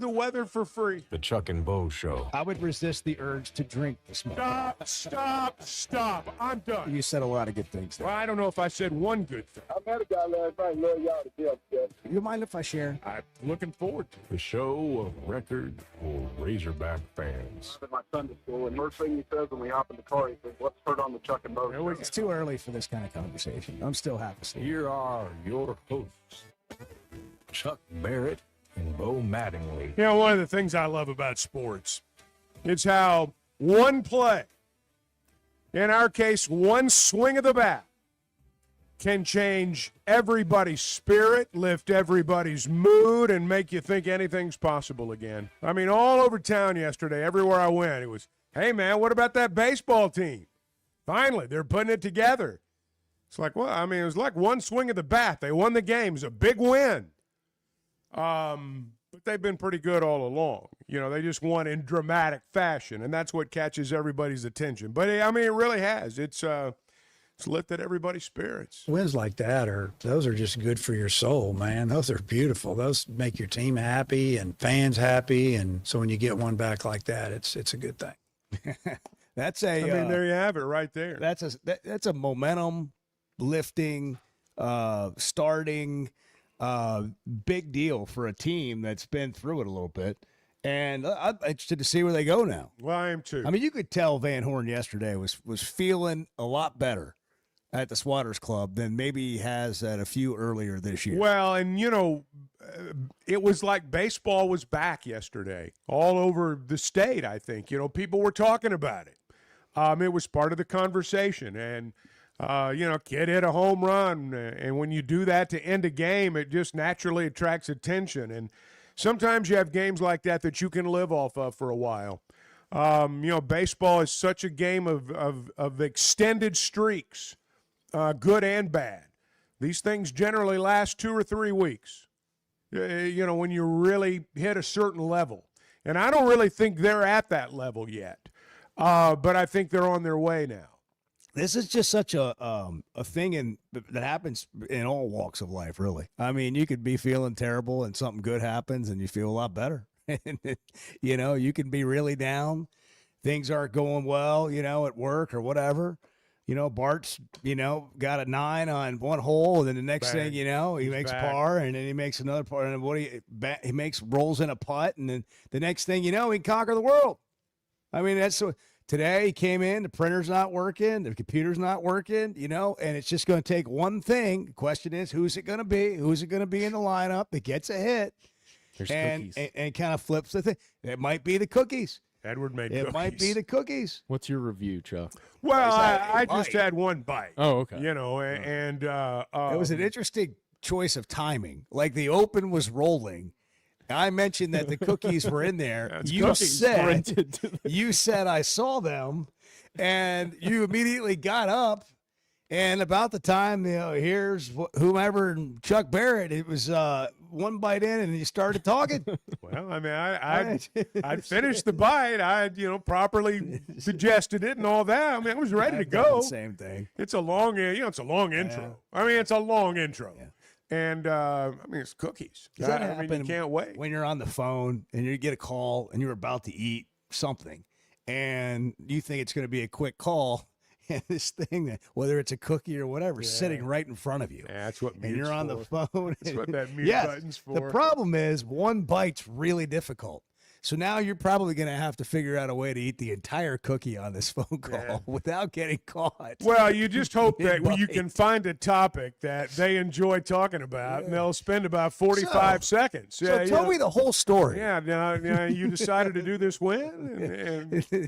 the weather for free. The Chuck and Bo Show. I would resist the urge to drink this morning. Stop. I'm done. You said a lot of good things there. Well, I don't know if I said one good thing. I met a guy last night, love y'all to death, Jeff. You mind if I share? I'm looking forward to it. The show of record for Razorback fans. I'm at my Sunday school, and first thing he says when we hop in the car, he says, "Let's put on the Chuck and Bo Show." It's too early for this kind of conversation. I'm still half asleep. Here are your hosts, Chuck Barrett and Bo Mattingly. You know, one of the things I love about sports is how one play, in our case, one swing of the bat, can change everybody's spirit, lift everybody's mood, and make you think anything's possible again. I mean, all over town yesterday, everywhere I went, it was, hey, man, what about that baseball team? Finally, they're putting it together. It's like, well, I mean, it was like one swing of the bat. They won the game. It was a big win. But they've been pretty good all along. You know, they just won in dramatic fashion, and that's what catches everybody's attention. But, I mean, it really has. It's lifted everybody's spirits. Wins like that those are just good for your soul, man. Those are beautiful. Those make your team happy and fans happy. And so when you get one back like that, it's a good thing. That's I mean, there you have it right there. That's a momentum lifting, starting, big deal for a team that's been through it a little bit. And I'm interested to see where they go now. Well, I am too. I mean, you could tell Van Horn yesterday was feeling a lot better at the Swatters Club than maybe he has at a few earlier this year. Well, and, you know, it was like baseball was back yesterday all over the state, I think. You know, people were talking about it. It was part of the conversation. And, you know, kid hit a home run. And when you do that to end a game, it just naturally attracts attention. And sometimes you have games like that you can live off of for a while. You know, baseball is such a game of extended streaks, good and bad. These things generally last 2 or 3 weeks, you know, when you really hit a certain level. And I don't really think they're at that level yet, but I think they're on their way now. This is just such a thing that happens in all walks of life, really. I mean, you could be feeling terrible and something good happens and you feel a lot better. You know, you can be really down. Things aren't going well, you know, at work or whatever. You know, Bart's, you know, got a 9 on one hole, and then the next thing you know, he makes par, and then he makes another par, and he rolls in a putt, and then the next thing you know, he can conquer the world. I mean, today he came in, the printer's not working, the computer's not working, you know, and it's just going to take one thing. The question is, who's it going to be? Who's it going to be in the lineup that gets a hit and kind of flips the thing? It might be the cookies. Edward made It cookies. might be the cookies. What's your review, Chuck? Well, I just had one bite. Oh, okay. You know, and It was an interesting choice of timing. Like the open was rolling. I mentioned that the cookies were in there. You said I saw them, and you immediately got up. And about the time, you know, here's whomever and Chuck Barrett, it was one bite in, and you started talking. Well, I mean, I'd finished the bite. I'd, you know, properly digested it and all that. I mean, I was ready to go. Same thing. It's a long, you know, it's a long intro. I mean, it's a long intro. Yeah. And, I mean, it's cookies. Does that I mean, you can't wait. When you're on the phone and you get a call and you're about to eat something and you think it's going to be a quick call, and this thing, that whether it's a cookie or whatever, sitting right in front of you. Yeah, that's what and you're on the phone. That's what that mute button's for. The problem is one bite's really difficult. So now you're probably going to have to figure out a way to eat the entire cookie on this phone call without getting caught. Well, you just hope that you can find a topic that they enjoy talking about, and they'll spend about 45 seconds. So tell me the whole story. Yeah, now you decided to do this when? And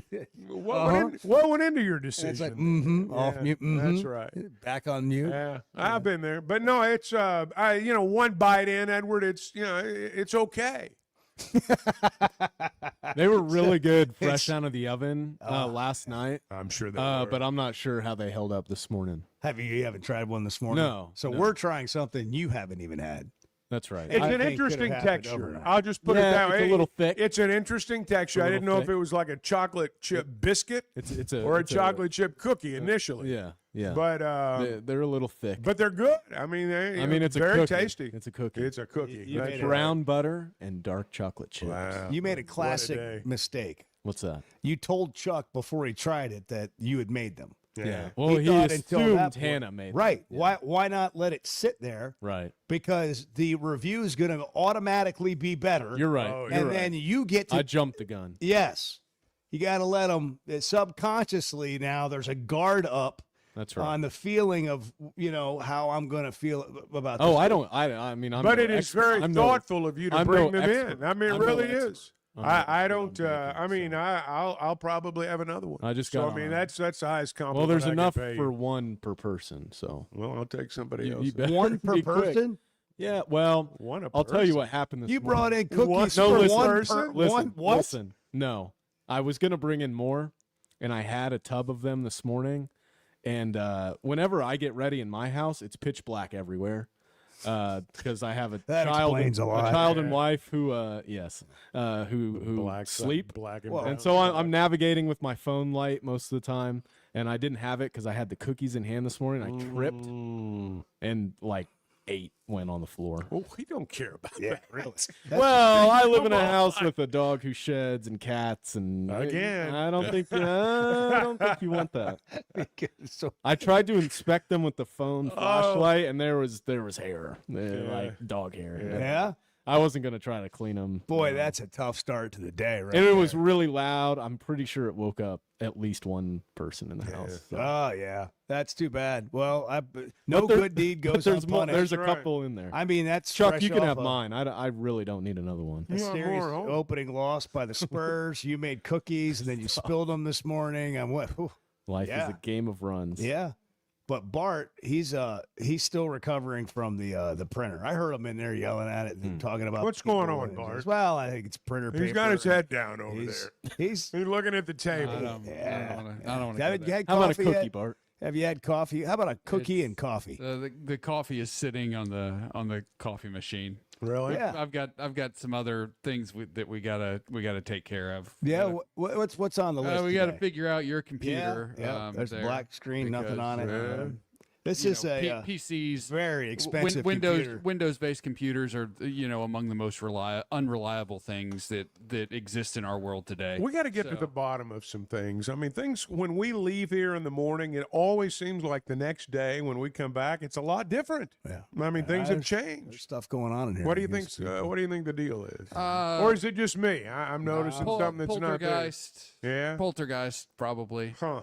what went into your decision? It's like, off mute. That's right. Back on mute. Yeah, I've been there. But no, it's, you know, one bite in, Edward, it's, you know, it's okay. They were really good fresh out of the oven last night. I'm sure they were. But I'm not sure how they held up this morning. You haven't tried one this morning? No. So we're trying something you haven't even had. That's right. It's an interesting texture. I'll just put it that way. It's a little thick. It's an interesting texture. I didn't know thick. if it was like a chocolate chip biscuit It's or a chocolate chip cookie initially. Yeah. Yeah. But They're a little thick. but they're good. I mean, it's very a cookie. tasty. It's a cookie. It's a cookie. You That's made right. brown butter and dark chocolate chips. Wow. You made a day. classic mistake. What's that? You told Chuck before he tried it that you had made them. Yeah. Well, he thought until that assumed point- Hannah made them. Right. Yeah. Why not let it sit there? Right. Because the review is going to automatically be better. You're right. Oh, You're and right. then you get to I jumped the gun. yes. You got to let them subconsciously now. There's a guard up That's right. on the feeling of how I'm going to feel about. Oh, this. I don't. I mean, I'm. But no it is expert. very I'm no- thoughtful of you to I'm bring no them expert. in. I mean, it I'm no really expert. is. I'm no I expert don't. on I baking, mean, so. I'll probably have another one. I just So got I mean, on. that's the highest compliment. Well, there's I can enough pay for you. one per person, so Well, I'll take somebody else. you better one per be quick. person. Yeah. Well, One a I'll tell you person. what happened this You morning. brought in cookies No, for listen, one person? Listen, one what? listen. No, I was gonna bring in more, and I had a tub of them this morning. And whenever I get ready in my house, it's pitch black everywhere because I have a That child, explains a lot. and wife who who sleep. Black and Well, brown. And so I'm navigating with my phone light most of the time, and I didn't have it because I had the cookies in hand this morning. I tripped, and like 8 went on the floor. Well, we don't care about Yeah, that. really. Well, I live in a house with a dog who sheds and cats, and Again. I don't think you want that. So I tried to inspect them with the phone flashlight, and there was hair, like dog hair. yeah, I wasn't gonna try to clean them. boy, that's a tough start to the day, right? And it was really loud. I'm pretty sure it woke up at least one person in the house. So. Oh yeah, that's too bad. Well, no But there- good deed but goes there's unpunished. There's a Right. couple in there. I mean, that's Chuck, fresh you can off have a- mine. I really don't need another one. A You want series more, huh? opening loss by the Spurs. You made cookies and then you spilled them this morning. And what? whew, Life Yeah. is a game of runs. yeah, but Bart, he's still recovering from the printer. I heard him in there yelling at it and talking about What's going people on, and Bart? just, well, I think it's printer paper. He's got his head down over He's there. he's. He's looking at the table. I don't want to. Have you had How about a coffee cookie, yet? Bart? Have you had coffee? How about a cookie It's- and coffee? The coffee is sitting on the coffee machine. Really? Yeah. I've got some other things that we gotta take care of. Yeah, what's on the list? We got to today? figure out your computer. Yeah, there's a there, black screen, nothing on it. because, This you is know, a PCs. very expensive Windows computer. Windows-based computers are among the most unreliable things that exist in our world today. We got to get to the bottom of some things. I mean, things when we leave here in the morning, it always seems like the next day when we come back, it's a lot different. Yeah. I mean, things have There's changed. stuff going on in here. What do you I think? guess. What do you think the deal is? Uh, Or is it just me? I'm noticing something that's not there. poltergeist. Yeah. Poltergeist, probably. Huh.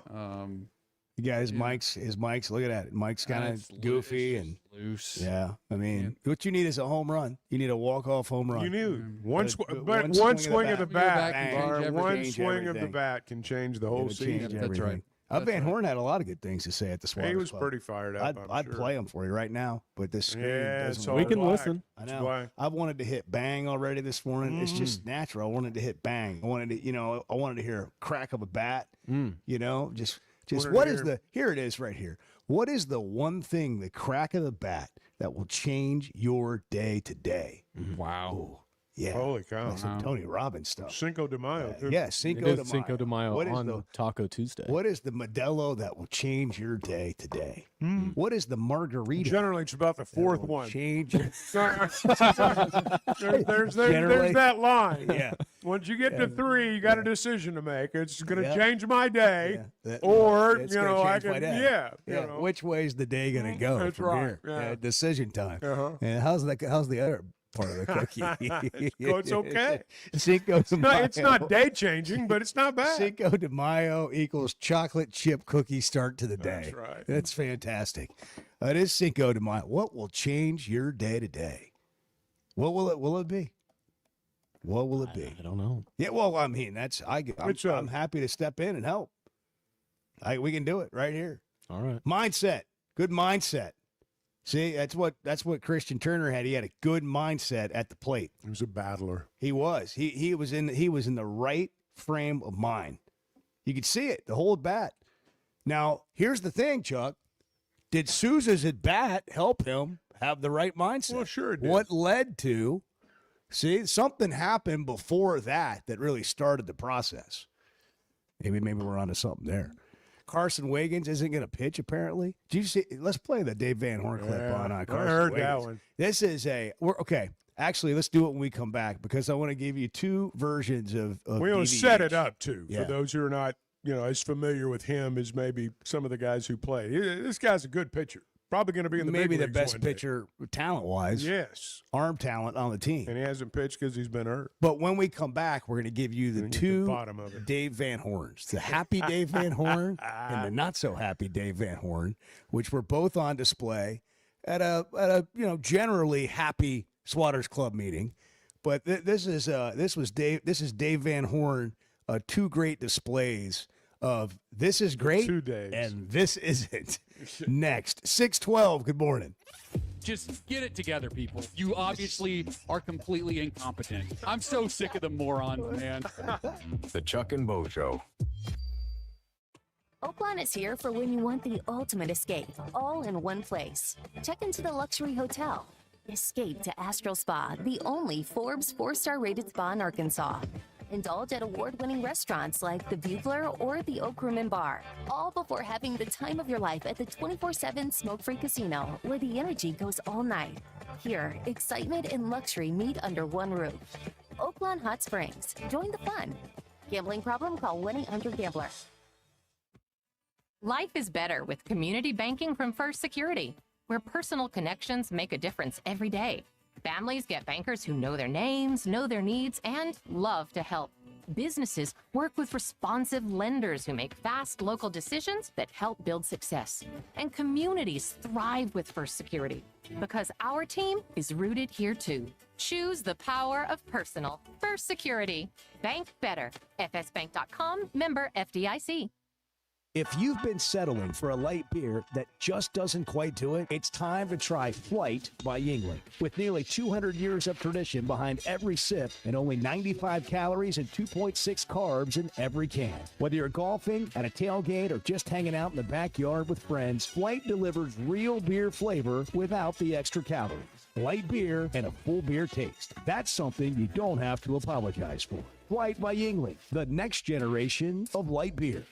You got his mics. Look at that. Mike's kind It's of goofy loose, and loose. yeah. I mean, what you need is a home run. You need a walk-off home run. You knew one, But but one one swing swing of of the the bat. bat, Can Bar, change one everything. swing of the Everything. bat can change the whole It'll change season. That's right. everything. That's Van right. Horn had a lot of good things to say at the Swans He was Club. pretty fired up. I'd I'm sure. play him for you right now, but this screen Yeah, doesn't it's work. all We can black. listen. I That's know. why. I wanted to hit bang already this morning. It's just natural. I wanted to hit bang. I wanted to, I wanted to hear a crack of a bat. Just Wanted what to is hear- here it is right here. What is the one thing, the crack of the bat, that will change your day to day? Wow. Yeah. Holy cow! That's some Tony Robbins stuff. Cinco de Mayo. too. Yeah, It Cinco is de Mayo. Cinco de Mayo What is on the Taco Tuesday. what is the Modelo that will change your day to day? What is the margarita? Generally, it's about the fourth that will one. Change. your- there's Generally. that line. Yeah. Once you get to 3, you got a decision to make. It's going to Yeah. change my day, Yeah. That- or it's you gonna know, I change my can, day. yeah, Yeah. you know. Which way's the day gonna go That's from right, here? yeah. Decision time. Uh-huh. And how's the other part of the cookie? It's okay. Cinco de Mayo. It's not day changing, but it's not bad. Cinco de Mayo equals chocolate chip cookie start to the day. That's right. That's fantastic. It is Cinco de Mayo. What will change your day to day? What will it be? What will it be? I don't know. Yeah, well, I mean, I'm happy to step in and help. We can do it right here. All right. Mindset, good mindset. See, that's what Christian Turner had. He had a good mindset at the plate. He was a battler. He was. He was in the right frame of mind. You could see it, the whole at bat. Now, here's the thing, Chuck. Did Sousa's at bat help him have the right mindset? Well, sure it did. What led to? See, something happened before that really started the process. Maybe we're onto something there. Carson Wiggins isn't going to pitch, apparently. Did you see? Let's play the Dave Van Horn clip Yeah, on I Carson heard Wiggins. that one. This is okay. Actually, let's do it when we come back because I want to give you two versions of We're going to DVDs. set it up, too, Yeah. for those who are not, as familiar with him as maybe some of the guys who play. This guy's a good pitcher. Probably going to be in the Maybe big the leagues best one day. pitcher talent-wise, Yes. arm talent on the team. And he hasn't pitched because he's been hurt. But when we come back, we're going to give you the Get the two bottom of it. Dave Van Horns, the happy Dave Van Horn and the not so happy Dave Van Horn, which were both on display at a generally happy Swatters Club meeting. But this is Dave Van Horn, two great displays of this is great 2 days. and this isn't. Next, 612. Good morning. Just get it together, people. You obviously are completely incompetent. I'm so sick of the morons, man. The Chuck and Bo Show. Oakland is here for when you want the ultimate escape, all in one place. Check into the luxury hotel. Escape to Astral Spa, the only Forbes 4-star rated spa in Arkansas. Indulge at award-winning restaurants like the Bugler or the Oak Room and Bar, all before having the time of your life at the 24/7 smoke-free casino, where the energy goes all night. Here, excitement and luxury meet under one roof. Oakland Hot Springs. Join the fun. Gambling problem? Call 1-800-GAMBLER. Life is better with community banking from First Security, where personal connections make a difference every day. Families get bankers who know their names, know their needs, and love to help. Businesses work with responsive lenders who make fast local decisions that help build success. And communities thrive with First Security because our team is rooted here too. Choose the power of personal. First Security. Bank better. fsbank.com, member FDIC. If you've been settling for a light beer that just doesn't quite do it, it's time to try Flight by Yuengling. With nearly 200 years of tradition behind every sip and only 95 calories and 2.6 carbs in every can. Whether you're golfing, at a tailgate, or just hanging out in the backyard with friends, Flight delivers real beer flavor without the extra calories. Light beer and a full beer taste. That's something you don't have to apologize for. Flight by Yuengling, the next generation of light beer.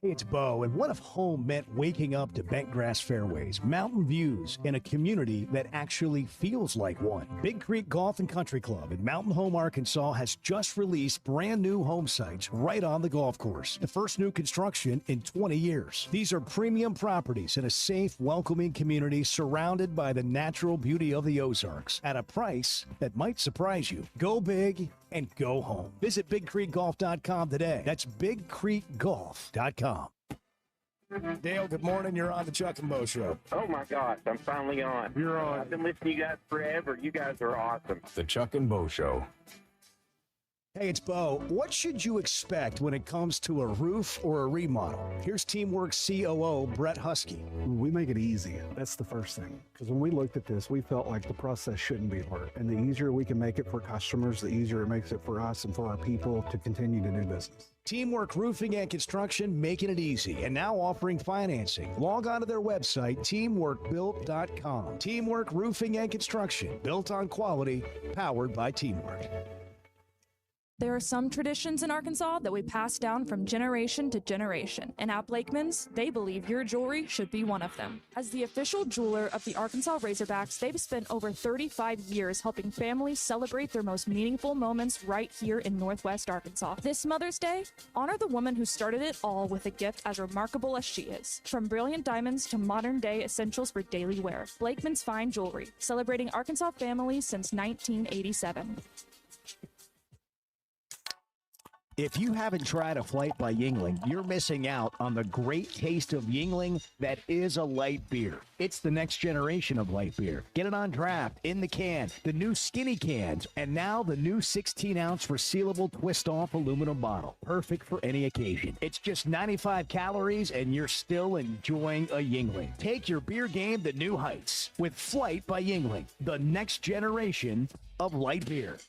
Hey, it's Bo, and what if home meant waking up to bent grass fairways, mountain views, and a community that actually feels like one? Big Creek Golf and Country Club in Mountain Home, Arkansas has just released brand new home sites right on the golf course. The first new construction in 20 years. These are premium properties in a safe, welcoming community surrounded by the natural beauty of the Ozarks at a price that might surprise you. Go big and go home. Visit BigCreekGolf.com today. That's BigCreekGolf.com. Dale, good morning. You're on the Chuck and Bo Show. Oh my gosh, I'm finally on. You're on. I've been listening to you guys forever. You guys are awesome. The Chuck and Bo Show. Hey, it's Bo. What should you expect when it comes to a roof or a remodel? Here's Teamworks COO Brett Husky. We make it easy. That's the first thing. Because when we looked at this, we felt like the process shouldn't be hard. And the easier we can make it for customers, the easier it makes it for us and for our people to continue to do business. Teamwork Roofing and Construction, making it easy, and now offering financing. Log on to their website, teamworkbuilt.com. Teamwork Roofing and Construction, built on quality, powered by Teamwork. There are some traditions in Arkansas that we pass down from generation to generation, and at Blakeman's, they believe your jewelry should be one of them. As the official jeweler of the Arkansas Razorbacks, they've spent over 35 years helping families celebrate their most meaningful moments right here in Northwest Arkansas. This Mother's Day, honor the woman who started it all with a gift as remarkable as she is. From brilliant diamonds to modern-day essentials for daily wear, Blakeman's Fine Jewelry, celebrating Arkansas families since 1987. If you haven't tried a Flight by Yuengling, you're missing out on the great taste of Yuengling that is a light beer. It's the next generation of light beer. Get it on draft, in the can, the new skinny cans, and now the new 16-ounce resealable twist-off aluminum bottle. Perfect for any occasion. It's just 95 calories, and you're still enjoying a Yuengling. Take your beer game to new heights with Flight by Yuengling, the next generation of light beer.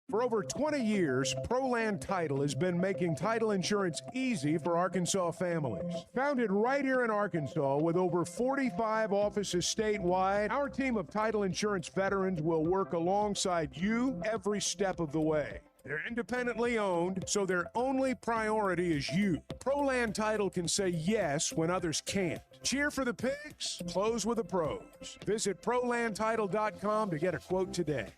For over 20 years, ProLand Title has been making title insurance easy for Arkansas families. Founded right here in Arkansas with over 45 offices statewide, our team of title insurance veterans will work alongside you every step of the way. They're independently owned, so their only priority is you. ProLand Title can say yes when others can't. Cheer for the pigs, close with the pros. Visit ProLandTitle.com to get a quote today.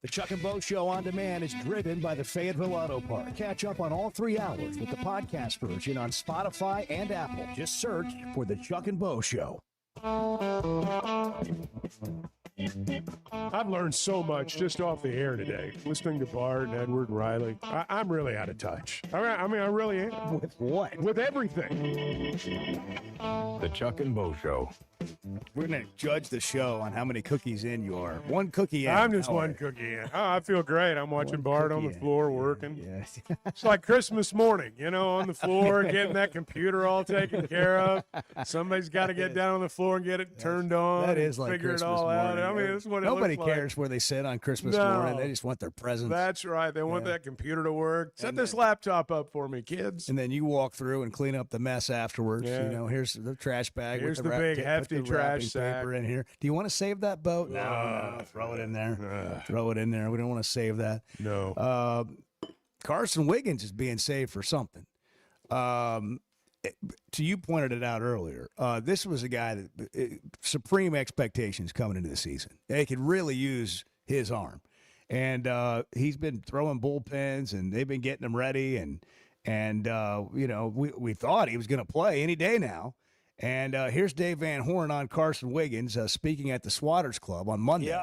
The Chuck and Bo Show on demand is driven by the Fayetteville Auto Park. Catch up on all 3 hours with the podcast version on Spotify and Apple. Just search for the Chuck and Bo Show. I've learned so much just off the air today, listening to Bart and Edward and Riley. I'm really out of touch. I mean, I really am. With what? With everything. The Chuck and Bo Show. We're going to judge the show on how many cookies in you are. One cookie in. I'm just How one are you? cookie in. Oh, I feel great. I'm watching One Bart on cookie the in. floor working. Yeah. It's like Christmas morning, on the floor, getting that computer all taken care of. Somebody's got to get down on the floor and get it turned on. That and is like figure Christmas it all out. morning. I mean, that's what Nobody it looks cares where they sit on Christmas No. morning. They just want their presents. That's right. They want that computer to work. Set And this laptop up for me, kids. And then you walk through and clean up the mess afterwards. Yeah. Here's the trash bag. Here's with the wrap- big put hefty the trash wrapping sack. paper in here. Do you want to save that boat? No, throw it in there. Throw it in there. We don't want to save that. No. Carson Wiggins is being saved for something. You pointed it out earlier. This was a guy that supreme expectations coming into the season. They could really use his arm, and he's been throwing bullpens, and they've been getting him ready, and we thought he was going to play any day now. And here's Dave Van Horn on Carson Wiggins speaking at the Swatters Club on Monday.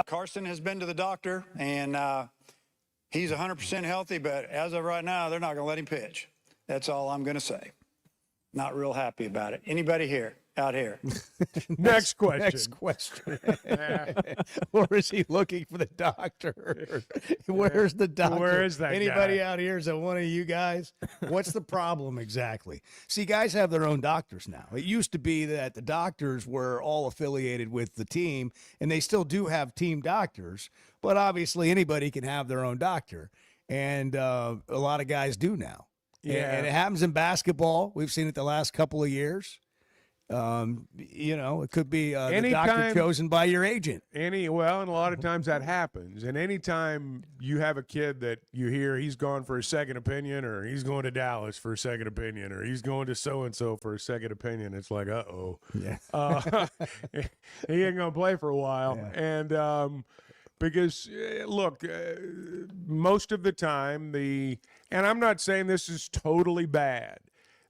Carson has been to the doctor, and he's 100% healthy, but as of right now, they're not going to let him pitch. That's all I'm going to say. Not real happy about it. Anybody here? Out here? Next question. Next question. Or is he looking for the doctor? Where's the doctor? Where is that Anybody guy? out here? Is it one of you guys? What's the problem exactly? See, guys have their own doctors now. It used to be that the doctors were all affiliated with the team, and they still do have team doctors, but obviously anybody can have their own doctor, and a lot of guys do now. Yeah. And it happens in basketball. We've seen it the last couple of years. It could be the doctor chosen by your agent. And a lot of times that happens. And anytime you have a kid that you hear he's gone for a second opinion, or he's going to Dallas for a second opinion, or he's going to so-and-so for a second opinion, it's like, Yeah. he ain't going to play for a while. Yeah. And because, look, most of the time, and I'm not saying this is totally bad,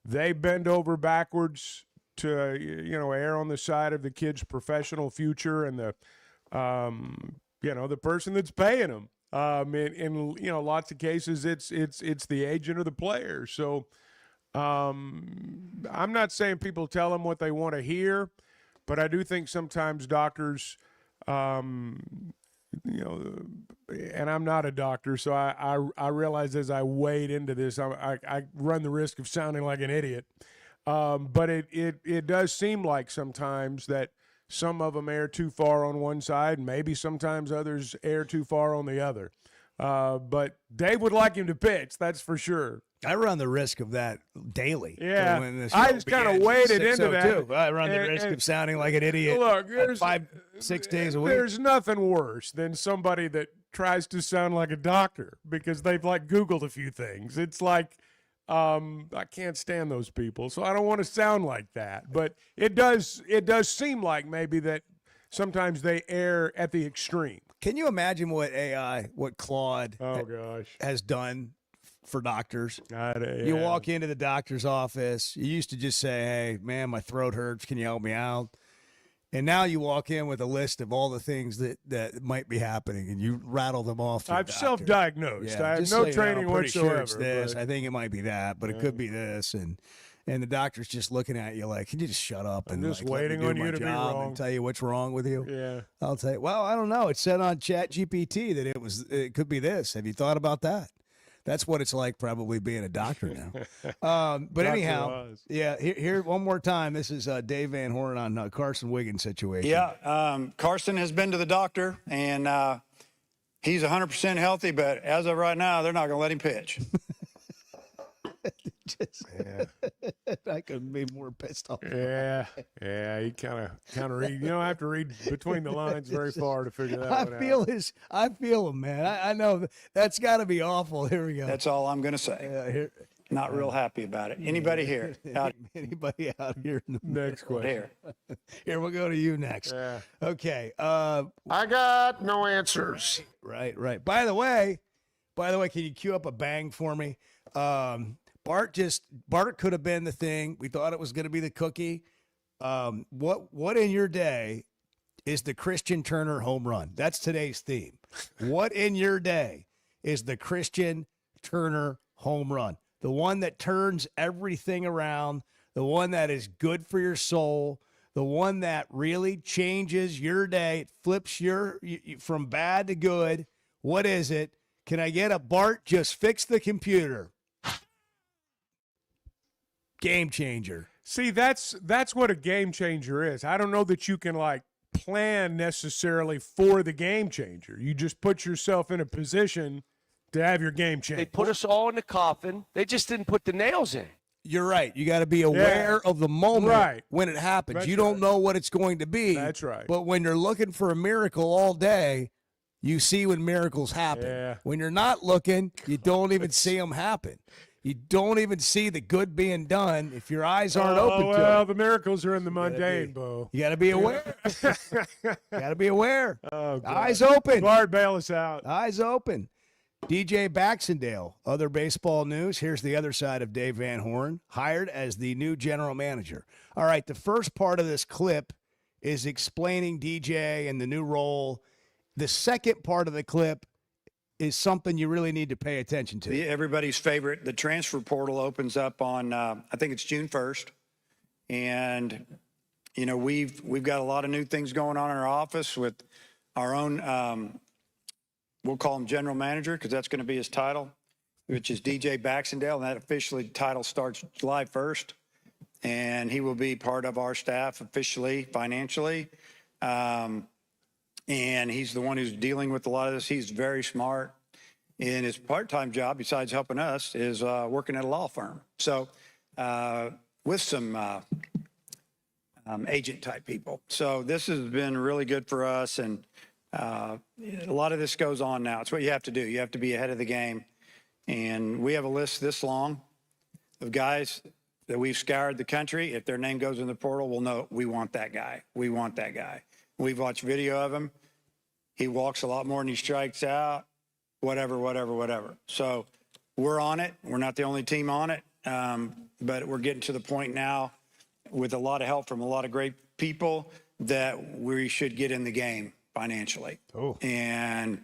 they bend over backwards to err on the side of the kid's professional future and the the person that's paying them. In lots of cases it's the agent or the player. So I'm not saying people tell them what they want to hear, but I do think sometimes doctors and I'm not a doctor, so I realize as I wade into this, I run the risk of sounding like an idiot. But it does seem like sometimes that some of them err too far on one side, and maybe sometimes others err too far on the other. But Dave would like him to pitch, that's for sure. I run the risk of that daily. Yeah, When the I show just kind of begins at waded into that. 6:02. I run the risk of sounding like an idiot. Look, there's 5-6 days a week. There's nothing worse than somebody that tries to sound like a doctor because they've Googled a few things. It's like, I can't stand those people, so I don't want to sound like that. But it does seem like maybe that sometimes they err at the extreme. Can you imagine what Claude has done for doctors? You walk into the doctor's office. You used to just say, "Hey, man, my throat hurts. Can you help me out?" And now you walk in with a list of all the things that might be happening, and you rattle them off. To the I've doctor. self-diagnosed. Yeah, I have just no say, training I'm pretty whatsoever. Sure it's this. but I think it might be that, but it could be this. And the doctor's just looking at you like, can you just shut up and just let me waiting do on my you to be job wrong. and tell you what's wrong with you? Yeah. I'll tell you. Well, I don't know. It said on ChatGPT that it could be this. Have you thought about that? That's what it's like probably being a doctor now. But Dr. anyhow, Oz. yeah, here one more time. This is Dave Van Horn on Carson Wiggins' situation. Yeah, Carson has been to the doctor, and he's 100% healthy, but as of right now, they're not going to let him pitch. I couldn't be more pissed off. Yeah, you kind of read. You don't have to read between the lines very far to figure that one out. I feel him, man. I know that's got to be awful. Here we go. That's all I'm going to say. Not real happy about it. Anybody here? Anybody out here? Next question. Here. Here, we'll go to you next. Yeah. Okay. I got no answers. Right. By the way, can you cue up a bang for me? Bart could have been the thing. We thought it was going to be the cookie. What in your day is the Christian Turner home run? That's today's theme. What in your day is the Christian Turner home run? The one that turns everything around, the one that is good for your soul, the one that really changes your day. It flips you from bad to good. What is it? Can I get a Bart, just fix the computer? Game changer. See, that's what a game changer is. I don't know that you can plan necessarily for the game changer. You just put yourself in a position to have your game change. They put us all in the coffin. They just didn't put the nails in. You're right. You got to be aware of the moment when it happens. That's you don't know what it's going to be. That's right. But when you're looking for a miracle all day, you see when miracles happen. Yeah. When you're not looking, you don't even see them happen. You don't even see the good being done if your eyes aren't open to it. Well, the miracles are in the mundane, Bo. You got to be aware. Got to be aware. Oh, God. Eyes open. Bart, bail us out. Eyes open. DJ Baxendale, other baseball news. Here's the other side of Dave Van Horn, hired as the new general manager. All right, the first part of this clip is explaining DJ and the new role. The second part of the clip is something you really need to pay attention to. Everybody's favorite, the transfer portal opens up on, I think it's June 1st. And, we've got a lot of new things going on in our office with our own, we'll call him general manager because that's going to be his title, which is DJ Baxendale. And that officially title starts July 1st. And he will be part of our staff officially, financially. And he's the one who's dealing with a lot of this. He's very smart. And his part-time job, besides helping us, is working at a law firm. So with some agent-type people. So this has been really good for us. And a lot of this goes on now. It's what you have to do. You have to be ahead of the game. And we have a list this long of guys that we've scoured the country. If their name goes in the portal, we'll know we want that guy. We want that guy. We've watched video of him. He walks a lot more than he strikes out, whatever. So we're on it. We're not the only team on it, but we're getting to the point now with a lot of help from a lot of great people that we should get in the game financially. Oh. And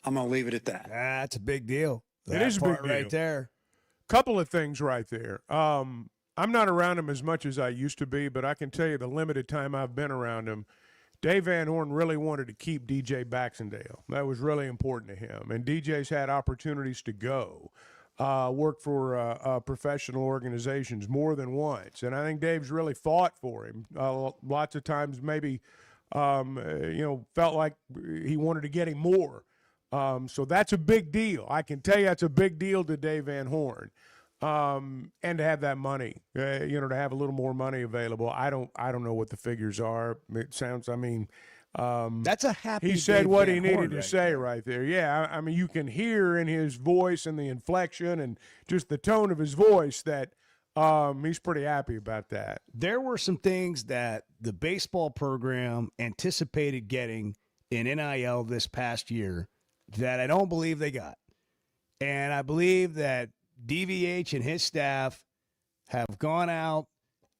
I'm going to leave it at that. That's a big deal. It is a big deal. Right there. Couple of things right there. I'm not around him as much as I used to be, but I can tell you the limited time I've been around him, Dave Van Horn really wanted to keep DJ Baxendale. That was really important to him. And DJ's had opportunities to go, work for professional organizations more than once. And I think Dave's really fought for him. Lots of times maybe, felt like he wanted to get him more. So that's a big deal. I can tell you that's a big deal to Dave Van Horn. And to have that money, to have a little more money available. I don't know what the figures are. It sounds, that's a happy. He said Dave what Van he Horn needed to say right there. Yeah, I mean, you can hear in his voice and the inflection and just the tone of his voice that he's pretty happy about that. There were some things that the baseball program anticipated getting in NIL this past year that I don't believe they got. And I believe that DVH and his staff have gone out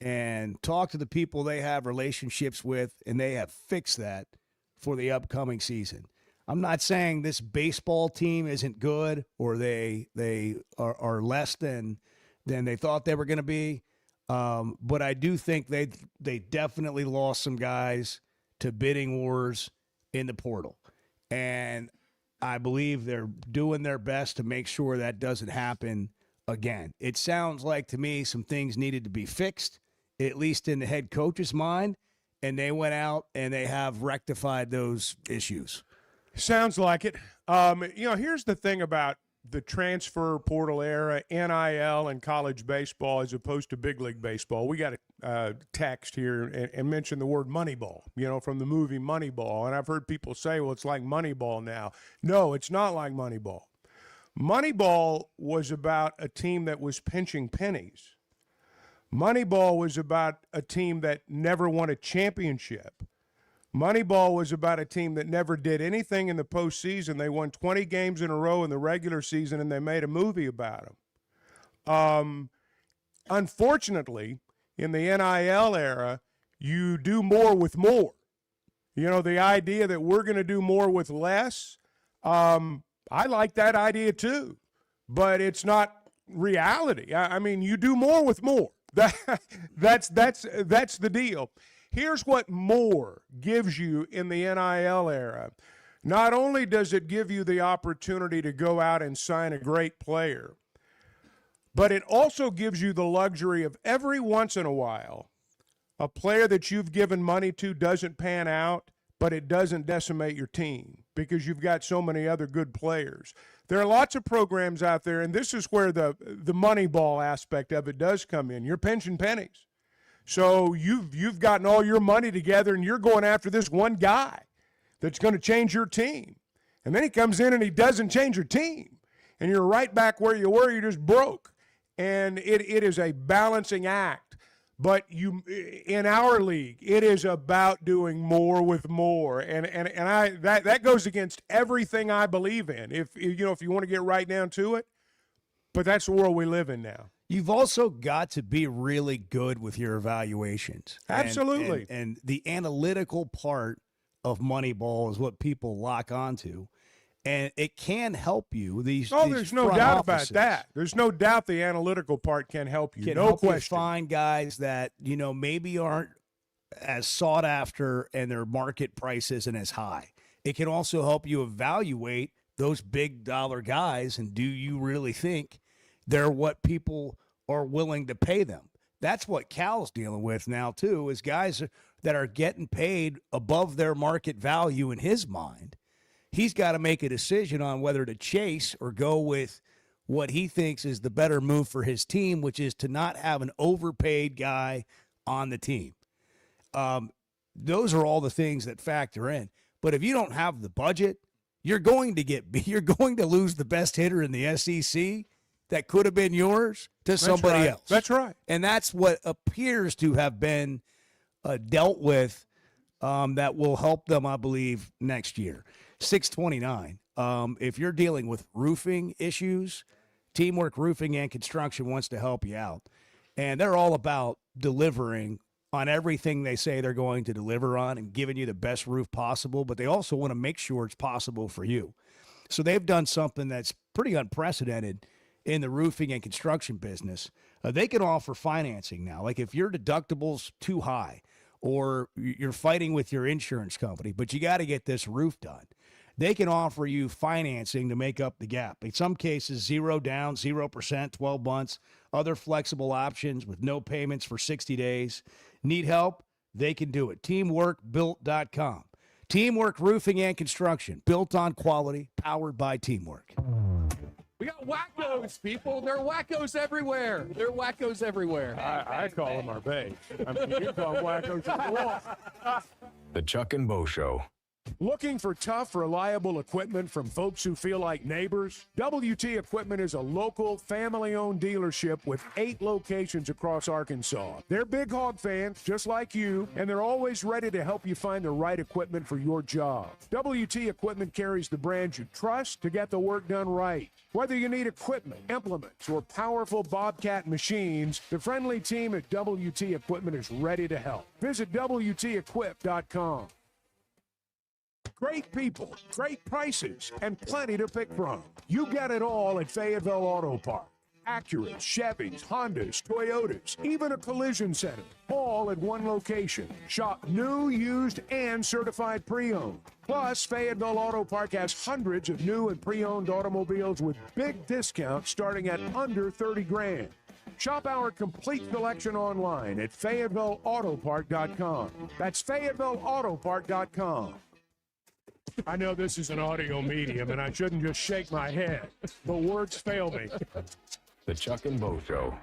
and talked to the people they have relationships with, and they have fixed that for the upcoming season. I'm not saying this baseball team isn't good or they are less than they thought they were going to be, but I do think they definitely lost some guys to bidding wars in the portal. And I believe they're doing their best to make sure that doesn't happen again. It sounds like to me some things needed to be fixed, at least in the head coach's mind, and they went out and they have rectified those issues. Sounds like it. Here's the thing about the transfer portal era, NIL, and college baseball as opposed to big league baseball. We got a text here and mention the word Moneyball, from the movie Moneyball. And I've heard people say, well, it's like Moneyball now. No, it's not like Moneyball. Moneyball was about a team that was pinching pennies. Moneyball was about a team that never won a championship. Moneyball was about a team that never did anything in the postseason. They won 20 games in a row in the regular season, and they made a movie about them. Unfortunately, in the NIL era, you do more with more. The idea that we're going to do more with less, I like that idea too, but it's not reality. I mean, you do more with more. That's the deal. Here's what more gives you in the NIL era. Not only does it give you the opportunity to go out and sign a great player, but it also gives you the luxury of every once in a while, a player that you've given money to doesn't pan out, but it doesn't decimate your team because you've got so many other good players. There are lots of programs out there, and this is where the Moneyball aspect of it does come in. You're pinching pennies. So you've gotten all your money together, and you're going after this one guy that's going to change your team. And then he comes in and he doesn't change your team. And you're right back where you were. You're just broke. And it is a balancing act. But in our league, it is about doing more with more. And that goes against everything I believe in. If you want to get right down to it. But that's the world we live in now. You've also got to be really good with your evaluations. Absolutely. And the analytical part of Moneyball is what people lock onto. And it can help you. There's no doubt about that. There's no doubt the analytical part can help you. No question. You find guys that, maybe aren't as sought after and their market price isn't as high. It can also help you evaluate those big dollar guys, and do you really think they're what people are willing to pay them? That's what Cal's dealing with now, too, is guys that are getting paid above their market value in his mind. He's got to make a decision on whether to chase or go with what he thinks is the better move for his team, which is to not have an overpaid guy on the team. Those are all the things that factor in. But if you don't have the budget, you're going to lose the best hitter in the SEC that could have been yours to somebody else. That's right. And that's what appears to have been dealt with that will help them, I believe, next year. 629. If you're dealing with roofing issues, Teamwork Roofing and Construction wants to help you out. And they're all about delivering on everything they say they're going to deliver on and giving you the best roof possible, but they also want to make sure it's possible for you. So they've done something that's pretty unprecedented in the roofing and construction business. They can offer financing now. Like if your deductible's too high or you're fighting with your insurance company, but you got to get this roof done, they can offer you financing to make up the gap. In some cases, 0 down, 0%, 12 months, other flexible options with no payments for 60 days. Need help? They can do it. Teamworkbuilt.com. Teamwork Roofing and Construction, built on quality, powered by Teamwork. We got wackos, people. There are wackos everywhere. There are wackos everywhere. I call them our babe. I mean, you call them wackos as well. The Chuck and Bo Show. Looking for tough, reliable equipment from folks who feel like neighbors? WT Equipment is a local, family-owned dealership with 8 locations across Arkansas. They're big hog fans, just like you, and they're always ready to help you find the right equipment for your job. WT Equipment carries the brands you trust to get the work done right. Whether you need equipment, implements, or powerful Bobcat machines, the friendly team at WT Equipment is ready to help. Visit WTEquip.com. Great people, great prices, and plenty to pick from. You get it all at Fayetteville Auto Park. Acuras, Chevys, Hondas, Toyotas, even a collision center, all at one location. Shop new, used, and certified pre-owned. Plus, Fayetteville Auto Park has hundreds of new and pre-owned automobiles with big discounts starting at under $30,000. Shop our complete selection online at FayettevilleAutoPark.com. That's FayettevilleAutoPark.com. I know this is an audio medium, and I shouldn't just shake my head, but words fail me. The Chuck and Bo Show.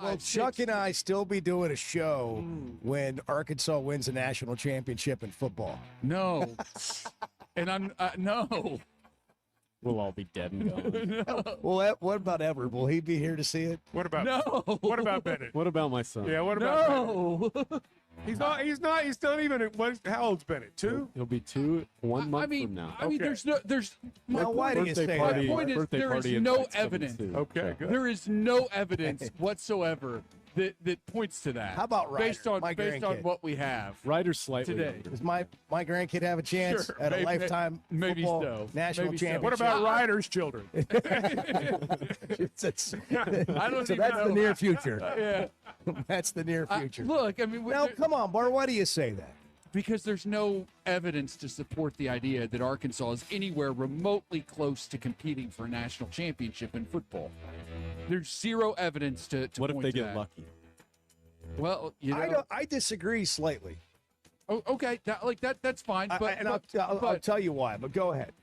Will Chuck and I still be doing a show when Arkansas wins a national championship in football? No. And I'm no. We'll all be dead and gone. No. Well, what about Edward? Will he be here to see it? What about No. What about Bennett? What about my son? Yeah, what about Bennett? No. He's not even. How old's Bennett? 2? He'll be 2 1 month I mean, from now. I mean, Okay. there's. Now, why do you say My that? point is, Birthday there is party no invites coming evidence. soon. Okay, good. There is no evidence whatsoever that points to that. How about Ryder, based on my grandkid? what we have Ryder's slightly today? younger. Does my grandkid have a chance Sure, at a maybe- lifetime maybe football so. national Maybe so. championship? What about Ryder's children? It's- I don't so even that's the know. near future. Yeah. That's the near future. Look, I mean, Now, come on, Bart. Why do you say that? because there's no evidence to support the idea that Arkansas is anywhere remotely close to competing for a national championship in football. There's zero evidence to What if point they to get that. lucky? Well, you know, I disagree slightly. oh, okay, that's fine. But I'll tell you why. But go ahead.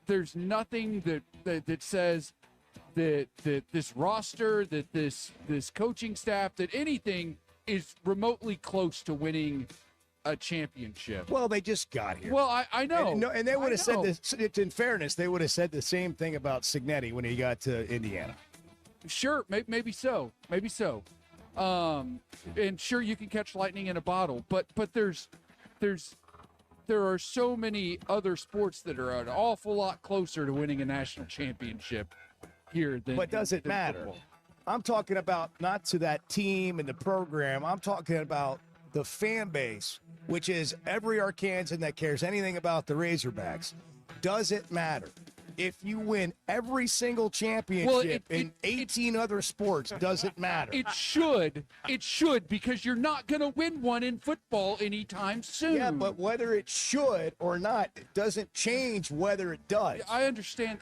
There's nothing that says that this roster, that this coaching staff, that anything is remotely close to winning a championship. Well, they just got here. Well, I know. And they would have said know. this. It's in fairness, they would have said the same thing about Signetti when he got to Indiana. Sure, maybe so. And sure, you can catch lightning in a bottle, but there are so many other sports that are an awful lot closer to winning a national championship here than. But does it than matter? football. I'm talking about not to that team and the program. I'm talking about the fan base, which is every Arkansan that cares anything about the Razorbacks. Does it matter? If you win every single championship in 18 other sports, does it matter? It should, because you're not going to win one in football anytime soon. Yeah, but whether it should or not, it doesn't change whether it does. I understand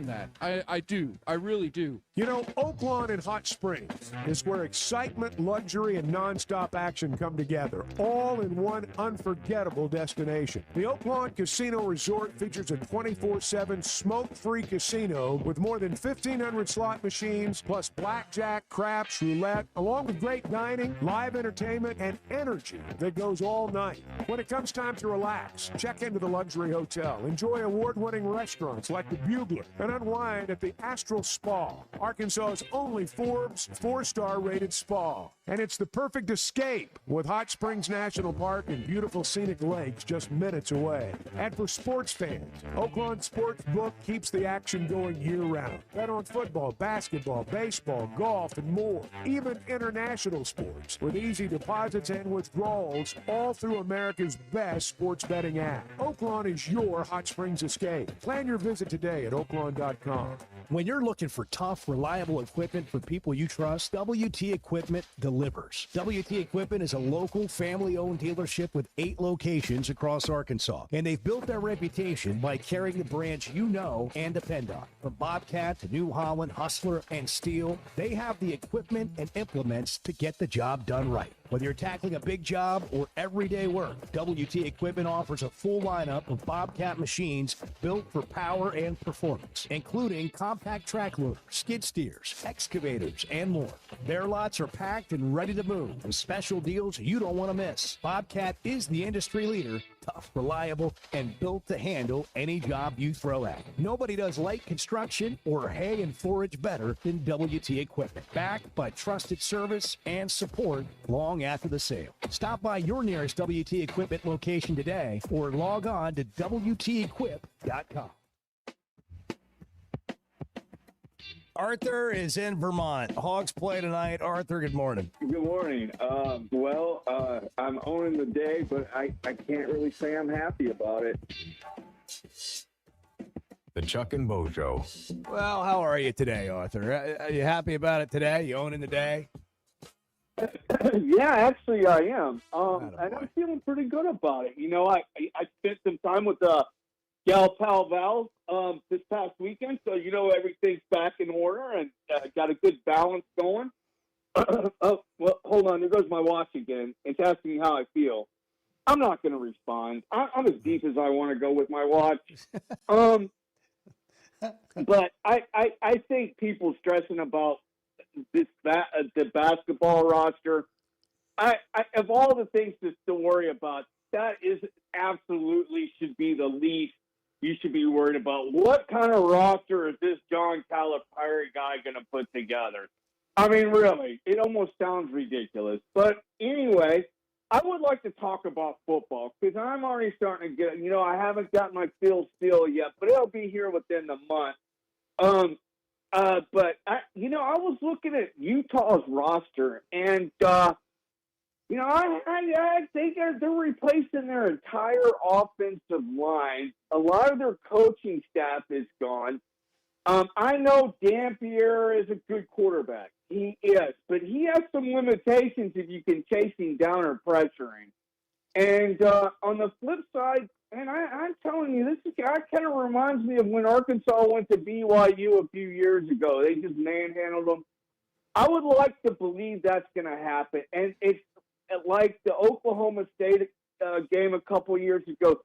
that. I do. I really do. You know, Oaklawn and Hot Springs is where excitement, luxury, and nonstop action come together, all in one unforgettable destination. The Oaklawn Casino Resort features a 24/7 smoke-free casino with more than 1,500 slot machines, plus blackjack, craps, roulette, along with great dining, live entertainment, and energy that goes all night. When it comes time to relax, check into the luxury hotel, enjoy award-winning restaurants like the Bugler, and unwind at the Astral Spa, Arkansas's only Forbes 4-star rated spa. And it's the perfect escape with Hot Springs National Park and beautiful scenic lakes just minutes away. And for sports fans, Oaklawn Sportsbook keeps the action going year-round. Bet on football, basketball, baseball, golf, and more. Even international sports with easy deposits and withdrawals, all through America's best sports betting app. Oaklawn is your Hot Springs escape. Plan your visit today at oaklawn.com. When you're looking for tough, reliable equipment for people you trust, WT Equipment delivers. WT Equipment is a local, family-owned dealership with 8 locations across Arkansas. And they've built their reputation by carrying the brands you know and depend on. From Bobcat to New Holland, Hustler, and Steel, they have the equipment and implements to get the job done right. Whether you're tackling a big job or everyday work, WT Equipment offers a full lineup of Bobcat machines built for power and performance, including compact track loaders, skid steers, excavators, and more. Their lots are packed and ready to move with special deals you don't want to miss. Bobcat is the industry leader, tough, reliable, and built to handle any job you throw at it. Nobody does light construction or hay and forage better than WT Equipment. Backed by trusted service and support long after the sale. Stop by your nearest WT Equipment location today or log on to WTEquip.com. Arthur is in Vermont. Hogs play tonight. Arthur, good morning. Good morning. I'm owning the day, but I can't really say I'm happy about it. The Chuck and Bo Show. Well, how are you today, Arthur? Are you happy about it today? You owning the day? Yeah, actually I am. And I'm feeling pretty good about it. You know, I spent some time with Gal Pal Val this past weekend, so you know everything's back in order and got a good balance going. Oh, well, hold on. There goes my watch again. It's asking me how I feel. I'm not going to respond. I'm as deep as I want to go with my watch. But I think people stressing about the basketball roster. Of all the things to worry about, that is absolutely should be the least you should be worried about. What kind of roster is this John Calipari guy going to put together? I mean, really, it almost sounds ridiculous. But anyway, I would like to talk about football because I'm already starting to get, I haven't got my Phil Steele yet, but it'll be here within the month. But I was looking at Utah's roster, and I think they're replacing their entire offensive line. A lot of their coaching staff is gone. I know Dampier is a good quarterback. He is, but he has some limitations if you can chase him down or pressure him. And on the flip side, and I'm telling you, this guy kind of reminds me of when Arkansas went to BYU a few years ago. They just manhandled them. I would like to believe that's going to happen. And it's like the Oklahoma State game a couple years ago.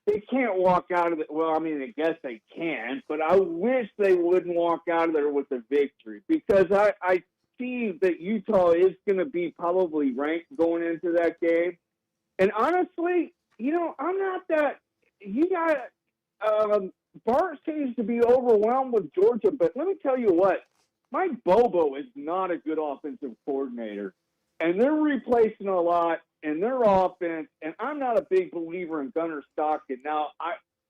They can't walk out of it. Well, I mean, I guess they can, but I wish they wouldn't walk out of there with a victory because I see that Utah is going to be probably ranked going into that game. And honestly, I'm not that. Bart seems to be overwhelmed with Georgia, but let me tell you what, Mike Bobo is not a good offensive coordinator. And they're replacing a lot in their offense, and I'm not a big believer in Gunnar Stockton. Now,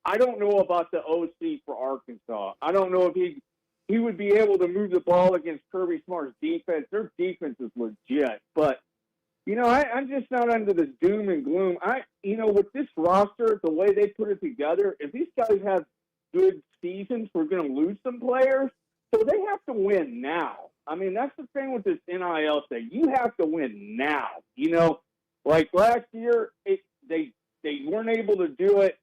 I don't know about the OC for Arkansas. I don't know if he would be able to move the ball against Kirby Smart's defense. Their defense is legit. But, I'm just not under the doom and gloom. With this roster, the way they put it together, if these guys have good seasons, we're going to lose some players. So they have to win now. I mean, that's the thing with this NIL thing. You have to win now. Like last year, they weren't able to do it,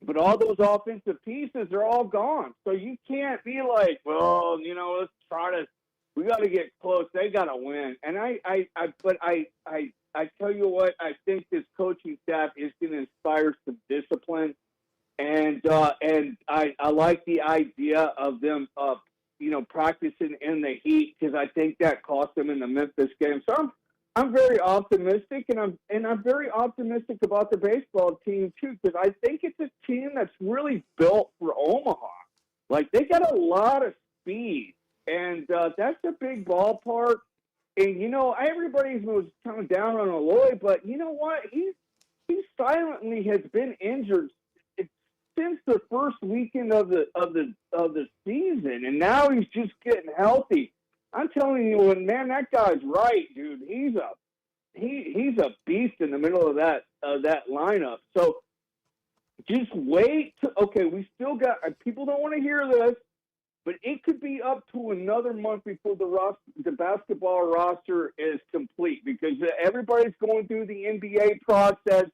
but all those offensive pieces are all gone. So you can't be like, well, let's try to. We got to get close. They got to win. And I tell you what, I think this coaching staff is going to inspire some discipline, and I like the idea of them practicing in the heat because I think that cost them in the Memphis game. So I'm very optimistic, and I'm very optimistic about the baseball team too because I think it's a team that's really built for Omaha. Like they got a lot of speed, and that's a big ballpark. And everybody was kind of down on Aloy, but you know what? He silently has been injured since the first weekend of the season, and now he's just getting healthy. I'm telling you, man, that guy's right, dude. He's a beast in the middle of that lineup. So just wait. We still got people don't want to hear this, but it could be up to another month before the basketball roster is complete because everybody's going through the NBA process.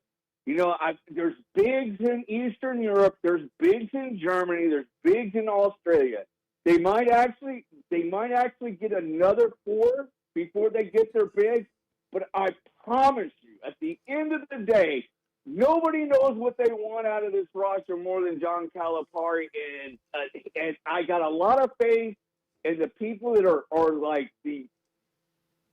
There's bigs in Eastern Europe. There's bigs in Germany. There's bigs in Australia. They might actually get another 4 before they get their bigs. But I promise you, at the end of the day, nobody knows what they want out of this roster more than John Calipari. And I got a lot of faith in the people that are like the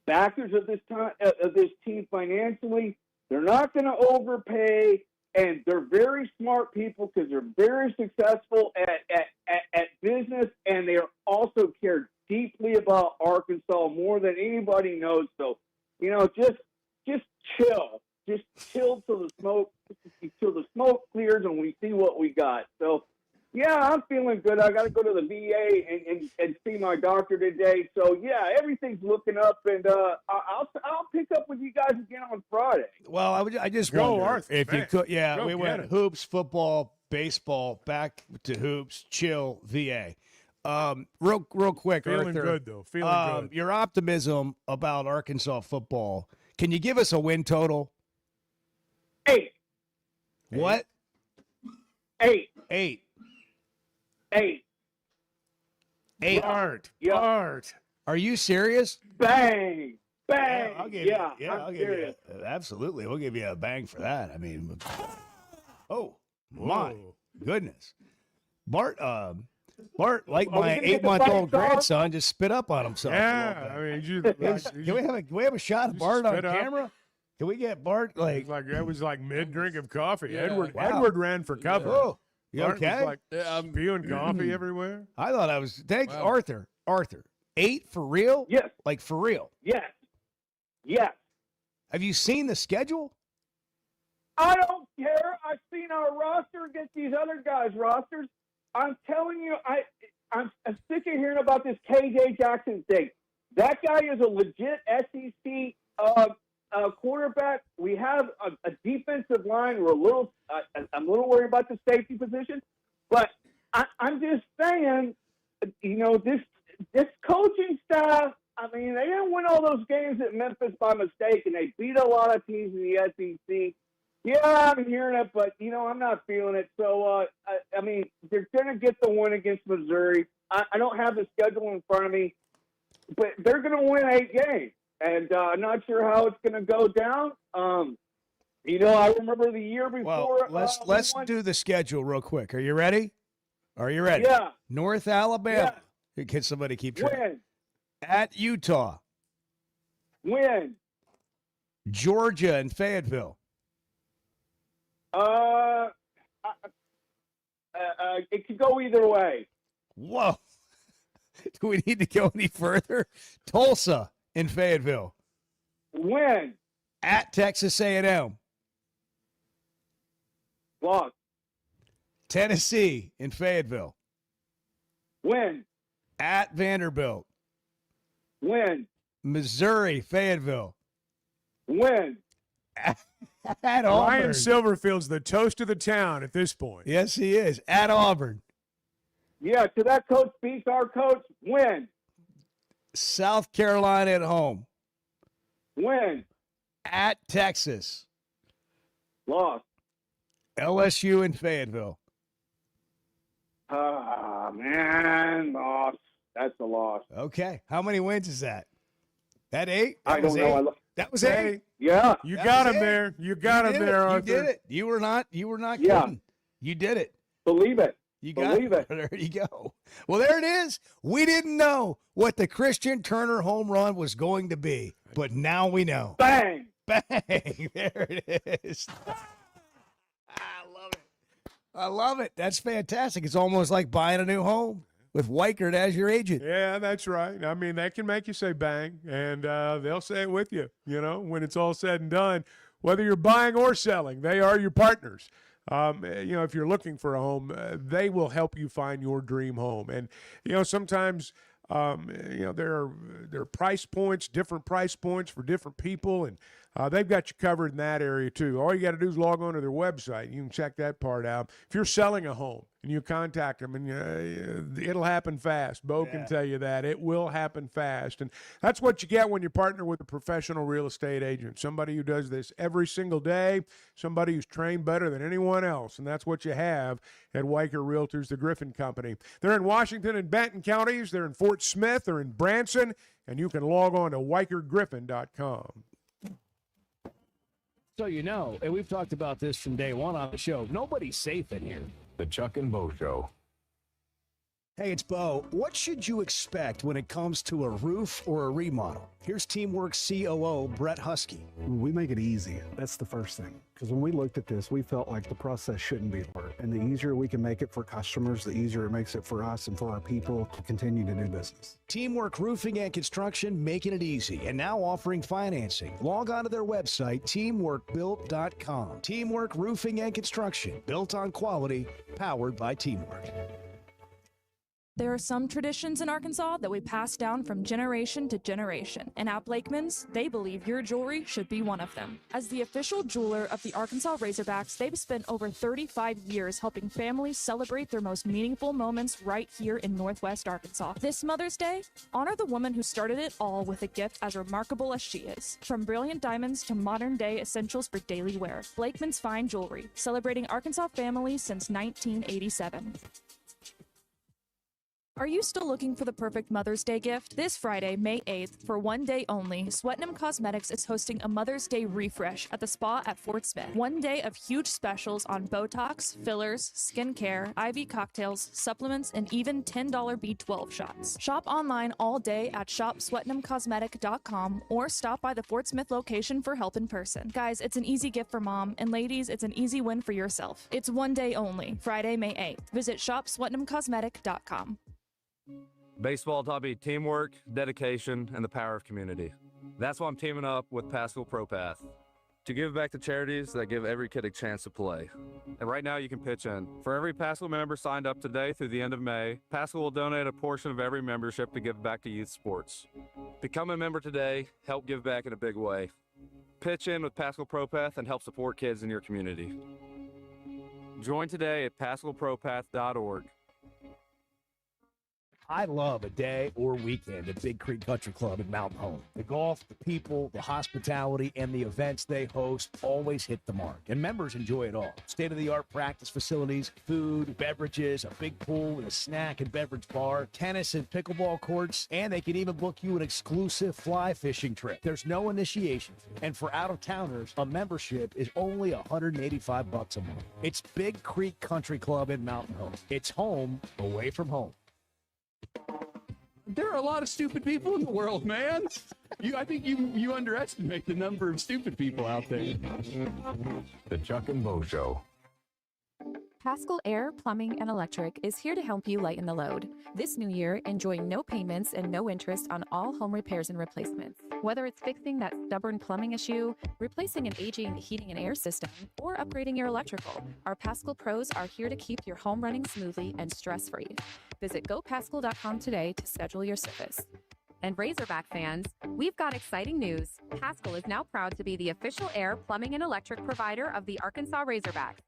backers of this team financially. They're not going to overpay, and they're very smart people because they're very successful at business, and they also care deeply about Arkansas more than anybody knows. So, just chill. Just chill till the smoke clears and we see what we got. So, yeah, I'm feeling good. I got to go to the VA and see my doctor today. So, yeah, everything's looking up, and I'll pick up with you guys again on Friday. Well, I just Go, wonder Arthur, if you man. could. Yeah, Go we get went it. hoops, football, baseball, back to hoops, chill, VA. Real quick, Feeling Arthur, good, though. Feeling good. Your optimism about Arkansas football. Can you give us a win total? 8. What? 8. 8. 8. 8. Art. Yeah. Art. Are you serious? Bang. Bang! I'll give yeah, you, I'm I'll give you, serious. absolutely. We'll give you a bang for that. I mean, oh my Whoa. goodness, Bart, like Are we my gonna get the 8-month-old fight song? grandson just spit up on himself. Yeah, I mean, you, Can we have a shot of Bart on spit up? camera? Can we get Bart like? that was like mid drink of coffee. Yeah. Edward Wow. Edward ran for cover. Oh, you Bart was okay? like spewing coffee everywhere. I thought I was. Thank Wow. Arthur. 8 for real? Yes, Like for real? yes, yes. Have you seen the schedule? I don't care. I've seen our roster against these other guys' rosters. I'm telling you, I'm sick of hearing about this KJ Jackson thing. That guy is a legit SEC quarterback. We have a defensive line. We're I'm a little worried about the safety position, but I'm just saying, this coaching staff. I mean, they didn't win all those games at Memphis by mistake, and they beat a lot of teams in the SEC. Yeah, I'm hearing it, but, I'm not feeling it. So, I mean, they're going to get the win against Missouri. I don't have the schedule in front of me, but they're going to win 8 games. And I'm not sure how it's going to go down. I remember the year before. Well, let's do the schedule real quick. Are you ready? Are you ready? Yeah. North Alabama. Can somebody keep track? Win. At Utah. Win. Georgia and Fayetteville. It could go either way. Whoa. Do we need to go any further? Tulsa and Fayetteville. Win. At Texas A&M. Loss. Tennessee and Fayetteville. Win. At Vanderbilt. Win. Missouri, Fayetteville. Win. At Ryan Auburn. Silverfield's the toast of the town at this point. Yes, he is. At Auburn. Yeah, till that coach beats our coach, win. South Carolina at home. Win. At Texas. Loss. LSU and Fayetteville. Man, loss. That's a loss. Okay. How many wins is that? That 8? I don't know. That was 8. Yeah. You That got was him it. there. You got him did there, it. Arthur. You did it. You were not Yeah. kidding. You did it. Believe it. You got Believe it. There you go. Well, there it is. We didn't know what the Christian Turner home run was going to be, but now we know. Bang. Bang. There it is. I love it. I love it. That's fantastic. It's almost like buying a new home with Weichert as your agent. Yeah, that's right. I mean, that can make you say bang, and they'll say it with you, when it's all said and done. Whether you're buying or selling, they are your partners. If you're looking for a home, they will help you find your dream home. And, sometimes, there are price points, different price points for different people, and they've got you covered in that area too. All you got to do is log on to their website. You can check that part out. If you're selling a home and you contact them, and it'll happen fast. Bo can tell you that. It will happen fast. And that's what you get when you partner with a professional real estate agent, somebody who does this every single day, somebody who's trained better than anyone else. And that's what you have at Weichert Realtors, the Griffin Company. They're in Washington and Benton counties. They're in Fort Smith. They're in Branson. And you can log on to WeichertGriffin.com. So and we've talked about this from day one on the show, nobody's safe in here. The Chuck and Bo Show. Hey, it's Bo. What should you expect when it comes to a roof or a remodel? Here's Teamwork COO Brett Husky. We make it easy. That's the first thing. Because when we looked at this, we felt like the process shouldn't be hard. And the easier we can make it for customers, the easier it makes it for us and for our people to continue to do business. Teamwork Roofing and Construction, making it easy, and now offering financing. Log on to their website, teamworkbuilt.com. Teamwork Roofing and Construction, built on quality, powered by Teamwork. There are some traditions in Arkansas that we pass down from generation to generation, and at Blakeman's, they believe your jewelry should be one of them. As the official jeweler of the Arkansas Razorbacks, they've spent over 35 years helping families celebrate their most meaningful moments right here in Northwest Arkansas. This Mother's Day, honor the woman who started it all with a gift as remarkable as she is. From brilliant diamonds to modern-day essentials for daily wear, Blakeman's Fine Jewelry, celebrating Arkansas families since 1987. Are you still looking for the perfect Mother's Day gift? This Friday, May 8th, for one day only, Sweatnam Cosmetics is hosting a Mother's Day refresh at the spa at Fort Smith. One day of huge specials on Botox, fillers, skincare, IV cocktails, supplements, and even $10 B12 shots. Shop online all day at shopsweatnamcosmetic.com or stop by the Fort Smith location for help in person. Guys, it's an easy gift for mom, and ladies, it's an easy win for yourself. It's one day only, Friday, May 8th. Visit shopsweatnamcosmetic.com. Baseball taught me teamwork, dedication, and the power of community. That's why I'm teaming up with Pascal ProPath to give back to charities that give every kid a chance to play. And right now you can pitch in. For every Pascal member signed up today through the end of May, Pascal will donate a portion of every membership to give back to youth sports. Become a member today, help give back in a big way. Pitch in with Pascal ProPath and help support kids in your community. Join today at pascalpropath.org. I love a day or weekend at Big Creek Country Club in Mountain Home. The golf, the people, the hospitality, and the events they host always hit the mark, and members enjoy it all. State-of-the-art practice facilities, food, beverages, a big pool and a snack and beverage bar, tennis and pickleball courts, and they can even book you an exclusive fly fishing trip. There's no initiation fee, and for out-of-towners, a membership is only $185 a month. It's Big Creek Country Club in Mountain Home. It's home away from home. There are a lot of stupid people in the world, man. I think you underestimate the number of stupid people out there. The Chuck and Bo Show. Pascal Air, Plumbing, and Electric is here to help you lighten the load. This new year, enjoy no payments and no interest on all home repairs and replacements. Whether it's fixing that stubborn plumbing issue, replacing an aging heating and air system, or upgrading your electrical, our Pascal pros are here to keep your home running smoothly and stress-free. Visit gopascal.com today to schedule your service. And Razorback fans, we've got exciting news. Pascal is now proud to be the official air, plumbing, and electric provider of the Arkansas Razorbacks.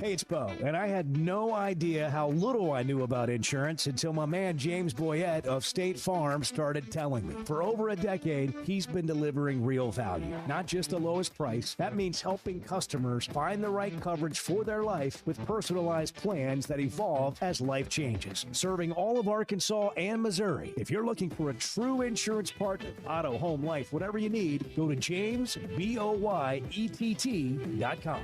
Hey, it's Bo, and I had no idea how little I knew about insurance until my man James Boyette of State Farm started telling me. For over a decade, he's been delivering real value, not just the lowest price. That means helping customers find the right coverage for their life with personalized plans that evolve as life changes. Serving all of Arkansas and Missouri. If you're looking for a true insurance partner, auto, home, life, whatever you need, go to JamesBoyett.com.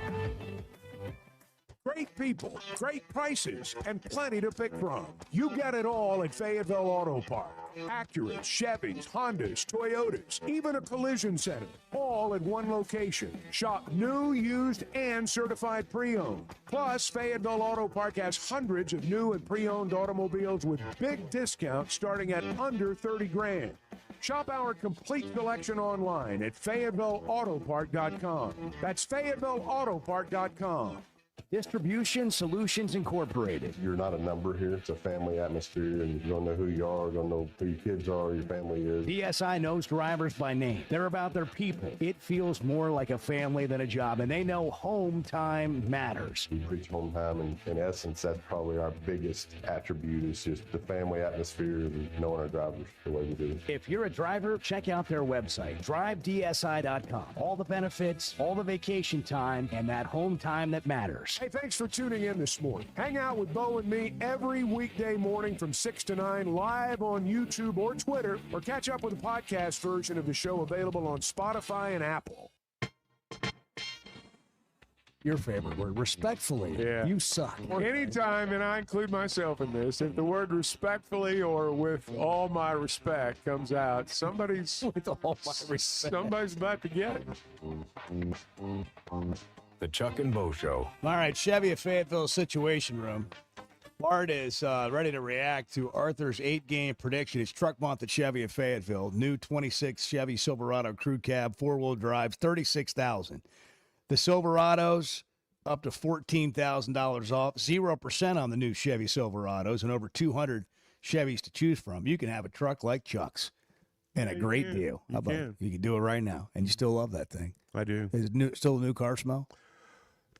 Great people, great prices, and plenty to pick from. You get it all at Fayetteville Auto Park. Acura, Chevys, Hondas, Toyotas, even a collision center, all at one location. Shop new, used, and certified pre-owned. Plus, Fayetteville Auto Park has hundreds of new and pre-owned automobiles with big discounts starting at under $30,000. Shop our complete selection online at FayettevilleAutopark.com. That's FayettevilleAutopark.com. Distribution Solutions Incorporated. You're not a number here. It's a family atmosphere, and you don't know who you are, don't know who your kids are, your family is. DSI knows drivers by name. They're about their people. It feels more like a family than a job, and they know home time matters. We preach home time, and in essence, that's probably our biggest attribute is just the family atmosphere and knowing our drivers the way we do. If you're a driver, check out their website, drivedsi.com. All the benefits, all the vacation time, and that home time that matters. Hey, thanks for tuning in this morning. Hang out with Bo and me every weekday morning from 6 to 9 live on YouTube or Twitter, or catch up with the podcast version of the show available on Spotify and Apple. Your favorite word, respectfully. Yeah. You suck. Anytime, and I include myself in this, if the word respectfully or with all my respect comes out, somebody's with all my respect. Somebody's about to get it. The Chuck and Bo Show. All right, Chevy at Fayetteville Situation Room. Bart is ready to react to Arthur's 8-game prediction. It's Truck Month at Chevy at Fayetteville. New 26 Chevy Silverado Crew Cab, 4-wheel drive, $36,000. The Silverados up to $14,000 off, 0% on the new Chevy Silverados, and over 200 Chevys to choose from. You can have a truck like Chuck's and a great deal. How about it? You can do it right now, and you still love that thing. I do. Is it still a new car smell?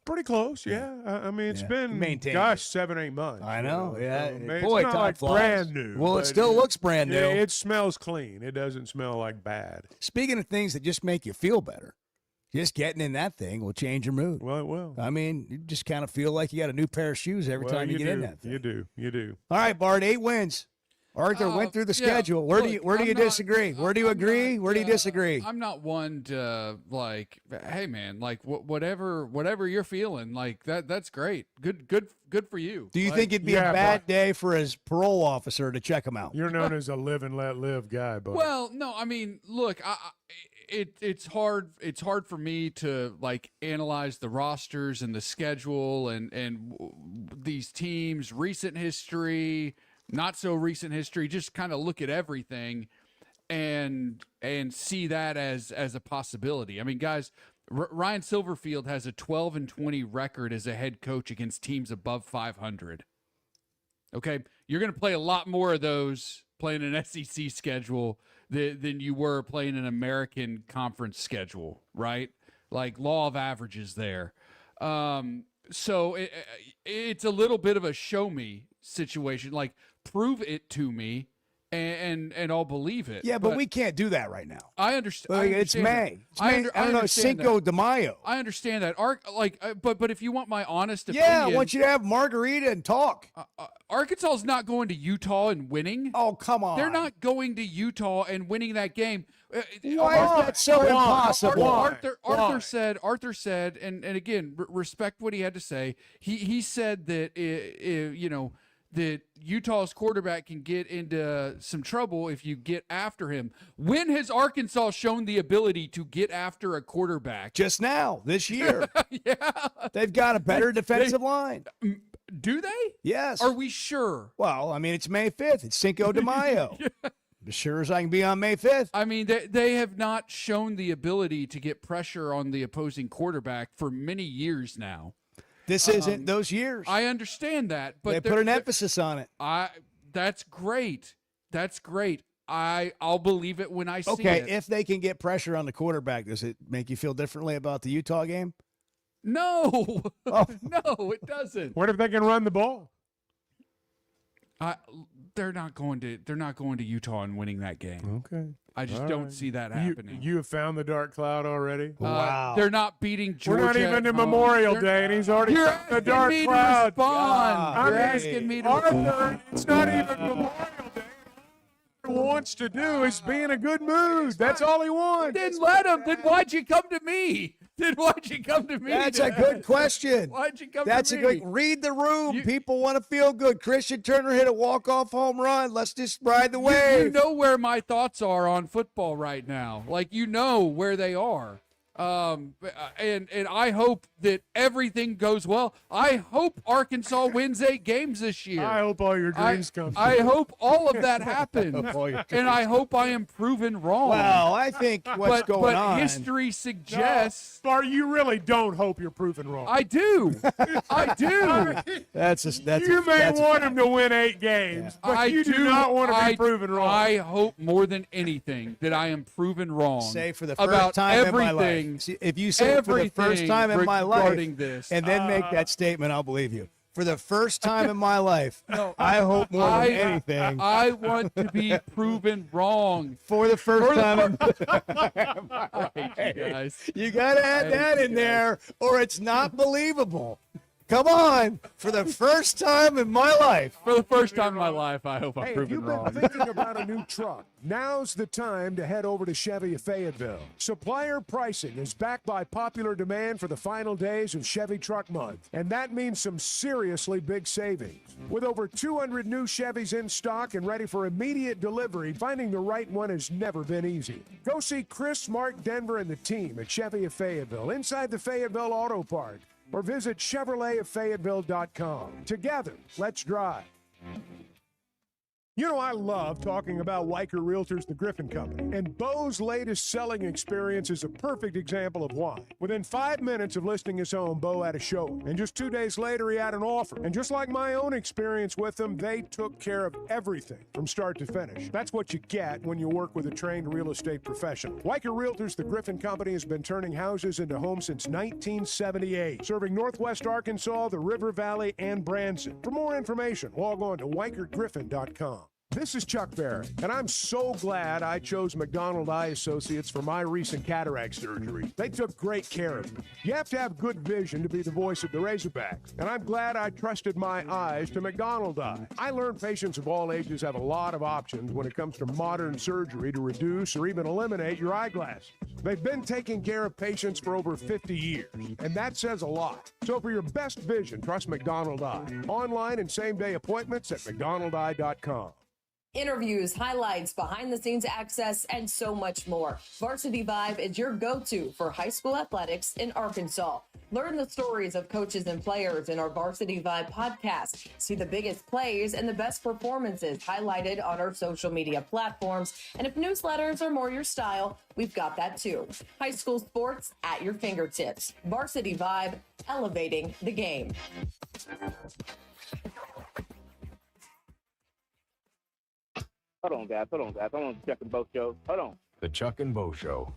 Pretty close, yeah. I mean, it's been, maintained. 7-8 months. I know, yeah. It's Boy, not time like flies. brand new. Well, it but still looks brand new. It smells clean. It doesn't smell like bad. Speaking of things that just make you feel better, Just getting in that thing will change your mood. Well, it will. I mean, you just kind of feel like you got a new pair of shoes every time you get in that thing. You do. You do. All right, Bart, 8 wins. Arthur went through the schedule. Where do you disagree? Where do you agree? Where do you disagree? I'm not one to like, hey man, like whatever you're feeling, like that's great. Good for you. Do you Like, think it'd be a bad day for his parole officer to check him out? You're known as a live and let live guy, but Well, no, I mean, look, it's hard for me to like analyze the rosters and the schedule and these teams, recent history, not so recent history, just kind of look at everything and see that as a possibility. I mean, guys, Ryan Silverfield has a 12-20 record as a head coach against teams above 500. Okay, you're going to play a lot more of those playing an SEC schedule than you were playing an American Conference schedule, right? Like law of averages there. So it's a little bit of a show me situation. Like prove it to me, and I'll believe it. Yeah, but we can't do that right now. I understand. Well, it's May. It's May. I don't know, Cinco de Mayo. I understand that. But if you want my honest opinion, Yeah, I want you to have margarita and talk. Arkansas is not going to Utah and winning. Oh, come on. They're not going to Utah and winning that game. Why is that so impossible? Arthur said, and again, respect what he had to say. He said that that Utah's quarterback can get into some trouble if you get after him. When has Arkansas shown the ability to get after a quarterback? Just now, this year. Yeah. They've got a better defensive line. Do they? Yes. Are we sure? Well, I mean, it's May 5th. It's Cinco de Mayo. As sure as I can be on May 5th. I mean, they have not shown the ability to get pressure on the opposing quarterback for many years now. This isn't those years. I understand that, but they put an emphasis on it. That's great. That's great. I'll believe it when I see it. Okay, if they can get pressure on the quarterback, does it make you feel differently about the Utah game? No. No, it doesn't. What if they can run the ball? They're not going to Utah and winning that game. Okay. I just don't see that happening. You have found the dark cloud already? Wow. They're not beating Georgia. We're not even to at home. Memorial Day, and he's already found the dark me cloud. To respond. You're I mean, asking me to Arthur, it's not even Memorial Day. All he wants to do is be in a good mood. That's all he wants. Then let him. Then why'd you come to me? That's a good question. Why'd you come That's to a me? good. Read the room. People want to feel good. Christian Turner hit a walk-off home run. Let's just ride the wave. You know where my thoughts are on football right now. Like you know where they are. And I hope that everything goes well. I hope Arkansas wins 8 games this year. I hope all your dreams come true. I hope all of that happens. And I hope I am proven wrong. Well, I think what's going on. But history suggests. Bar, you really don't hope you're proven wrong. I do. I do. You may want him to win 8 games, but you do not want to be proven wrong. I hope more than anything that I am proven wrong. Say for the first about time everything. in my life. See, if you say it for the first time in my life, this. and then make that statement, I'll believe you. For the first time in my life, I hope more than anything. I want to be proven wrong. For the first time. You got to add that in there, or it's not believable. Come on. For the first time in my life. For the first time in my life, I hope I'm proven wrong. If you've been thinking about a new truck, now's the time to head over to Chevy of Fayetteville. Supplier pricing is backed by popular demand for the final days of Chevy Truck Month, and that means some seriously big savings. With over 200 new Chevys in stock and ready for immediate delivery, finding the right one has never been easy. Go see Chris, Mark, Denver, and the team at Chevy of Fayetteville inside the Fayetteville Auto Park, or visit ChevroletofFayetteville.com. Together, let's drive. You know, I love talking about Weicker Realtors, the Griffin Company, and Bo's latest selling experience is a perfect example of why. Within 5 minutes of listing his home, Bo had a showing, and just 2 days later, he had an offer. And just like my own experience with them, they took care of everything from start to finish. That's what you get when you work with a trained real estate professional. Weicker Realtors, the Griffin Company, has been turning houses into homes since 1978, serving Northwest Arkansas, the River Valley, and Branson. For more information, log on to WeicherGriffin.com. This is Chuck Barrett, and I'm so glad I chose McDonald Eye Associates for my recent cataract surgery. They took great care of me. You have to have good vision to be the voice of the Razorbacks, and I'm glad I trusted my eyes to McDonald Eye. I learned patients of all ages have a lot of options when it comes to modern surgery to reduce or even eliminate your eyeglasses. They've been taking care of patients for over 50 years, and that says a lot. So for your best vision, trust McDonald Eye. Online and same-day appointments at mcdonaldeye.com. Interviews, highlights, behind-the-scenes access, and so much more. Varsity Vibe is your go-to for high school athletics in Arkansas. Learn the stories of coaches and players in our Varsity Vibe podcast. See the biggest plays and the best performances highlighted on our social media platforms. And if newsletters are more your style, we've got that too. High school sports at your fingertips. Varsity Vibe, elevating the game. Hold on, guys. I'm on Chuck and Bo Show. Hold on. The Chuck and Bo Show.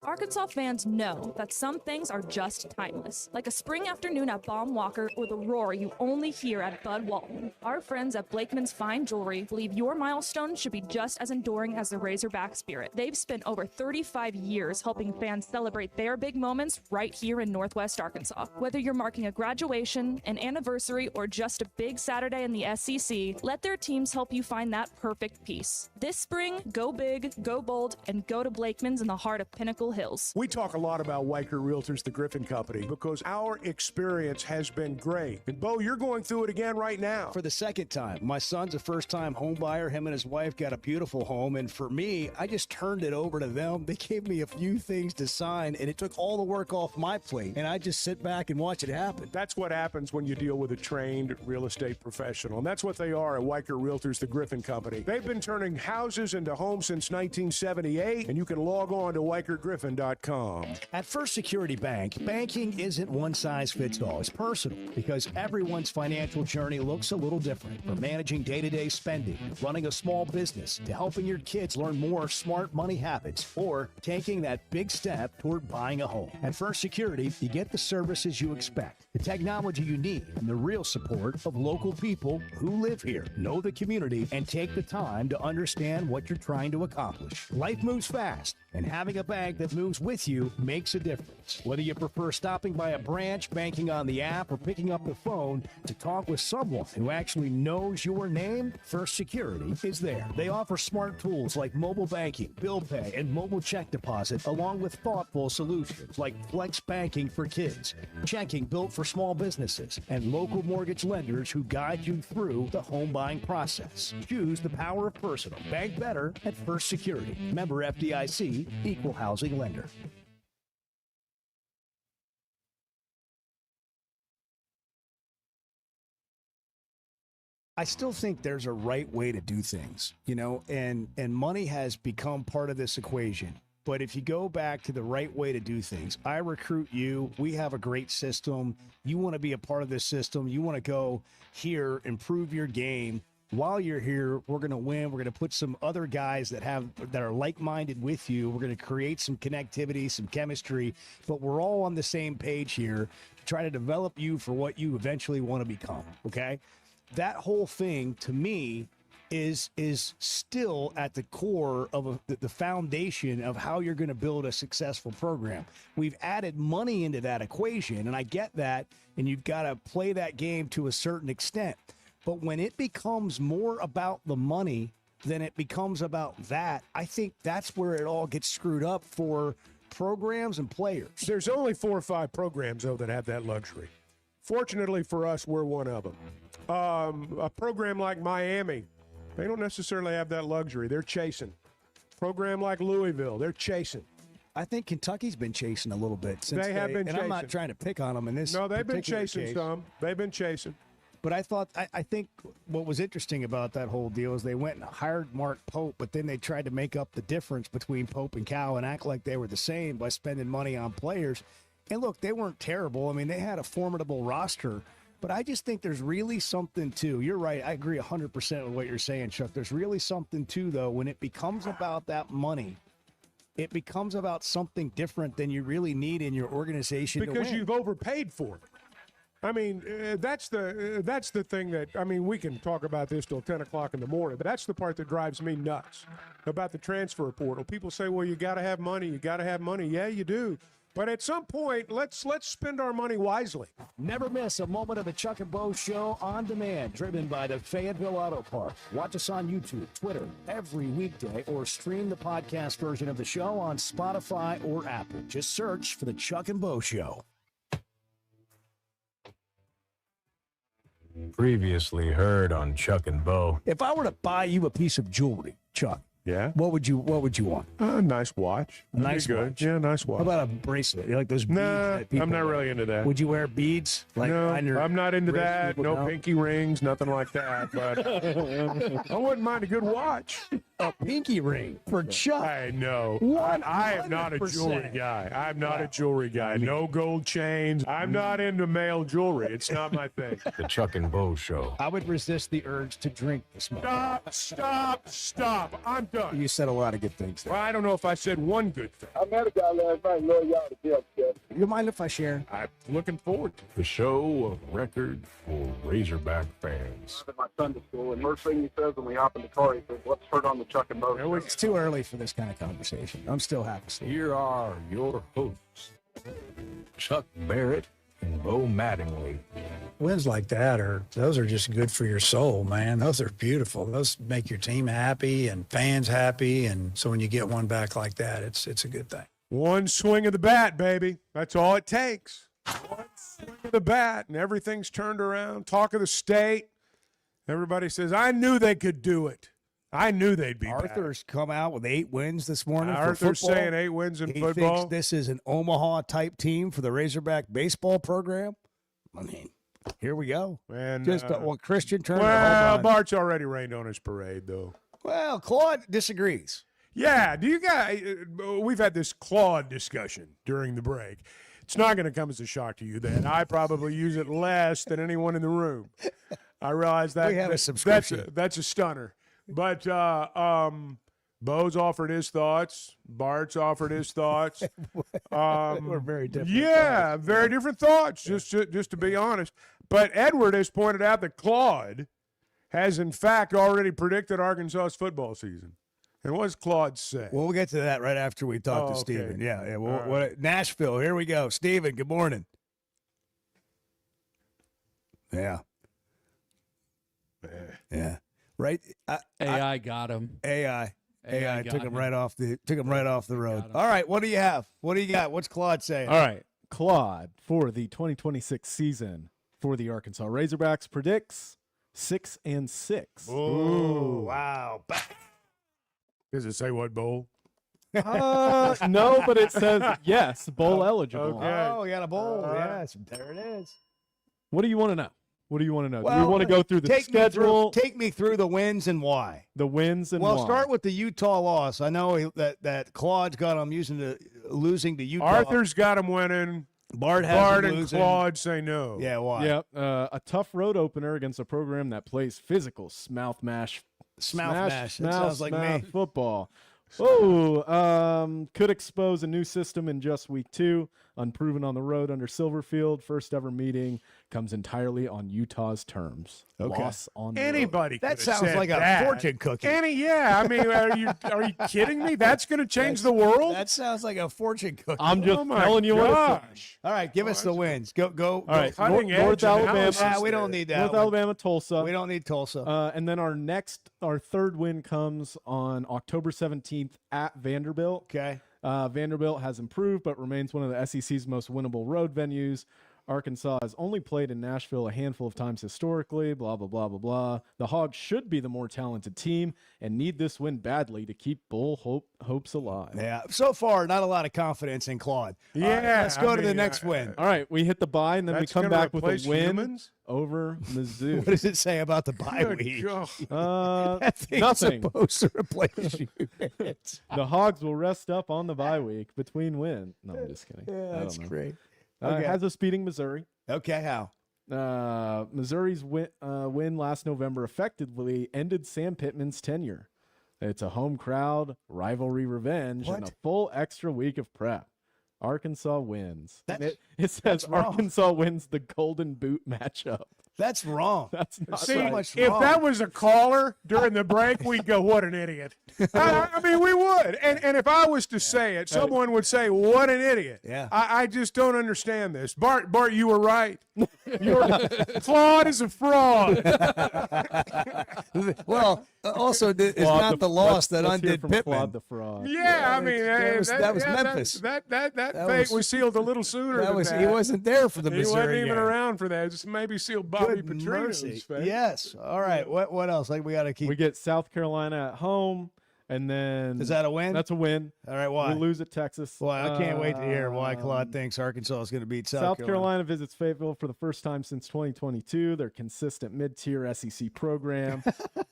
Arkansas fans know that some things are just timeless, like a spring afternoon at Baum Walker or the roar you only hear at Bud Walton. Our friends at Blakeman's Fine Jewelry believe your milestone should be just as enduring as the Razorback spirit. They've spent over 35 years helping fans celebrate their big moments right here in Northwest Arkansas. Whether you're marking a graduation, an anniversary, or just a big Saturday in the SEC, let their teams help you find that perfect piece. This spring, go big, go bold, and go to Blakeman's in the heart of Pinnacle Hills. We talk a lot about Weicker Realtors, the Griffin Company, because our experience has been great. And Bo, you're going through it again right now. For the second time. My son's a first-time home buyer. Him and his wife got a beautiful home. And for me, I just turned it over to them. They gave me a few things to sign, and it took all the work off my plate. And I just sit back and watch it happen. That's what happens when you deal with a trained real estate professional. And that's what they are at Weicker Realtors, the Griffin Company. They've been turning houses into homes since 1978, and you can log on to WeicherGriffin.com. At First Security Bank, banking isn't one size fits all. It's personal because everyone's financial journey looks a little different. From managing day-to-day spending, running a small business, to helping your kids learn more smart money habits, or taking that big step toward buying a home. At First Security, you get the services you expect, the technology you need, and the real support of local people who live here, know the community, and take the time to understand what you're trying to accomplish. Life moves fast, and having a bank that moves with you makes a difference. Whether you prefer stopping by a branch, banking on the app, or picking up the phone to talk with someone who actually knows your name, First Security is there. They offer smart tools like mobile banking, bill pay, and mobile check deposit, along with thoughtful solutions like flex banking for kids, checking built for small businesses, and local mortgage lenders who guide you through the home buying process. Choose the power of personal. Bank better at First Security. Member FDIC, equal housing lender. I still think there's a right way to do things, you know, and money has become part of this equation. But if you go back to the right way to do things, I recruit you. We have a great system. You want to be a part of this system. You want to go here, improve your game. While you're here, we're going to win. We're going to put some other guys that are like-minded with you. We're going to create some connectivity, some chemistry, but we're all on the same page here to try to develop you for what you eventually want to become, okay? That whole thing, to me, is still at the core of the foundation of how you're going to build a successful program. We've added money into that equation, and I get that, and you've got to play that game to a certain extent. But when it becomes more about the money than it becomes about that, I think that's where it all gets screwed up for programs and players. There's only 4 or 5 programs, though, that have that luxury. Fortunately for us, we're one of them. A program like Miami, they don't necessarily have that luxury. They're chasing. Program like Louisville, they're chasing. I think Kentucky's been chasing a little bit. Since they have been chasing. And I'm not trying to pick on them in this. No, they've been particular chasing case. some. They've been chasing. But I think what was interesting about that whole deal is they went and hired Mark Pope, but then they tried to make up the difference between Pope and Cal and act like they were the same by spending money on players. And look, they weren't terrible. I mean, they had a formidable roster. But I just think there's really something too. You're right. I agree 100% with what you're saying, Chuck. There's really something too, though, when it becomes about that money. It becomes about something different than you really need in your organization. Because you've overpaid for it. I mean, that's the thing that, I mean, we can talk about this till 10 o'clock in the morning, but that's the part that drives me nuts about the transfer portal. People say, well, you got to have money. You got to have money. Yeah, you do. But at some point, let's spend our money wisely. Never miss a moment of the Chuck and Bo Show on demand, driven by the Fayetteville Auto Park. Watch us on YouTube, Twitter, every weekday, or stream the podcast version of the show on Spotify or Apple. Just search for the Chuck and Bo Show. Previously heard on Chuck and Bo. If I were to buy you a piece of jewelry, Chuck, yeah, what would you want? A nice watch. A nice good. watch. Yeah, nice watch. How about a bracelet? You like those beads? Nah, that people I'm not wear? really into that. Would you wear beads? No, on your I'm not into wrist? that. You No would- pinky rings, nothing like that. But I wouldn't mind a good watch. A pinky ring for Chuck. I know. I am not a jewelry 100%. guy. I'm not a jewelry guy. No gold chains. I'm not into male jewelry. It's not my thing. The Chuck and Bo Show. I would resist the urge to drink this morning. Stop. I'm done. You said a lot of good things there. Well, I don't know if I said one good thing. I met a guy last night, love y'all to death, Jeff. You mind if I share? I'm looking forward to it. The show of record for Razorback fans. At my Sunday school, and first thing he says when we hop in the car, he says, "What's heard on the Chuck and Bo Show?" It's too early for this kind of conversation. I'm still half asleep. Here are your hosts, Chuck Barrett and Bo Mattingly. Wins like that those are just good for your soul, man. Those are beautiful. Those make your team happy and fans happy. And so when you get one back like that, it's a good thing. One swing of the bat, baby. That's all it takes. One swing of the bat, and everything's turned around. Talk of the state. Everybody says, I knew they could do it. I knew they'd be back. Arthur's come out with 8 wins this morning. for Arthur's football. saying 8 wins in He football. thinks this is an Omaha type team for the Razorback baseball program. I mean, here we go. And Just Christian Turner. well, hold on. Bart's already rained on his parade, though. Well, Claude disagrees. Yeah, do you guys? We've had this Claude discussion during the break. It's not going to come as a shock to you that I probably use it less than anyone in the room. I realize that We have a subscription. That's a stunner. But Bo's offered his thoughts. Bart's offered his thoughts. We're very different. Yeah, very different thoughts. Just to be honest. But Edward has pointed out that Claude has in fact already predicted Arkansas's football season. And what does Claude say? Well, we'll get to that right after we talk to okay. Steven. Yeah. Well, All right. Nashville, here we go. Steven, good morning. Yeah. Yeah. Right. AI got him. AI AI took got him him. right off the road. All right. What do you have? What do you got? What's Claude saying? All right. Claude for the 2026 season for the Arkansas Razorbacks predicts 6-6. Ooh, wow. Does it say what bowl? No, but it says yes, bowl eligible. Okay. Oh, we got a bowl. Yes, there it is. What do you want to know? What do you want to know? Do Well, we want to go through the take schedule, Take me through the wins and why. the wins, and Well, why? start with the Utah loss. I know that Claude's got him losing to Utah. Arthur's got him winning. Bart has Bart him and losing. Claude say no. Yeah, why? Yep, a tough road opener against a program that plays physical smouth mash That sounds like me. football. Oh, could expose a new system in just week 2. Unproven on the road under Silverfield. First ever meeting comes entirely on Utah's terms. Okay. Loss on the road. Anybody That could have sounds said like a that. fortune cookie. Yeah, I mean, are you kidding me? That's going to change the world? That sounds like a fortune cookie. I'm just Oh my telling you what it's like. gosh. All right, give us the wins. Go. All right, Cutting North edge Alabama. analysis Yeah, we don't need that. North one. Alabama, Tulsa. We don't need Tulsa. And then our third win comes on October 17th at Vanderbilt. Okay. Vanderbilt has improved, but remains one of the SEC's most winnable road venues. Arkansas has only played in Nashville a handful of times historically, blah, blah, blah, blah, blah. The Hogs should be the more talented team and need this win badly to keep Bull hopes alive. Yeah. So far, not a lot of confidence in Claude. All right, Yeah, let's go I to the mean, next win. All right, we hit the bye, and then we That's come gonna back with a replace win humans? over Mizzou. What does it say about the bye Good week? God. That thing's Nothing. supposed to replace you. The Hogs will rest up on the bye week between wins. No, I'm just kidding. Yeah, I that's don't know. great. It has us beating Missouri. Okay, how? Missouri's win last November effectively ended Sam Pittman's tenure. It's a home crowd, rivalry revenge, and a full extra week of prep. Arkansas wins. That- It says wrong. Arkansas wins the Golden Boot matchup. That's wrong. That's not See, right. much if wrong. that was a caller during the break, we'd go, "What an idiot!" I mean, we would. And if I was to say it, someone would say, "What an idiot!" Yeah. I just don't understand this. Bart, you were right. Claude is a fraud. Well, also, it's not the loss that let's hear undid from Pittman. Claude the fraud. Yeah, I mean, that was Memphis. That That fate was sealed a little sooner. That than was that. he wasn't there for the He Missouri wasn't even game. around for that. Just maybe sealed Bobby Good Petrino's mercy. fate. Yes. All right. What else? Like we got to keep. We get South Carolina at home, and then Is that a win? That's a win. All right. Why? We lose at Texas. Well, I can't wait to hear why Claude thinks Arkansas is going to beat South Carolina visits Fayetteville for the first time since 2022. Their consistent mid-tier SEC program,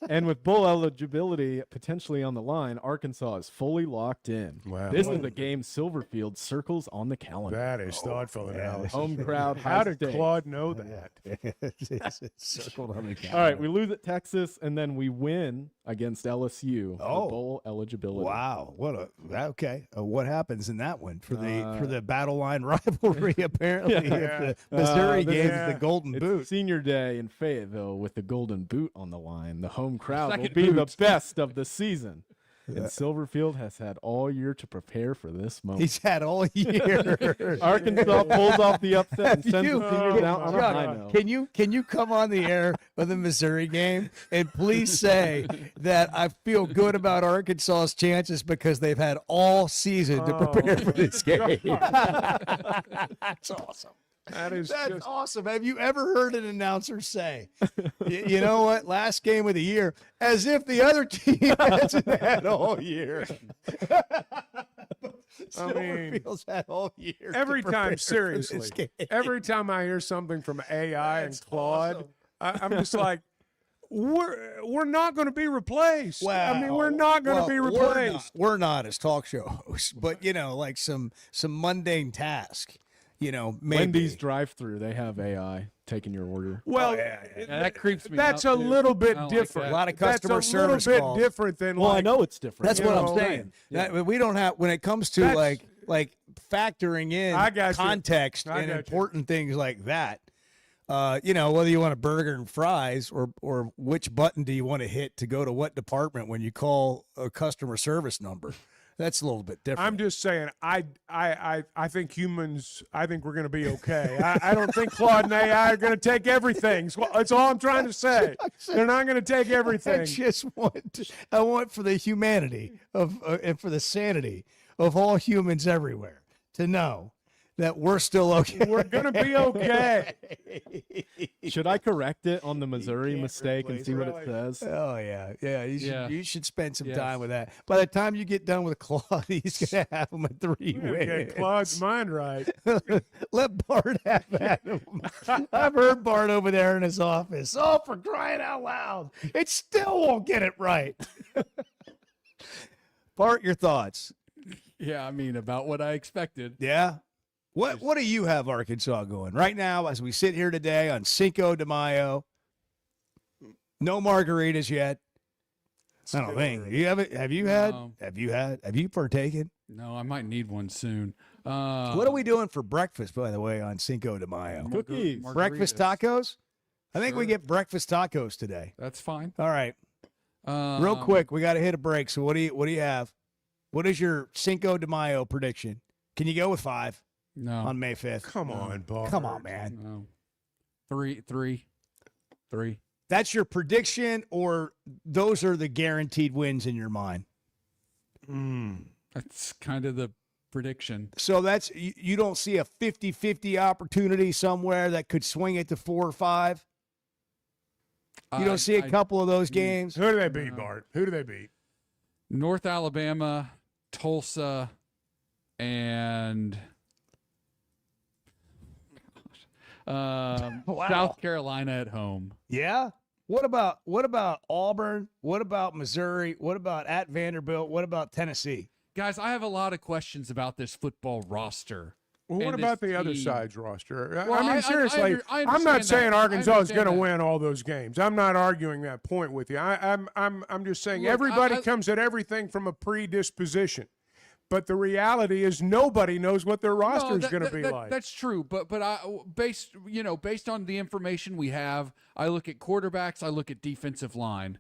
and with bowl eligibility potentially on the line, Arkansas is fully locked in. Wow. This is the game Silverfield circles on the calendar. That is thoughtful analysis. Home crowd. How high did stakes. Claude know that? It's circled on the calendar. All right, we lose at Texas, and then we win against LSU for Oh. bowl eligibility. Wow. Okay. What happens in that one for the battle line rivalry? Apparently, if the Missouri game is the Golden It's Boot. Senior Day in Fayetteville with the Golden Boot on the line. The home crowd will Second be boot. the best of the season. And Silverfield has had all year to prepare for this moment. He's had all year. Arkansas pulls off the upset and Have sends you- the seniors out on a Chuck, high note. Can you come on the air for the Missouri game and please say that I feel good about Arkansas's chances because they've had all season to prepare for this game. That's awesome. That's awesome. Have you ever heard an announcer say, you know what, last game of the year, as if the other team hasn't had all year? Silverfield's had all year. Every to prepare time, for seriously, this game. every time I hear something from AI and Claude, I'm just like, we're not going to be replaced. I mean, we're not going to be replaced. We're not as talk show hosts, but like some mundane task. Maybe. Wendy's drive-through, they have AI taking your order. Well, that creeps me that's out, a too. little bit I don't like different. that. A lot of customer that's a service little bit calls. different than Well, I like, know it's different. That's you what know, I'm saying. That, we don't have when it comes to That's- like factoring in I got you. context I and got you. important things like that. Whether you want a burger and fries or which button do you want to hit to go to what department when you call a customer service number. That's a little bit different. I'm just saying, I think humans, I think we're going to be okay. I don't think Claude and AI are going to take everything. That's all I'm trying to say. They're not going to take everything. I just I want for the humanity of and for the sanity of all humans everywhere to know that we're still okay. We're going to be okay. Should I correct it on the Missouri mistake and replace see what really. it says? Oh yeah. You should spend some Yes. time with that. By the time you get done with Claude, he's gonna have him at 3 Get wins. Claude's mind right. Let Bart have that. I've heard Bart over there in his office. Oh, for crying out loud! It still won't get it right. Bart, your thoughts? Yeah, I mean, about what I expected. Yeah. What do you have Arkansas going right now as we sit here today on Cinco de Mayo? No margaritas yet. I don't think. You have it. Have you had? No. Have you partaken? No, I might need one soon. What are we doing for breakfast, by the way, on Cinco de Mayo? Cookies. Breakfast margaritas. tacos? I think we Sure. get breakfast tacos today. That's fine. All right. Real quick, we got to hit a break. So what do you have? What is your Cinco de Mayo prediction? Can you go with 5 No. on May 5th? Come on, Bart. Come on, man. No. Three. That's your prediction, or those are the guaranteed wins in your mind? That's kind of the prediction. So that's you don't see a 50-50 opportunity somewhere that could swing it to 4 or 5? You don't see a couple of those games? Who do they beat, Bart? Who do they beat? North Alabama, Tulsa, and South Carolina at home. Yeah. What about Auburn? What about Missouri? What about at Vanderbilt? What about Tennessee? Guys, I have a lot of questions about this football roster. Well, what and about this the other team. side's roster? Well, I mean, seriously, I I'm not understand saying that. I Arkansas is understand going to that. win all those games. I'm not arguing that point with you. I'm just saying Look, everybody I- comes at everything from a predisposition. But the reality is nobody knows what their roster is going to be like. That's true, but based on the information we have, I look at quarterbacks, I look at defensive line,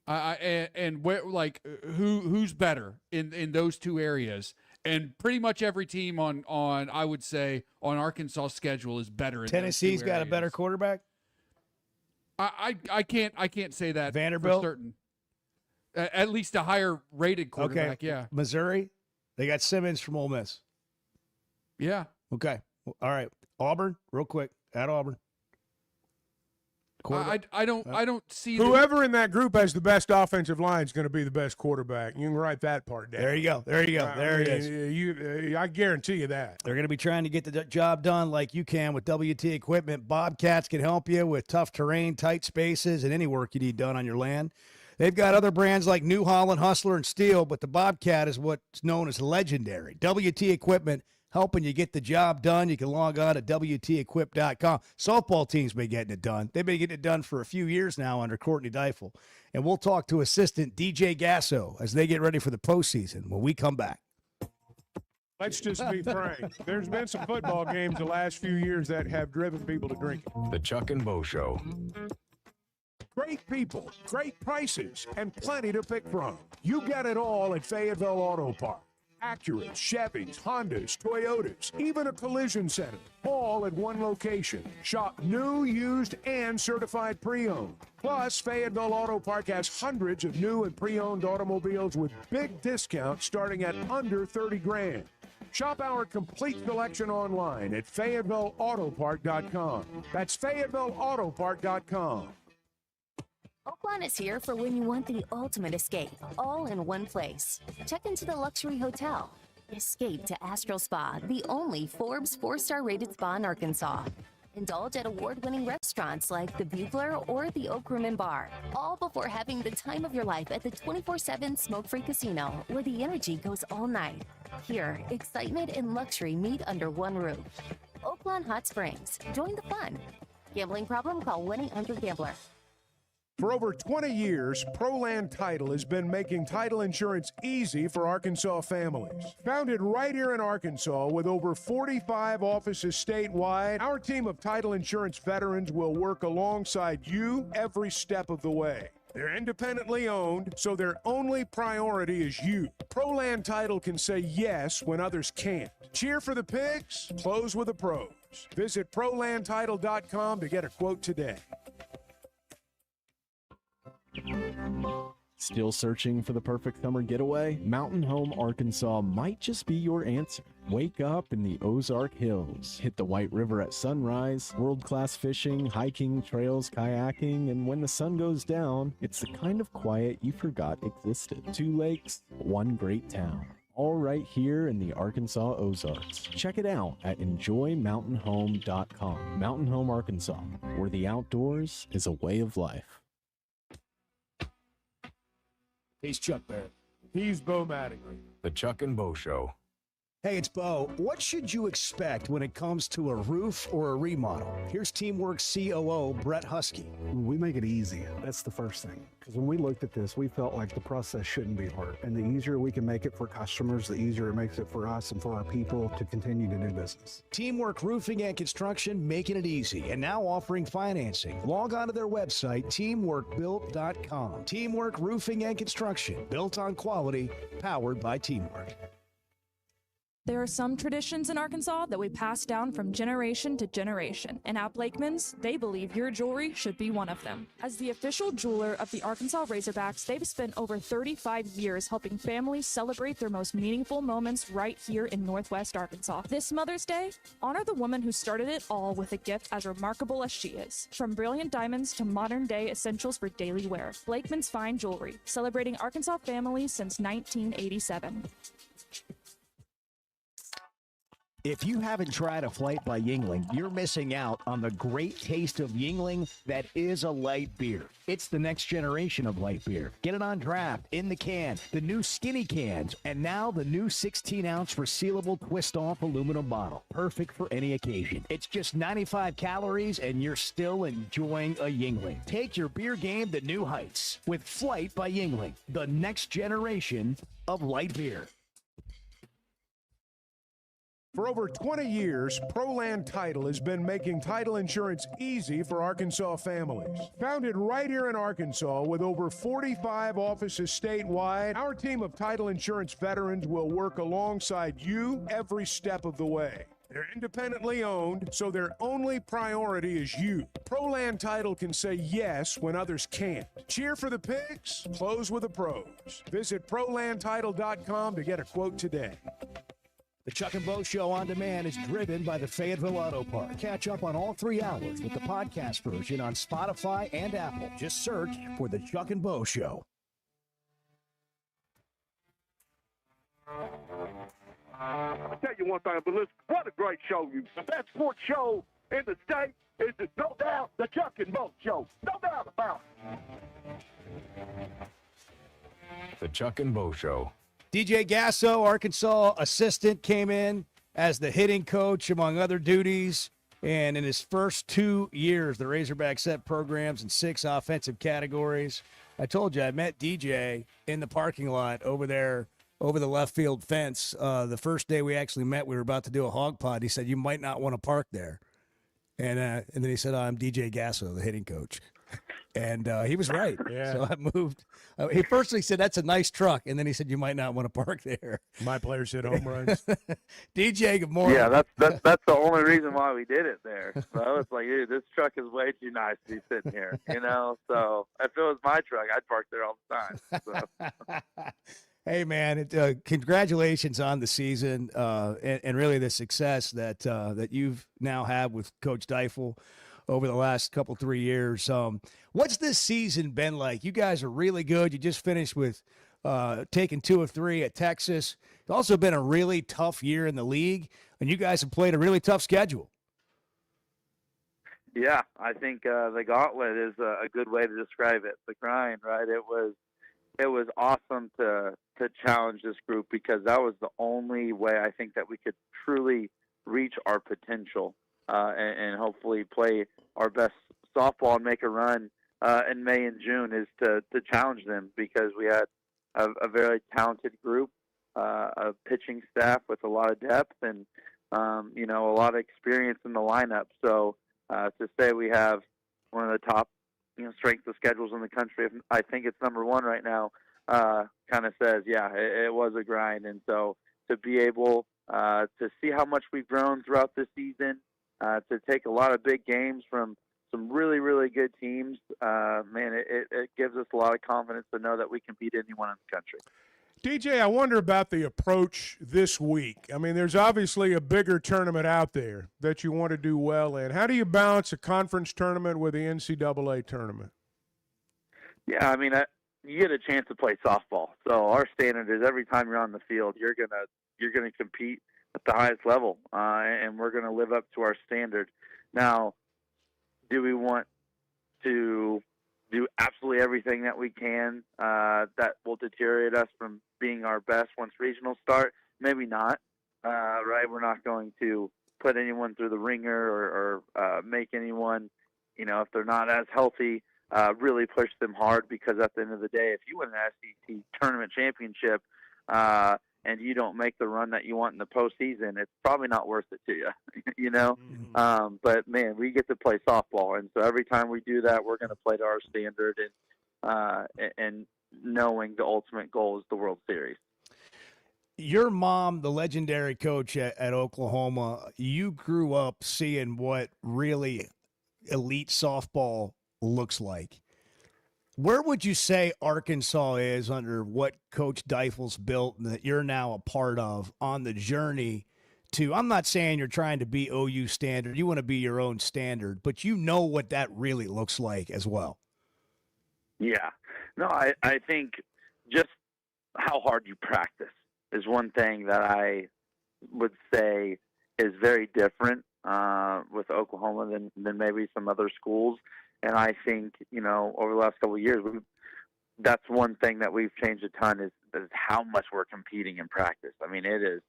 who's better in those two areas, and pretty much every team on I would say on Arkansas' schedule is better. In Tennessee's got a better quarterback. I can't say that Vanderbilt for certain. At least a higher rated quarterback. Okay. Yeah. Missouri, they got Simmons from Ole Miss. Yeah. Okay. All right. Auburn, real quick. At Auburn. I don't see whoever in that group has the best offensive line is going to be the best quarterback. You can write that part down. There you go. There it is. I guarantee you that. They're going to be trying to get the job done like you can with WT Equipment. Bobcats can help you with tough terrain, tight spaces, and any work you need done on your land. They've got other brands like New Holland, Hustler, and Steel, but the Bobcat is what's known as legendary. WT Equipment, helping you get the job done. You can log on to WTEquip.com. Softball teams been getting it done. They've been getting it done for a few years now under Courtney Deifel. And we'll talk to assistant DJ Gasso as they get ready for the postseason when we come back. Let's just be frank. There's been some football games the last few years that have driven people to drinking. The Chuck and Bo Show. Great people, great prices, and plenty to pick from. You got it all at Fayetteville Auto Park. Acuras, Chevys, Hondas, Toyotas, even a collision center, all at one location. Shop new, used, and certified pre-owned. Plus, Fayetteville Auto Park has hundreds of new and pre-owned automobiles with big discounts starting at under $30,000. Shop our complete selection online at FayettevilleAutopark.com. That's FayettevilleAutopark.com. Oaklawn is here for when you want the ultimate escape, all in one place. Check into the luxury hotel. Escape to Astral Spa, the only Forbes 4-star rated spa in Arkansas. Indulge at award-winning restaurants like the Bugler or the Oak Room and Bar, all before having the time of your life at the 24/7 smoke-free casino, where the energy goes all night. Here, excitement and luxury meet under one roof. Oaklawn Hot Springs. Join the fun. Gambling problem? Call 1-800-GAMBLER. For over 20 years, ProLand Title has been making title insurance easy for Arkansas families. Founded right here in Arkansas with over 45 offices statewide, our team of title insurance veterans will work alongside you every step of the way. They're independently owned, so their only priority is you. ProLand Title can say yes when others can't. Cheer for the pigs, close with the pros. Visit ProLandTitle.com to get a quote today. Still searching for the perfect summer getaway? Mountain Home Arkansas might just be your answer. Wake up in the Ozark Hills. Hit the White River at sunrise, world-class fishing, hiking, trails, kayaking, and when the sun goes down, it's the kind of quiet you forgot existed. 2 lakes, one great town. All right here in the Arkansas Ozarks. Check it out at enjoymountainhome.com. Mountain Home Arkansas, where the outdoors is a way of life. He's Chuck Barrett. He's Bo Mattingly. The Chuck and Bo Show. Hey, it's Bo. What should you expect when it comes to a roof or a remodel? Here's Teamwork COO Brett Husky. We make it easy. That's the first thing. Because when we looked at this, we felt like the process shouldn't be hard. And the easier we can make it for customers, the easier it makes it for us and for our people to continue to do business. Teamwork Roofing and Construction, making it easy, and now offering financing. Log on to their website, teamworkbuilt.com. Teamwork Roofing and Construction, built on quality, powered by Teamwork. There are some traditions in Arkansas that we pass down from generation to generation, and at Blakeman's, they believe your jewelry should be one of them. As the official jeweler of the Arkansas Razorbacks, they've spent over 35 years helping families celebrate their most meaningful moments right here in Northwest Arkansas. This Mother's Day, honor the woman who started it all with a gift as remarkable as she is. From brilliant diamonds to modern-day essentials for daily wear, Blakeman's Fine Jewelry, celebrating Arkansas families since 1987. If you haven't tried a flight by Yuengling, you're missing out on the great taste of Yuengling that is a light beer. It's the next generation of light beer. Get it on draft, in the can, the new skinny cans, and now the new 16-ounce resealable twist-off aluminum bottle. Perfect for any occasion. It's just 95 calories, and you're still enjoying a Yuengling. Take your beer game to new heights with Flight by Yuengling, the next generation of light beer. For over 20 years, ProLand Title has been making title insurance easy for Arkansas families. Founded right here in Arkansas with over 45 offices statewide, our team of title insurance veterans will work alongside you every step of the way. They're independently owned, so their only priority is you. ProLand Title can say yes when others can't. Cheer for the pigs, close with the pros. Visit ProLandTitle.com to get a quote today. The Chuck and Bo Show on demand is driven by the Fayetteville Auto Park. Catch up on all 3 hours with the podcast version on Spotify and Apple. Just search for the Chuck and Bo Show. I'll tell you one thing, but listen, what a great show. The best sports show in the state is no doubt the Chuck and Bo Show. No doubt about it. The Chuck and Bo Show. DJ Gasso, Arkansas assistant, came in as the hitting coach, among other duties. And in his first 2 years, the Razorbacks set programs in 6 offensive categories. I told you, I met DJ in the parking lot over there, over the left field fence. The first day we actually met, we were about to do a hog pod. He said, "You might not want to park there." And then he said, "I'm DJ Gasso, the hitting coach." And he was right. Yeah. So I moved. He firstly said, "That's a nice truck." And then he said, "You might not want to park there." My players hit home runs. DJ, good morning. Yeah, that's the only reason why we did it there. So it's like, dude, this truck is way too nice to be sitting here, you know? So if it was my truck, I'd park there all the time. So. Hey, man, congratulations on the season and really the success that you've now had with Coach Deifel over the last 3 years. What's this season been like? You guys are really good. You just finished with taking 2 of 3 at Texas. It's also been a really tough year in the league, and you guys have played a really tough schedule. Yeah, I think the gauntlet is a good way to describe it. The grind, right? It was awesome to challenge this group because that was the only way I think that we could truly reach our potential and hopefully play our best softball and make a run in May and June is to challenge them because we had a very talented group, a pitching staff with a lot of depth and, a lot of experience in the lineup. So to say we have one of the top strength of schedules in the country, I think it's number 1 right now, kind of says, yeah, it was a grind. And so to be able to see how much we've grown throughout this season, to take a lot of big games from some really, really good teams, man, it gives us a lot of confidence to know that we can beat anyone in the country. DJ, I wonder about the approach this week. I mean, there's obviously a bigger tournament out there that you want to do well in. How do you balance a conference tournament with the NCAA tournament? Yeah, I mean, you get a chance to play softball. So our standard is every time you're on the field, you're gonna compete at the highest level, and we're gonna live up to our standard. Now, do we want to do absolutely everything that we can that will deteriorate us from being our best once regionals start? Maybe not, right? We're not going to put anyone through the ringer or make anyone, if they're not as healthy, really push them hard because at the end of the day, if you win an SEC tournament championship and you don't make the run that you want in the postseason, it's probably not worth it to you, But, man, we get to play softball, and so every time we do that, we're going to play to our standard and knowing the ultimate goal is the World Series. Your mom, the legendary coach at Oklahoma, you grew up seeing what really elite softball looks like. Where would you say Arkansas is under what Coach Deifel's built and that you're now a part of on the journey to, I'm not saying you're trying to be OU standard, you want to be your own standard, but you know what that really looks like as well. Yeah. No, I think just how hard you practice is one thing that I would say is very different with Oklahoma than maybe some other schools. And I think, over the last couple of years, that's one thing that we've changed a ton is how much we're competing in practice. I mean, it is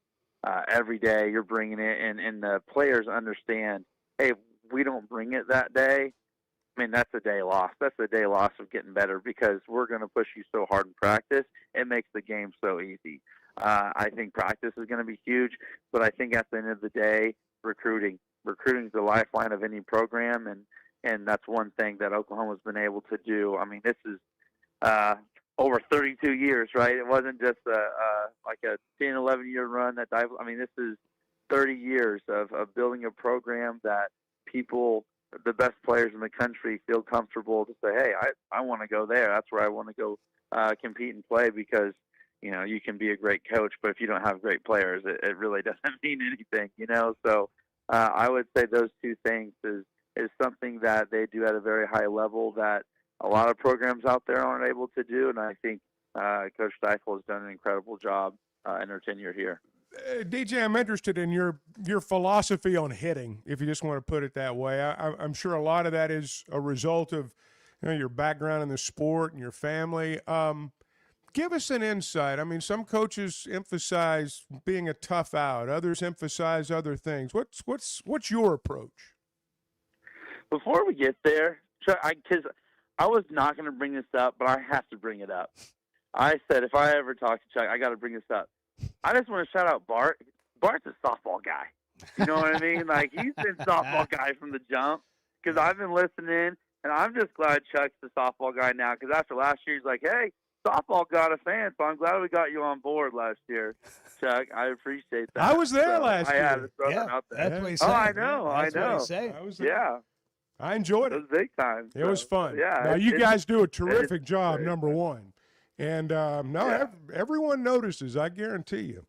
every day you're bringing it, and the players understand, hey, if we don't bring it that day, I mean, that's a day lost. That's a day loss of getting better because we're going to push you so hard in practice. It makes the game so easy. I think practice is going to be huge, but I think at the end of the day, recruiting is the lifeline of any program, and that's one thing that Oklahoma's been able to do. I mean, this is over 32 years, right? It wasn't just like a 10, 11-year run that dive. I mean, this is 30 years of building a program that people, the best players in the country, feel comfortable to say, hey, I want to go there. That's where I want to go compete and play, because you can be a great coach, but if you don't have great players, it really doesn't mean anything, So I would say those two things is something that they do at a very high level that a lot of programs out there aren't able to do, and I think Coach Deifel has done an incredible job in her tenure here. DJ, I'm interested in your philosophy on hitting, if you just want to put it that way. I'm sure a lot of that is a result of your background in the sport and your family. Give us an insight. I mean, some coaches emphasize being a tough out. Others emphasize other things. What's your approach? Before we get there, because I was not going to bring this up, but I have to bring it up. I said if I ever talk to Chuck, I got to bring this up. I just want to shout out Bart. Bart's a softball guy. You know what I mean? Like, he's been softball guy from the jump, because I've been listening, and I'm just glad Chuck's the softball guy now, because after last year, he's like, hey, softball got a fan, so I'm glad we got you on board last year, Chuck. I appreciate that. I was there last year. I had to throw that out there. That's what he said. Oh, I know. That's what he said. I was there. Yeah. I enjoyed It it. was big time. It was fun. Yeah. Now, you guys do a terrific it's job, great. number one. And, everyone notices, I guarantee you.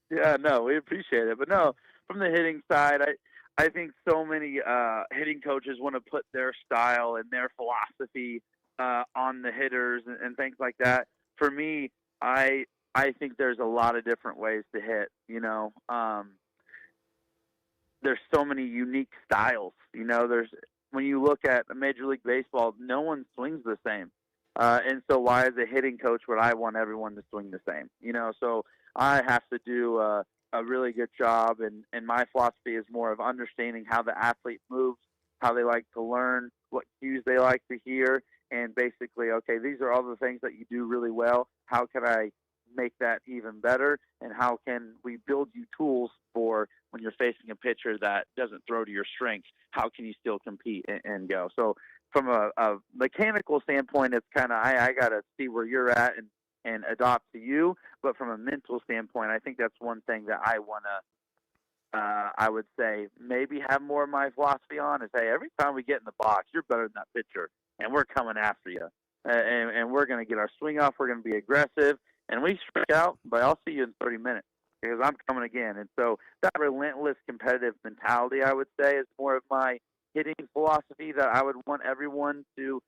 Yeah, no, we appreciate it. But, no, from the hitting side, I think so many hitting coaches want to put their style and their philosophy on the hitters and things like that. For me, I think there's a lot of different ways to hit, There's so many unique styles, when you look at Major League Baseball, no one swings the same. And so why, as a hitting coach, would I want everyone to swing the same? So I have to do a really good job, and my philosophy is more of understanding how the athlete moves, how they like to learn, what cues they like to hear, and basically, okay, these are all the things that you do really well. How can I make that even better, and how can we build you tools for when you're facing a pitcher that doesn't throw to your strengths? How can you still compete and go? So from a mechanical standpoint, it's kind of I got to see where you're at and adopt to you. But from a mental standpoint, I think that's one thing that I want to, I would say, maybe have more of my philosophy on is, hey, every time we get in the box, you're better than that pitcher, and we're coming after you. And we're going to get our swing off. We're going to be aggressive. And we strike out, but I'll see you in 30 minutes because I'm coming again. And so that relentless competitive mentality, I would say, is more of my hitting philosophy that I would want everyone to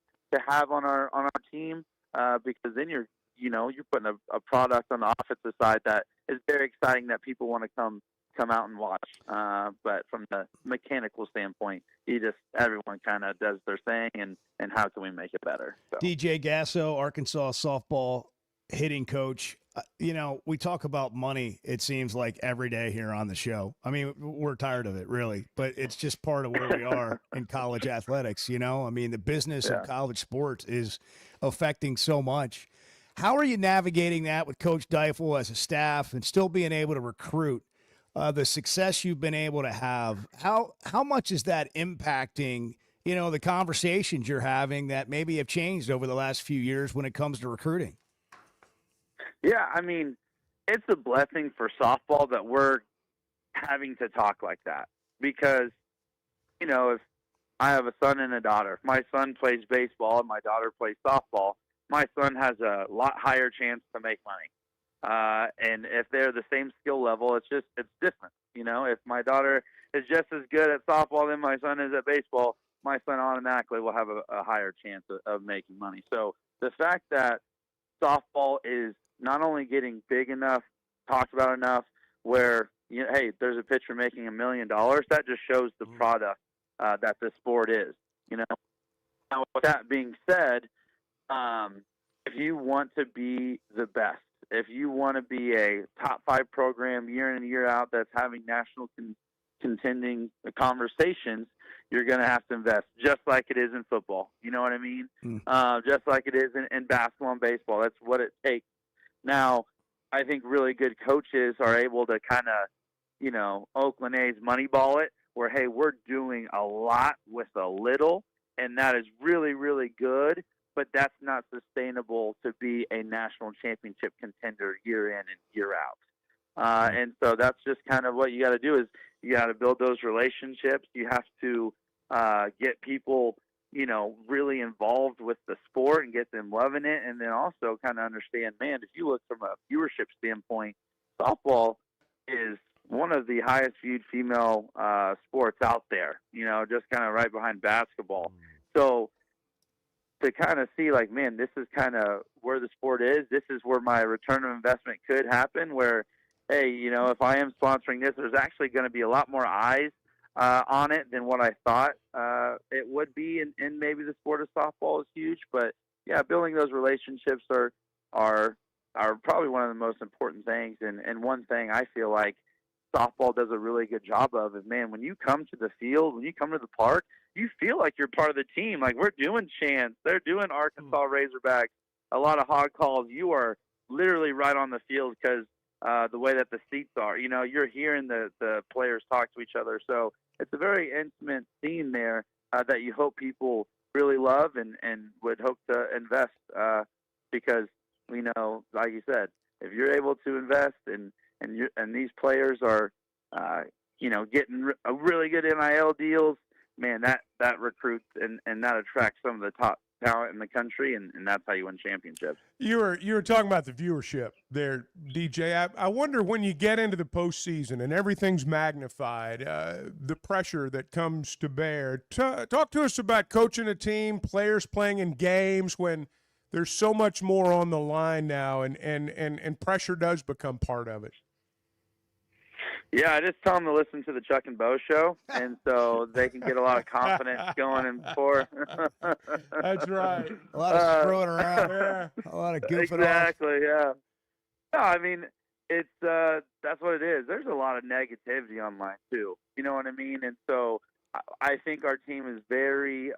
have on our team, because then you're putting a product on the offensive side that is very exciting that people want to come out and watch. But from the mechanical standpoint, everyone kind of does their thing, and how can we make it better? So. DJ Gasso, Arkansas softball hitting coach. We talk about money, it seems like, every day here on the show. I mean, we're tired of it, really, but it's just part of where we are in college athletics. I mean, the business of college sports is affecting so much. How are you navigating that with Coach Deifel as a staff and still being able to recruit? The success you've been able to have, how much is that impacting, the conversations you're having that maybe have changed over the last few years when it comes to recruiting? Yeah, I mean, it's a blessing for softball that we're having to talk like that because, if I have a son and a daughter, if my son plays baseball and my daughter plays softball, my son has a lot higher chance to make money. And if they're the same skill level, it's different. If my daughter is just as good at softball than my son is at baseball, my son automatically will have a higher chance of making money. So the fact that softball is not only getting big enough, talked about enough, where, hey, there's a pitcher making $1 million, that just shows the product that the sport is. Now, with that being said, if you want to be the best, if you want to be a top 5 program year in and year out that's having national contending conversations, you're going to have to invest, just like it is in football. You know what I mean? Just like it is in basketball and baseball. That's what it takes. Now, I think really good coaches are able to kind of, Oakland A's moneyball it, where, hey, we're doing a lot with a little, and that is really, really good, but that's not sustainable to be a national championship contender year in and year out. And so that's just kind of what you got to do is you got to build those relationships. You have to get people, really involved with the sport and get them loving it. And then also kind of understand, man, if you look from a viewership standpoint, softball is one of the highest viewed female sports out there, just kind of right behind basketball. So to kind of see like, man, this is kind of where the sport is. This is where my return of investment could happen where, hey, if I am sponsoring this, there's actually going to be a lot more eyes on it than what I thought it would be. And maybe the sport of softball is huge. But, yeah, building those relationships are probably one of the most important things. And one thing I feel like softball does a really good job of is, man, when you come to the field, when you come to the park, you feel like you're part of the team. Like we're doing chants. They're doing Arkansas Razorbacks, a lot of hog calls. You are literally right on the field because the way that the seats are. You're hearing the players talk to each other. So it's a very intimate scene there that you hope people really love and would hope to invest because, like you said, if you're able to invest and these players are, getting a really good NIL deals, man, that recruits and that attracts some of the top talent in the country, and that's how you win championships. You were talking about the viewership there, DJ. I wonder when you get into the postseason and everything's magnified, the pressure that comes to bear. Talk to us about coaching a team, players playing in games when there's so much more on the line now, and pressure does become part of it. Yeah, I just tell them to listen to the Chuck and Bo show, and so they can get a lot of confidence going in before. That's right. A lot of screwing around. Yeah. A lot of goofing off. Exactly, yeah. No, I mean, it's that's what it is. There's a lot of negativity online, too. You know what I mean? And so I think our team is very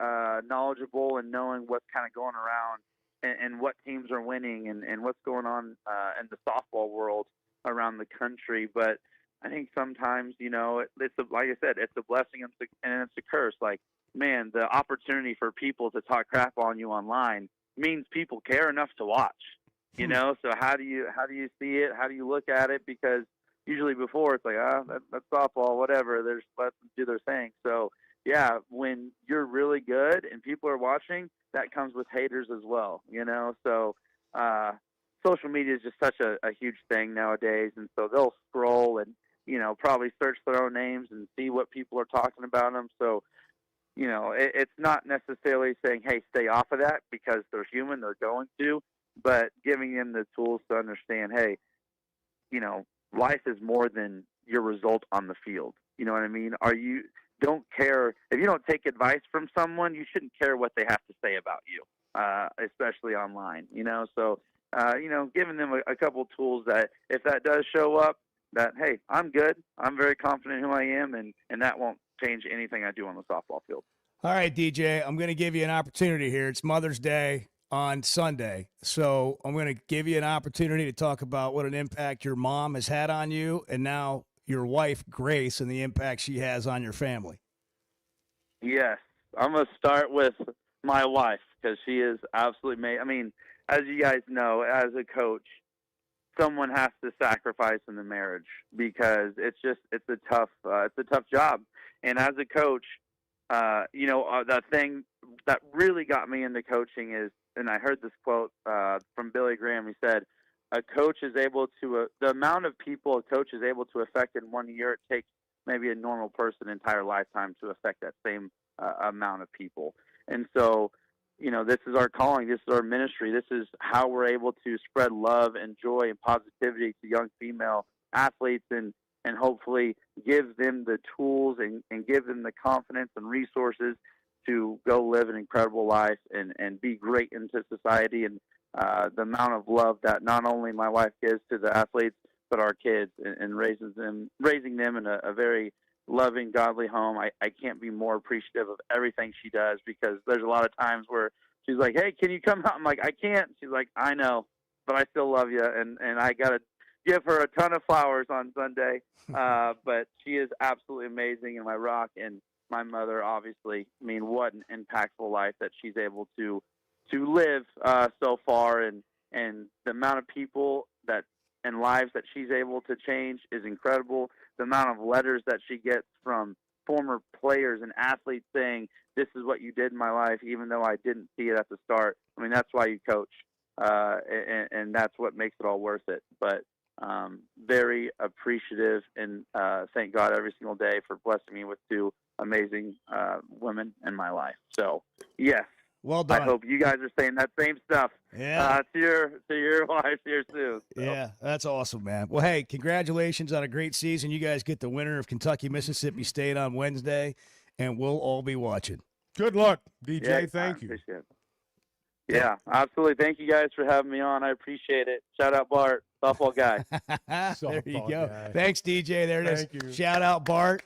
knowledgeable in knowing what's kind of going around and what teams are winning and what's going on in the softball world around the country. But I think sometimes, it's like I said, it's a blessing and it's a curse. Like, man, the opportunity for people to talk crap on you online means people care enough to watch. So how do you see it? How do you look at it? Because usually before it's like, that's softball, whatever. Let them do their thing. So yeah, when you're really good and people are watching, that comes with haters as well. So social media is just such a huge thing nowadays, and so they'll scroll and probably search their own names and see what people are talking about them. So, it's not necessarily saying, hey, stay off of that because they're human, they're going to, but giving them the tools to understand, hey, life is more than your result on the field. You know what I mean? Don't care if you don't take advice from someone, you shouldn't care what they have to say about you, especially online, So, giving them a couple tools that if that does show up, that, hey, I'm good. I'm very confident in who I am, and that won't change anything I do on the softball field. All right, DJ, I'm going to give you an opportunity here. It's Mother's Day on Sunday, so I'm going to give you an opportunity to talk about what an impact your mom has had on you and now your wife, Grace, and the impact she has on your family. Yes. I'm going to start with my wife because she is absolutely amazing. I mean, as you guys know, as a coach, someone has to sacrifice in the marriage because it's a tough job. And as a coach, the thing that really got me into coaching is, and I heard this quote from Billy Graham. He said, a coach is able to, the amount of people a coach is able to affect in 1 year, it takes maybe a normal person entire lifetime to affect that same amount of people. And so, this is our calling. This is our ministry. This is how we're able to spread love and joy and positivity to young female athletes and hopefully give them the tools and give them the confidence and resources to go live an incredible life and be great into society. And the amount of love that not only my wife gives to the athletes, but our kids and raising them in a very loving, godly home. I can't be more appreciative of everything she does because there's a lot of times where she's like, hey, can you come out? I'm like, I can't. She's like, I know, but I still love you. And I got to give her a ton of flowers on Sunday. But she is absolutely amazing, and my rock, and my mother, obviously. I mean, what an impactful life that she's able to live so far, and the amount of people that and lives that she's able to change is incredible. The amount of letters that she gets from former players and athletes saying, "This is what you did in my life," even though I didn't see it at the start. I mean, that's why you coach, and that's what makes it all worth it. But very appreciative, and thank God every single day for blessing me with two amazing women in my life. So, yes. Well done. I hope you guys are saying that same stuff Yeah. to your wives here soon. So. Yeah, that's awesome, man. Well, hey, congratulations on a great season. You guys get the winner of Kentucky Mississippi State on Wednesday, and we'll all be watching. Good luck, DJ. Yeah, Thank I you. appreciate it. Yeah, absolutely. Thank you guys for having me on. I appreciate it. Shout out Bart, softball guy. There you Softball go. guy. Thanks, DJ. There it is. Thank you. Shout out, Bart.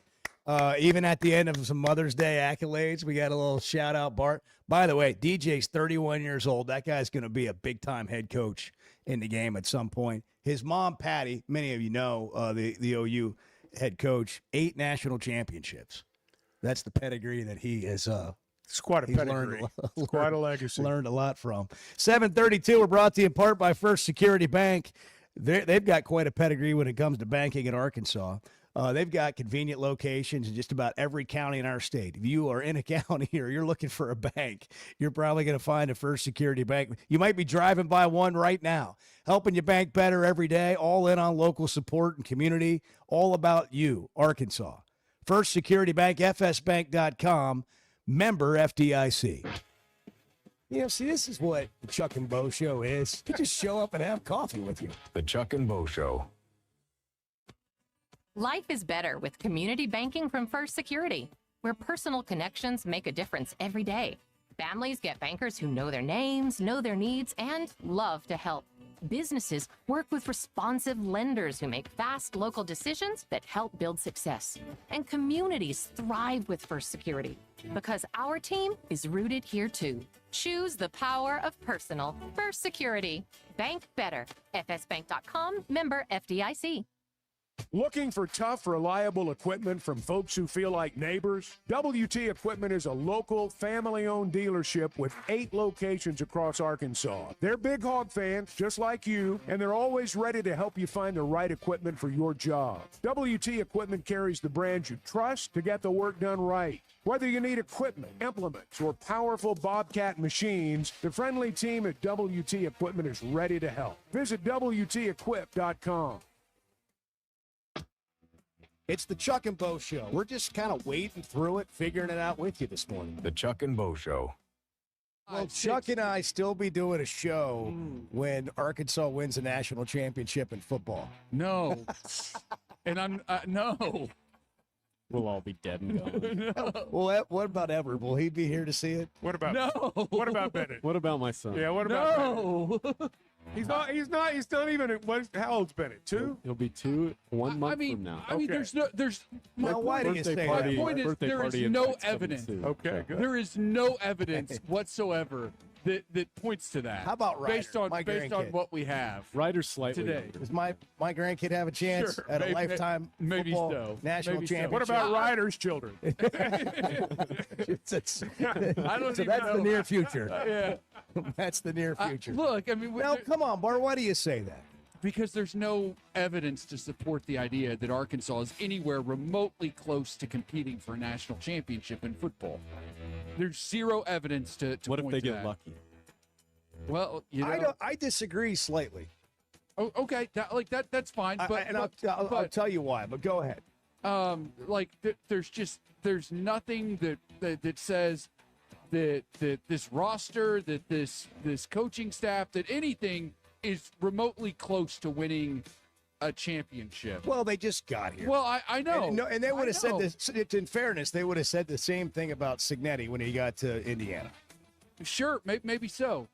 Even at the end of some Mother's Day accolades, we got a little shout out, Bart. By the way, DJ's 31 years old. That guy's going to be a big-time head coach in the game at some point. His mom, Patty, many of you know, the OU head coach, 8 national championships. That's the pedigree that he has It's quite a he's pedigree. It's quite a legacy. learned a lot from. 732, we're brought to you in part by First Security Bank. They've got quite a pedigree when it comes to banking in Arkansas. They've got convenient locations in just about every county in our state. If you are in a county or you're looking for a bank, you're probably going to find a First Security Bank. You might be driving by one right now, helping you bank better every day, all in on local support and community, all about you, Arkansas. First Security Bank, fsbank.com, member FDIC. You know, see, this is what the Chuck and Bo Show is. You just show up and have coffee with you. The Chuck and Bo Show. Life is better with community banking from First Security, where personal connections make a difference every day. Families get bankers who know their names, know their needs, and love to help. Businesses work with responsive lenders who make fast local decisions that help build success. And communities thrive with First Security because our team is rooted here too. Choose the power of personal. First Security. Bank better. fsbank.com, member FDIC. Looking for tough, reliable equipment from folks who feel like neighbors? WT Equipment is a local, family-owned dealership with 8 locations across Arkansas. They're Big Hog fans, just like you, and they're always ready to help you find the right equipment for your job. WT Equipment carries the brands you trust to get the work done right. Whether you need equipment, implements, or powerful Bobcat machines, the friendly team at WT Equipment is ready to help. Visit WTEquip.com. It's the Chuck and Bo Show. We're just kind of wading through it, figuring it out with you this morning. The Chuck and Bo Show. Well, Chuck and I still be doing a show when Arkansas wins a national championship in football. No. And I'm no. We'll all be dead and gone. No. Well, what about Everett? Will he be here to see it? What about No. What about Bennett? What about my son? Yeah, what about Bennett? No. He's not even, how old's Bennett? 2? He'll be 2 1 month from now. I mean, Okay. there's Now, why do you Birthday say party- that? point is birthday there is party no invites coming evidence. soon. Okay, good. There is no evidence whatsoever that points to that. How about based Ryder, on my based on grandkid? what we have Ryder's slightly today? younger. Does my grandkid have a chance Sure, at a maybe- lifetime maybe football so. national Maybe so. championship? What about Ryder's children? I don't so even that's know. the near future. Yeah. That's the near future. Look, I mean, Now, come on, Bart. Why do you say that? because there's no evidence to support the idea that Arkansas is anywhere remotely close to competing for a national championship in football. There's zero evidence to What if point they to get that. lucky? Well, you know, I disagree slightly. oh, okay, that's fine. But I'll tell you why. But go ahead. There's nothing that says that this roster, that this coaching staff, that anything is remotely close to winning a championship. Well, they just got here. Well, I know. And they would have said know. this. In fairness, they would have said the same thing about Signetti when he got to Indiana. Sure, maybe so.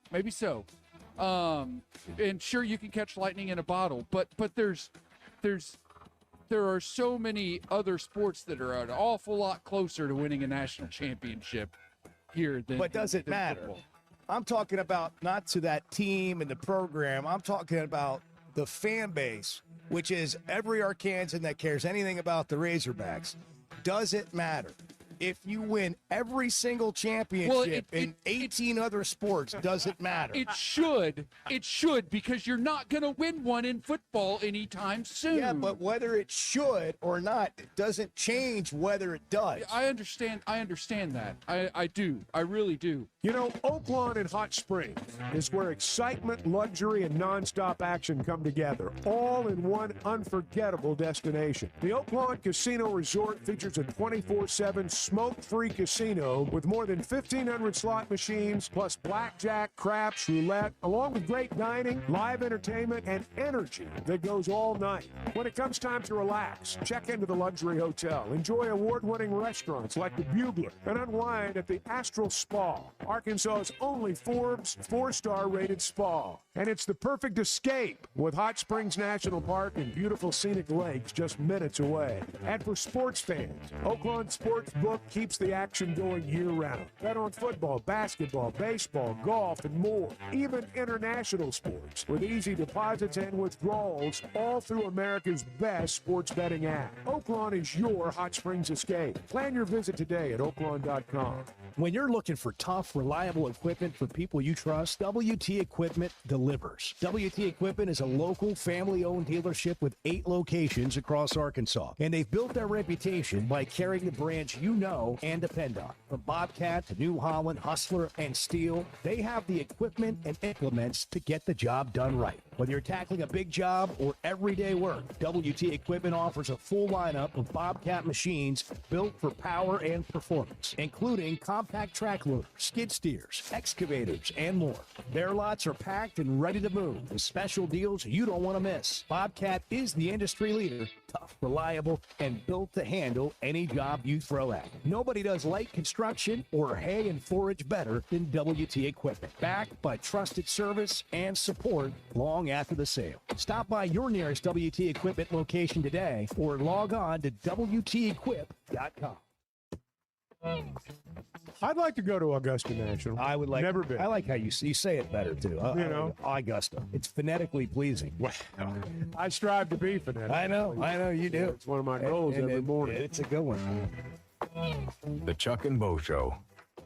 And sure, you can catch lightning in a bottle, but there are so many other sports that are an awful lot closer to winning a national championship here than. But does it than matter? football. I'm talking about not to that team and the program. I'm talking about the fan base which is every Arkansan that cares anything about the Razorbacks, does it matter? If you win every single championship in 18 other sports, does it matter? It should. It should, because you're not going to win one in football anytime soon. Yeah, but whether it should or not, it doesn't change whether it does. I understand that. I do. I really do. You know, Oaklawn and Hot Springs is where excitement, luxury, and nonstop action come together, all in one unforgettable destination. The Oaklawn Casino Resort features a 24/7 smoke-free casino with more than 1,500 slot machines, plus blackjack, craps, roulette, along with great dining, live entertainment, and energy that goes all night. When it comes time to relax, check into the luxury hotel, enjoy award-winning restaurants like the Bugler, and unwind at the Astral Spa, Arkansas's only Forbes 4-star rated spa. And it's the perfect escape with Hot Springs National Park and beautiful scenic lakes just minutes away. And for sports fans, Oaklawn Sportsbook keeps the action going year-round. Bet on football, basketball, baseball, golf, and more. Even international sports with easy deposits and withdrawals, all through America's best sports betting app. Oaklawn is your Hot Springs escape. Plan your visit today at oaklawn.com. When you're looking for tough, reliable equipment for people you trust, WT Equipment delivers. WT Equipment is a local, family-owned dealership with 8 locations across Arkansas. And they've built their reputation by carrying the brands you know and depend on. From Bobcat to New Holland, Hustler, and Steel, they have the equipment and implements to get the job done right. Whether you're tackling a big job or everyday work, WT Equipment offers a full lineup of Bobcat machines built for power and performance, including compact track loaders, skid steers, excavators, and more. Their lots are packed and ready to move with special deals you don't want to miss. Bobcat is the industry leader, tough, reliable, and built to handle any job you throw at it. Nobody does light construction or hay and forage better than WT Equipment, backed by trusted service and support long after the sale. Stop by your nearest WT Equipment location today or log on to WTEquip.com. I'd like to go to Augusta National. I would like. Never been. I like how you say it better too. Augusta. It's phonetically pleasing. I strive to be phonetic. I know you do. It's one of my goals every morning. It's a good one. The Chuck and Bo Show.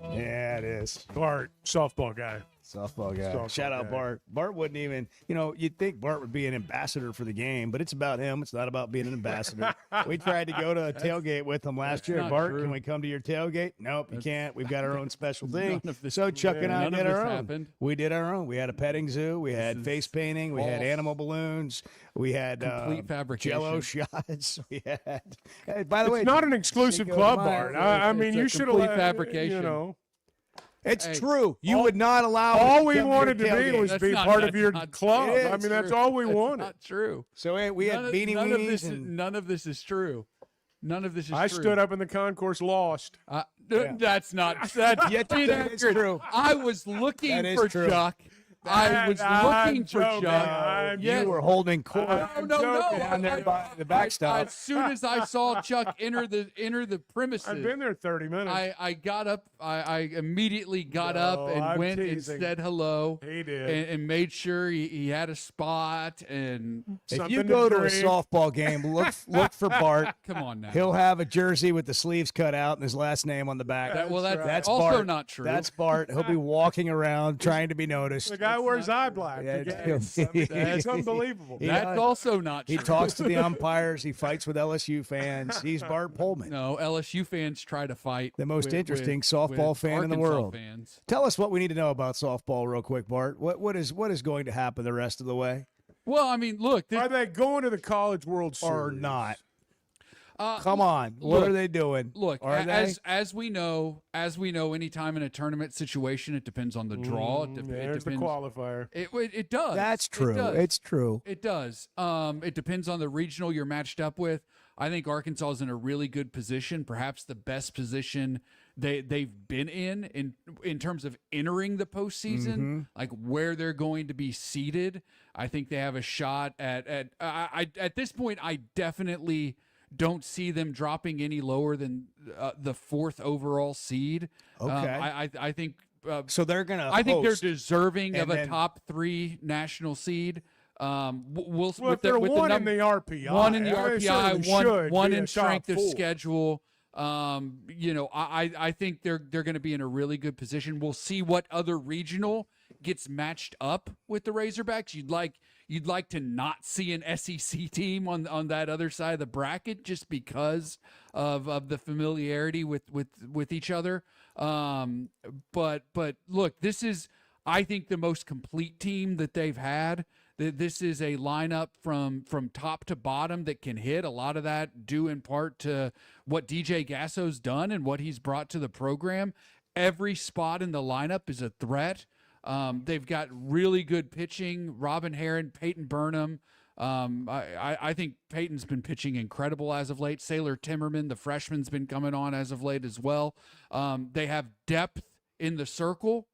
Yeah, it is. Bart, softball guy. Softball guy. Softball Shout out guy. Bart. Bart wouldn't even, you'd think Bart would be an ambassador for the game, but it's about him. It's not about being an ambassador. We tried to go to a tailgate with him last year. not Bart, true. can we come to your tailgate? Nope, you can't. We've got our own special thing. None of this- So Chuck and I none of did this our own. happened. We did our own. We had a petting zoo. We had face painting. We had false. animal balloons. We had Complete fabrication. Jello shots. We had. Hey, by the It's way, not an exclusive Cinco de club, Mayo. Bart. I mean, It's a you should complete have fabrication. You know, It's Hey, true. You would not allow. all us we come to your wanted to be tailgate. was That's be not- part of that's your not club. true. I mean, that's all we That's wanted. not true. So hey, we had beanie none of weenies this and none of this is true. None of this is I true. stood up in the concourse, lost. That's not. That's Yeah, that is inaccurate. true. I was looking That is for true. Chuck. I was looking for joking. Chuck. I'm Yes. you were holding court. No. down there by the backstop. As soon as I saw Chuck enter the premises, I've been there 30 minutes. I got up. I immediately got up No, and I'm went teasing. and said hello. He did. and made sure he had a spot. And If Something you to go to a drink. softball game, look for Bart. come on now. He'll have a jersey with the sleeves cut out and his last name on the back. That's also Bart. not true. That's Bart. He'll be walking around trying to be noticed. The guy wears eye black. Yeah, It's it's- unbelievable. He That's does. also not true. He talks to the umpires. He fights with LSU fans. He's Bart Pullman. No, LSU fans try to fight. The most with- interesting with- softball with fan in the Arkansas world. Fans. Tell us what we need to know about softball real quick, Bart. What is going to happen the rest of the way Well, I mean, look, Are they going to the College World Series? or not? uh, Come on. What look, are they doing? Look, Are they? as we know, anytime in a tournament situation, it depends on the draw. It There's the depends. qualifier. It does. That's It true. does. It's true. It does. It depends on the regional you're matched up with. I think Arkansas is in a really good position, perhaps the best position they've been in terms of entering the postseason, Mm-hmm. like where they're going to be seated. I think they have a shot at this point. I definitely don't see them dropping any lower than the 4th overall seed. Okay. I think. So they're gonna. I think they're host. deserving of and a then- top 3 national seed. Well, with if they're with one in num- the RPI, one in the I mean, it RPI, certainly one should one be in a strength top of four. schedule. I think they're going to be in a really good position. We'll see what other regional gets matched up with the Razorbacks. You'd like to not see an SEC team on that other side of the bracket just because of the familiarity with each other. But look, this is, I think, the most complete team that they've had. This is a lineup from top to bottom that can hit. A lot of that due in part to what DJ Gasso's done and what he's brought to the program. Every spot in the lineup is a threat. They've got really good pitching. Robin Heron, Peyton Burnham. I think Peyton's been pitching incredible as of late. Sailor Timmerman, the freshman's been coming on as of late as well. They have depth in the circle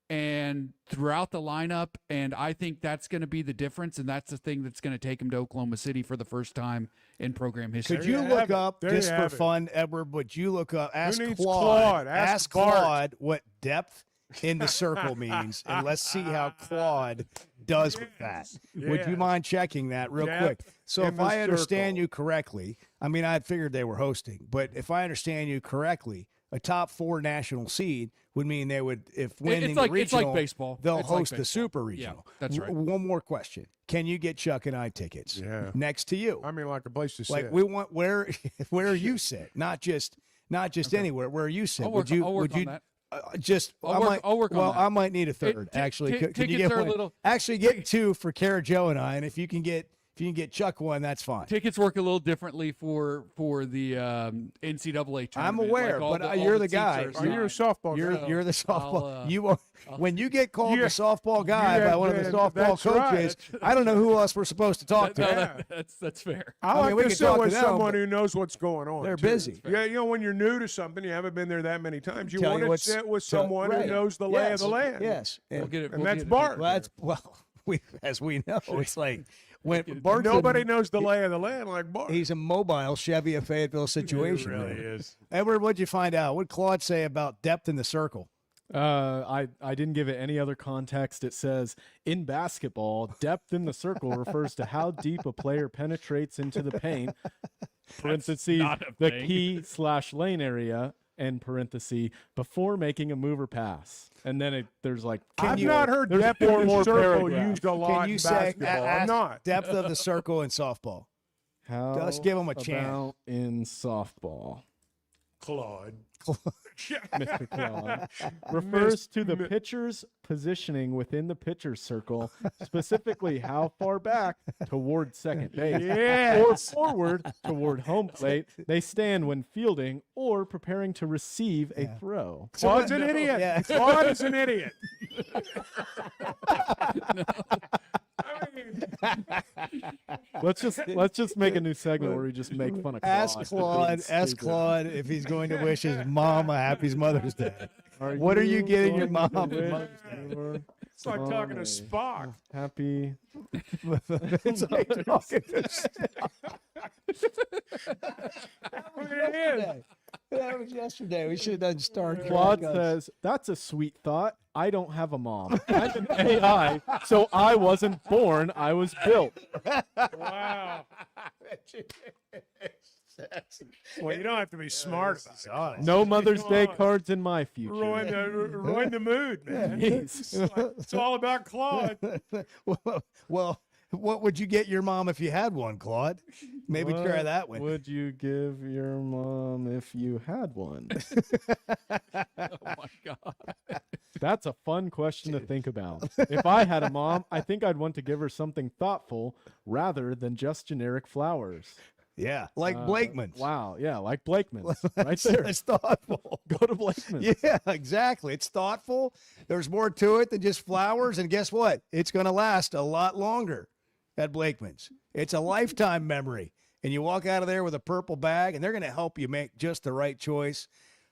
and throughout the lineup, and I think that's going to be the difference, and that's the thing that's going to take him to Oklahoma City for the first time in program history. Could you look up, just for fun, Edward, would you look up, ask needs Claude, Claude? Ask Bart. Claude what depth in the circle means, and let's see how Claude does with that. Would you Yes. mind checking that real Depth quick? So in if the I understand circle. you correctly, I mean, I figured they were hosting, but if I understand you correctly, a top 4 national seed would mean they would, if winning it's like regional, baseball. they'll It's like host the baseball. super Yeah, regional. that's right. One more question. Can you get Chuck and I tickets Yeah. next to you? I mean, like a place to sit. Like we want where you sit, not just anywhere. Where you sit. I'll work- would you I'll work would on you that. I'll work on well, that. I might need a third actually. Can you tickets get are a one? little- Actually, get 2 for Kara, Joe, and I. And if you can get Chuck one, that's fine. Tickets work a little differently for the NCAA tournament. I'm aware, Like all but all you're the seats guy. are Are you a assigned. softball You're guy? you're the softball. I'll, you are when you get called Yeah. the softball guy Yeah, by one of the man, softball that's right. coaches. I don't know who else we're supposed to talk to. No, that's fair. I I like mean, we to can sit talk with to them, someone but who knows what's going on. they're too. busy. Yeah, when you're new to something, you haven't been there that many times. You Tell want you to what's- sit with tell- someone right. who knows the lay of the land. Yes, We'll get it. And we'll that's get it. Bart. as we know, it's like when Bart's Nobody knows the lay of the land like Bart. He's a mobile Chevy of Fayetteville situation. He really man. is. Edward, what'd you find out? What'd Claude say about depth in the circle? I didn't give it any other context. It says in basketball, depth in the circle refers to how deep a player penetrates into the paint. Parentheses not a the thing. key/lane area. End parenthesis before making a move or pass. And then there's like I've not heard there's depth 4 in the more circle paragraphs. used a lot Can you in say basketball. I'm ask not. depth of the circle in softball? How Let's give 'em a chance. about in softball? Claude. Mr. Claude, refers to the pitcher's positioning within the pitcher's circle, specifically how far back toward second base Yes. or forward toward home plate they stand when fielding or preparing to receive a throw. Claude's an idiot. Yeah. Claude is an idiot. Let's just make a new segment where we just make fun of Claude. Ask Claude. Ask Stupid. Claude if he's going to wish his mom a happy Mother's Day. What are you getting your going mom to for wish Mother's Day? your It's like talking to mom a Spock. Happy. It's like talking to It is. That was yesterday. We should have done Star Trek. Claude says, "That's a sweet thought. I don't have a mom. I'm an AI, so I wasn't born. I was built." Wow. Well, you don't have to be smart about it. No Mother's Come Day on. cards in my future. Ruin the mood, man. Jeez. It's all about Claude. well, what would you get your mom if you had one, Claude? Maybe try What that one. would you give your mom if you had one? Oh my god. That's a fun question to think about. If I had a mom, I think I'd want to give her something thoughtful rather than just generic flowers. Yeah, like Blakeman's. Wow, yeah, like Blakeman's. Right there. It's thoughtful. Go to Blakeman's. Yeah, exactly. It's thoughtful. There's more to it than just flowers. And guess what? It's going to last a lot longer at Blakeman's. It's a lifetime memory. And you walk out of there with a purple bag, and they're going to help you make just the right choice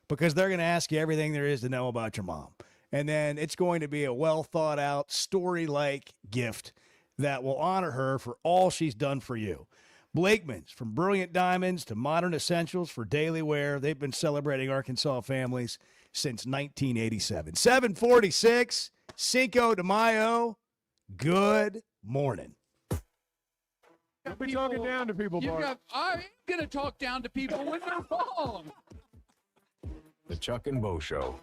because they're going to ask you everything there is to know about your mom. And then it's going to be a well thought out, story like gift that will honor her for all she's done for you. Blakeman's, from brilliant diamonds to modern essentials for daily wear, they've been celebrating Arkansas families since 1987. 746, Cinco de Mayo, good morning. Don't be talking down to people, Bart. I'm going to talk down to people when they're wrong. The Chuck and Bo Show.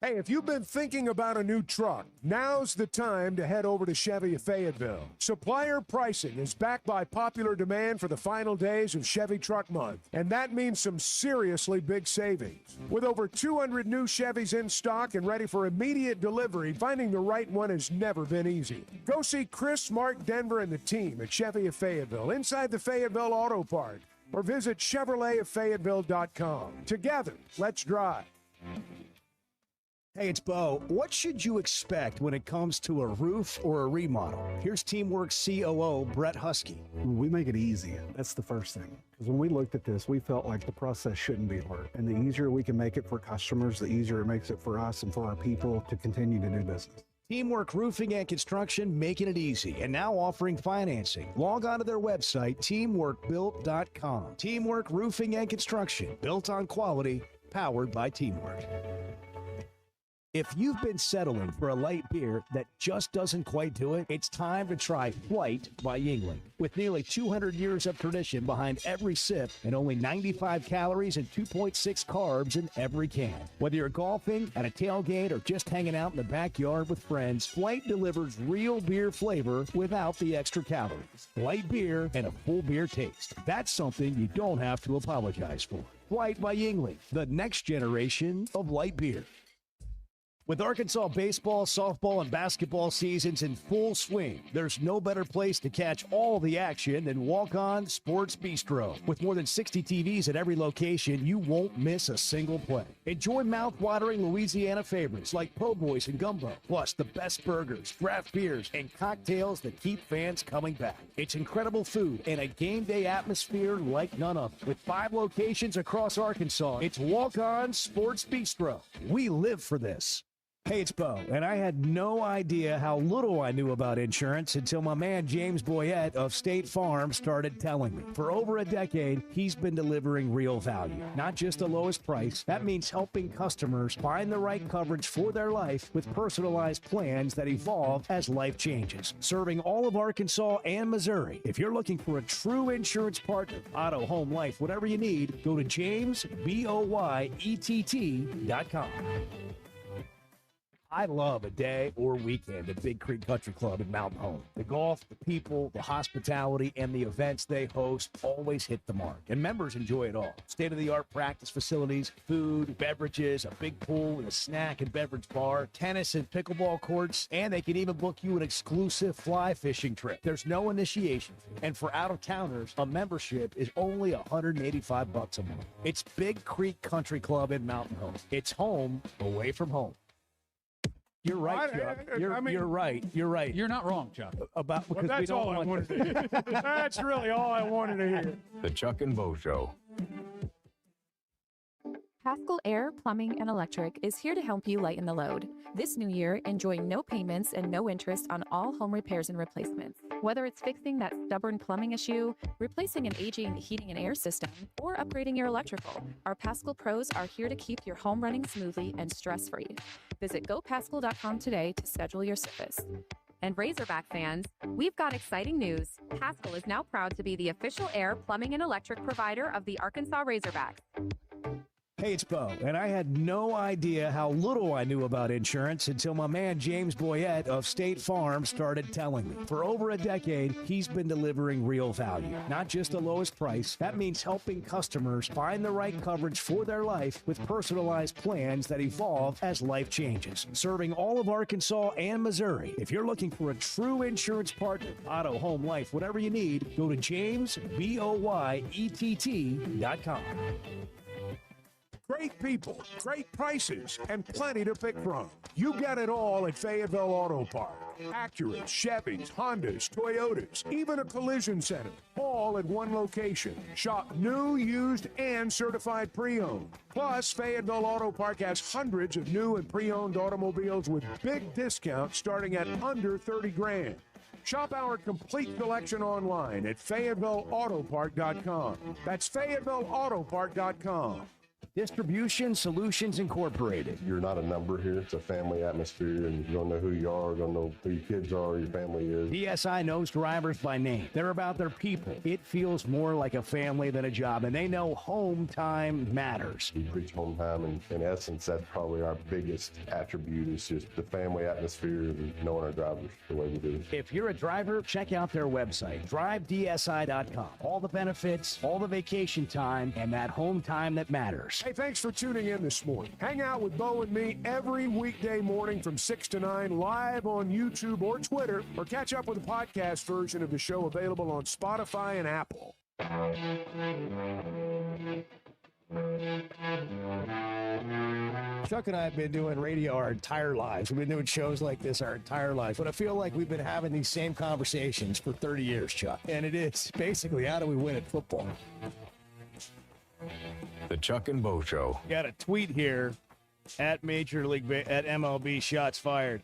Hey, if you've been thinking about a new truck, now's the time to head over to Chevy of Fayetteville. Supplier pricing is backed by popular demand for the final days of Chevy Truck Month, and that means some seriously big savings. With over 200 new Chevys in stock and ready for immediate delivery, finding the right one has never been easy. Go see Chris, Mark, Denver, and the team at Chevy of Fayetteville inside the Fayetteville Auto Park, or visit ChevroletofFayetteville.com. Together, let's drive. Hey, it's Bo. What should you expect when it comes to a roof or a remodel? Here's Teamwork COO Brett Husky. We make it easy. That's the first thing. Because when we looked at this, we felt like the process shouldn't be hard. And the easier we can make it for customers, the easier it makes it for us and for our people to continue to do business. Teamwork Roofing and Construction, making it easy, and now offering financing. Log on to their website, teamworkbuilt.com. Teamwork Roofing and Construction, built on quality, powered by Teamwork. If you've been settling for a light beer that just doesn't quite do it, it's time to try Flight by Yuengling. With nearly 200 years of tradition behind every sip and only 95 calories and 2.6 carbs in every can. Whether you're golfing, at a tailgate, or just hanging out in the backyard with friends, Flight delivers real beer flavor without the extra calories. Light beer and a full beer taste. That's something you don't have to apologize for. Flight by Yuengling, the next generation of light beer. With Arkansas baseball, softball, and basketball seasons in full swing, there's no better place to catch all the action than Walk-On Sports Bistro. With more than 60 TVs at every location, you won't miss a single play. Enjoy mouth-watering Louisiana favorites like po' boys and gumbo, plus the best burgers, draft beers, and cocktails that keep fans coming back. It's incredible food and a game day atmosphere like none other. With 5 locations across Arkansas, it's Walk-On Sports Bistro. We live for this. Hey, it's Bo, and I had no idea how little I knew about insurance until my man James Boyette of State Farm started telling me. For over a decade, he's been delivering real value, not just the lowest price. That means helping customers find the right coverage for their life with personalized plans that evolve as life changes. Serving all of Arkansas and Missouri. If you're looking for a true insurance partner, auto, home, life, whatever you need, go to JamesBoyett.com. I love a day or weekend at Big Creek Country Club in Mountain Home. The golf, the people, the hospitality, and the events they host always hit the mark, and members enjoy it all. State-of-the-art practice facilities, food, beverages, a big pool and a snack and beverage bar, tennis and pickleball courts, and they can even book you an exclusive fly fishing trip. There's no initiation fee, and for out-of-towners, a membership is only $185 a month. It's Big Creek Country Club in Mountain Home. It's home away from home. You're right, Chuck. You're right. You're right. You're not wrong, Chuck. Well, that's all I wanted to hear. That's really all I wanted to hear. The Chuck and Bo Show. Haskell Air, Plumbing, and Electric is here to help you lighten the load. This new year, enjoy no payments and no interest on all home repairs and replacements. Whether it's fixing that stubborn plumbing issue, replacing an aging heating and air system, or upgrading your electrical, our Paschal pros are here to keep your home running smoothly and stress-free. Visit GoPaschal.com today to schedule your service. And Razorback fans, we've got exciting news. Paschal is now proud to be the official air, plumbing, and electric provider of the Arkansas Razorbacks. Hey, it's Bo, and I had no idea how little I knew about insurance until my man James Boyette of State Farm started telling me. For over a decade, he's been delivering real value, not just the lowest price. That means helping customers find the right coverage for their life with personalized plans that evolve as life changes. Serving all of Arkansas and Missouri. If you're looking for a true insurance partner, auto, home, life, whatever you need, go to JamesBoyett.com. Great people, great prices, and plenty to pick from. You got it all at Fayetteville Auto Park. Acura, Chevys, Hondas, Toyotas, even a collision center, all at one location. Shop new, used, and certified pre-owned. Plus, Fayetteville Auto Park has hundreds of new and pre-owned automobiles with big discounts starting at under $30,000. Shop our complete selection online at FayettevilleAutoPark.com. That's FayettevilleAutoPark.com. Distribution Solutions Incorporated. You're not a number here. It's a family atmosphere, and you're going to know who you are, going to know who your kids are, your family is. DSI knows drivers by name. They're about their people. It feels more like a family than a job, and they know home time matters. We preach home time, and in essence, that's probably our biggest attribute is just the family atmosphere and knowing our drivers the way we do. If you're a driver, check out their website, drivedsi.com. All the benefits, all the vacation time, and that home time that matters. Hey, thanks for tuning in this morning. Hang out with Bo and me every weekday morning from 6 to 9 live on YouTube or Twitter, or catch up with the podcast version of the show available on Spotify and Apple. Chuck and I have been doing radio our entire lives. We've been doing shows like this our entire lives. But I feel like we've been having these same conversations for 30 years, Chuck. And it is basically, how do we win at football? The Chuck and Bo Show. Got a tweet here at Major League, at MLB Shots Fired.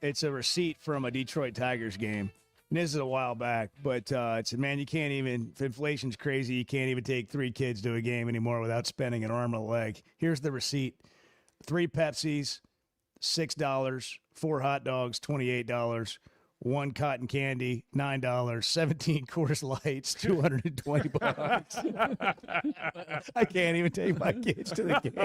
It's a receipt from a Detroit Tigers game. And this is a while back, but it's, man, you can't even, if inflation's crazy, you can't even take 3 kids to a game anymore without spending an arm and a leg. Here's the receipt. 3 Pepsis, $6, 4 hot dogs, $28, 1 cotton candy, $9, 17 Coors Lights, $220. I can't even take my kids to the game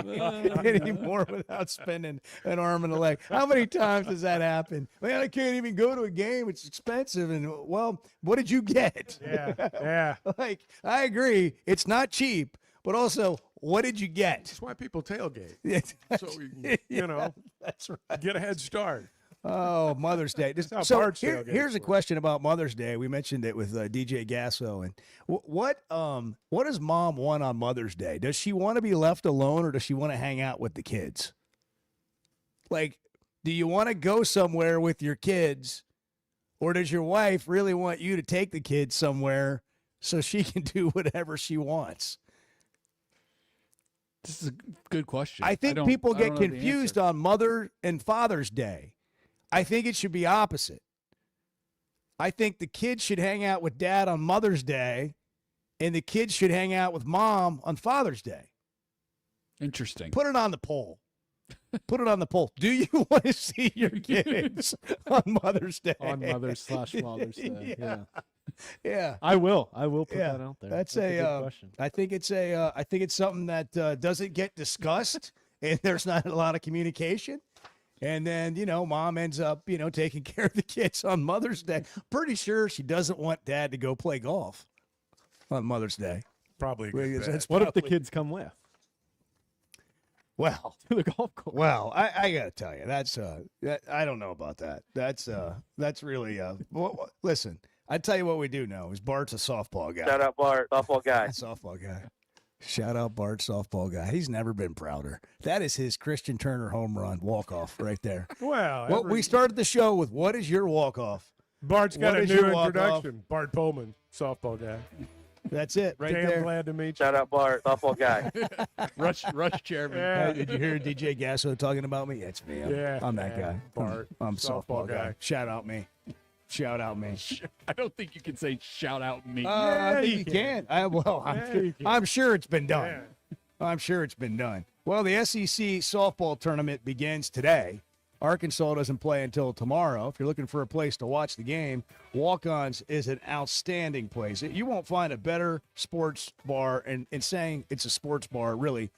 anymore without spending an arm and a leg. How many times does that happen? Man, I can't even go to a game. It's expensive. And, well, what did you get? Yeah. Like, I agree. It's not cheap, but also, what did you get? That's why people tailgate. So you know, that's right. Get a head start. Oh, Mother's Day. how So Bart's tailgates here's a question about Mother's Day. We mentioned it with DJ Gasso. And what does mom want on Mother's Day? Does she want to be left alone, or does she want to hang out with the kids? Like, do you want to go somewhere with your kids, or does your wife really want you to take the kids somewhere so she can do whatever she wants? This is a good question. I think people get confused on Mother and Father's Day. I think it should be opposite. I think the kids should hang out with Dad on Mother's Day, and the kids should hang out with Mom on Father's Day. Interesting. Put it on the poll. Put it on the poll. Do you want to see your kids on Mother's Day? On Mother's/Father's Day. Yeah. Yeah. I will put that out there. That's a good a question. I think it's something that doesn't get discussed, and there's not a lot of communication. And then, Mom ends up, taking care of the kids on Mother's Day. Pretty sure she doesn't want Dad to go play golf on Mother's Day. Probably. What if the kids come with? Well, to the golf course. Well, I got to tell you, that's I don't know about that. That's really listen. I tell you what we do know is Bart's a softball guy. Shout out Bart, softball guy. Softball guy. Shout out Bart, softball guy. He's never been prouder. That is his Christian Turner home run walk-off right there. Well, we started the show with, what is your walk-off? Bart's got What a is new your walk-off? introduction. Bart Pullman, softball guy. That's it right Damn there. glad to meet you. Shout out Bart, softball guy. Rush chairman. Yeah. Did you hear DJ Gasso talking about me? It's me. I'm that guy. Bart, I'm softball guy. guy. Shout out me. Shout out me. I don't think you can say shout out me. I think you can. I'm sure it's been done. Yeah. I'm sure it's been done. Well, the SEC softball tournament begins today. Arkansas doesn't play until tomorrow. If you're looking for a place to watch the game, Walk-Ons is an outstanding place. You won't find a better sports bar, and saying it's a sports bar really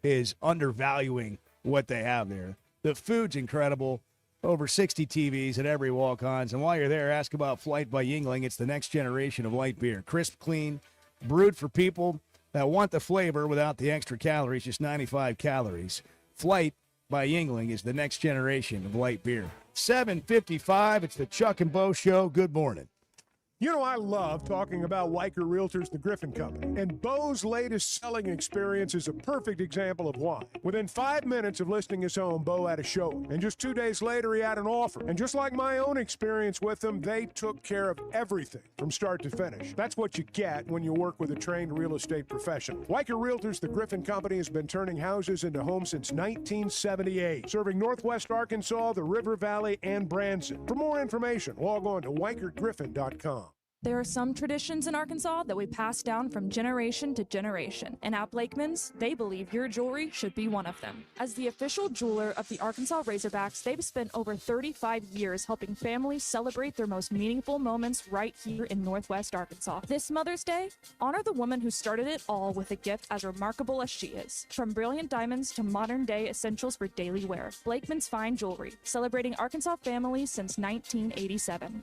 is undervaluing what they have there. The food's incredible. Over 60 TVs at every Walk-Ons. And while you're there, ask about Flight by Yingling. It's the next generation of light beer. Crisp, clean, brewed for people that want the flavor without the extra calories, just 95 calories. Flight by Yingling is the next generation of light beer. 7:55, it's the Chuck and Bo Show. Good morning. You know, I love talking about Weicker Realtors, the Griffin Company, and Bo's latest selling experience is a perfect example of why. Within 5 minutes of listing his home, Bo had a showing, and just 2 days later, he had an offer. And just like my own experience with them, they took care of everything from start to finish. That's what you get when you work with a trained real estate professional. Weicker Realtors, the Griffin Company, has been turning houses into homes since 1978, serving Northwest Arkansas, the River Valley, and Branson. For more information, log on to WeicherGriffin.com. There are some traditions in Arkansas that we pass down from generation to generation, and at Blakeman's, they believe your jewelry should be one of them. As the official jeweler of the Arkansas Razorbacks, they've spent over 35 years helping families celebrate their most meaningful moments right here in Northwest Arkansas. This Mother's Day, honor the woman who started it all with a gift as remarkable as she is. From brilliant diamonds to modern-day essentials for daily wear, Blakeman's Fine Jewelry, celebrating Arkansas families since 1987.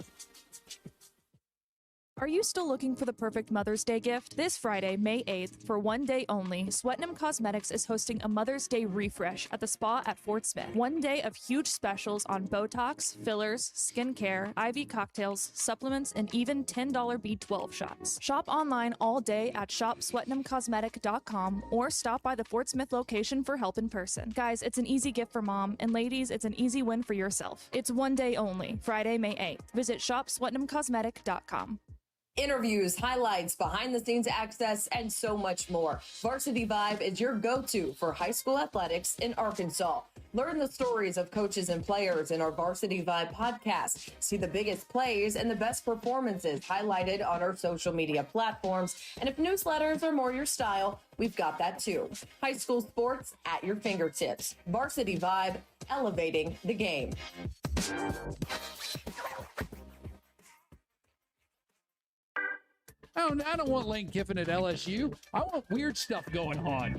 Are you still looking for the perfect Mother's Day gift? This Friday, May 8th, for one day only, Swetnam Cosmetics is hosting a Mother's Day refresh at the spa at Fort Smith. One day of huge specials on Botox, fillers, skincare, IV cocktails, supplements, and even $10 B12 shots. Shop online all day at shopswetnamcosmetic.com or stop by the Fort Smith location for help in person. Guys, it's an easy gift for mom, and ladies, it's an easy win for yourself. It's one day only, Friday, May 8th. Visit shopswetnamcosmetic.com. Interviews, highlights, behind the scenes access, and so much more. Varsity Vibe is your go-to for high school athletics in Arkansas. Learn the stories of coaches and players in our Varsity Vibe podcast. See the biggest plays and the best performances highlighted on our social media platforms. And if newsletters are more your style, we've got that too. High school sports at your fingertips. Varsity Vibe, elevating the game. I don't want Lane Kiffin at LSU. I want weird stuff going on.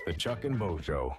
The Chuck and Bo Show.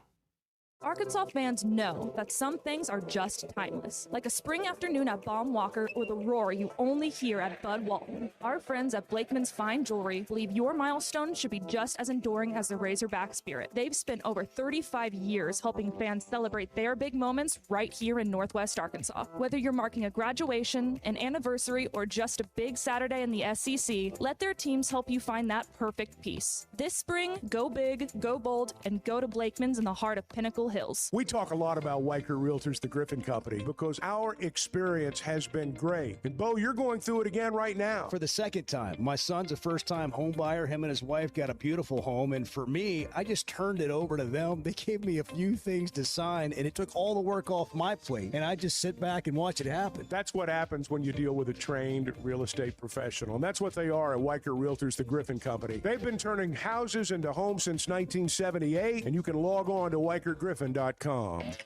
Arkansas fans know that some things are just timeless, like a spring afternoon at Baum Walker or the roar you only hear at Bud Walton. Our friends at Blakeman's Fine Jewelry believe your milestone should be just as enduring as the Razorback spirit. They've spent over 35 years helping fans celebrate their big moments right here in Northwest Arkansas. Whether you're marking a graduation, an anniversary, or just a big Saturday in the SEC, let their teams help you find that perfect piece. This spring, go big, go bold, and go to Blakeman's in the heart of Pinnacle Hills. We talk a lot about Weicker Realtors, the Griffin Company, because our experience has been great. And Bo, you're going through it again right now. For the second time. My son's a first-time home buyer. Him and his wife got a beautiful home. And for me, I just turned it over to them. They gave me a few things to sign, and it took all the work off my plate. And I just sit back and watch it happen. That's what happens when you deal with a trained real estate professional. And that's what they are at Weicker Realtors, the Griffin Company. They've been turning houses into homes since 1978, and you can log on to WeicherGriffin.com.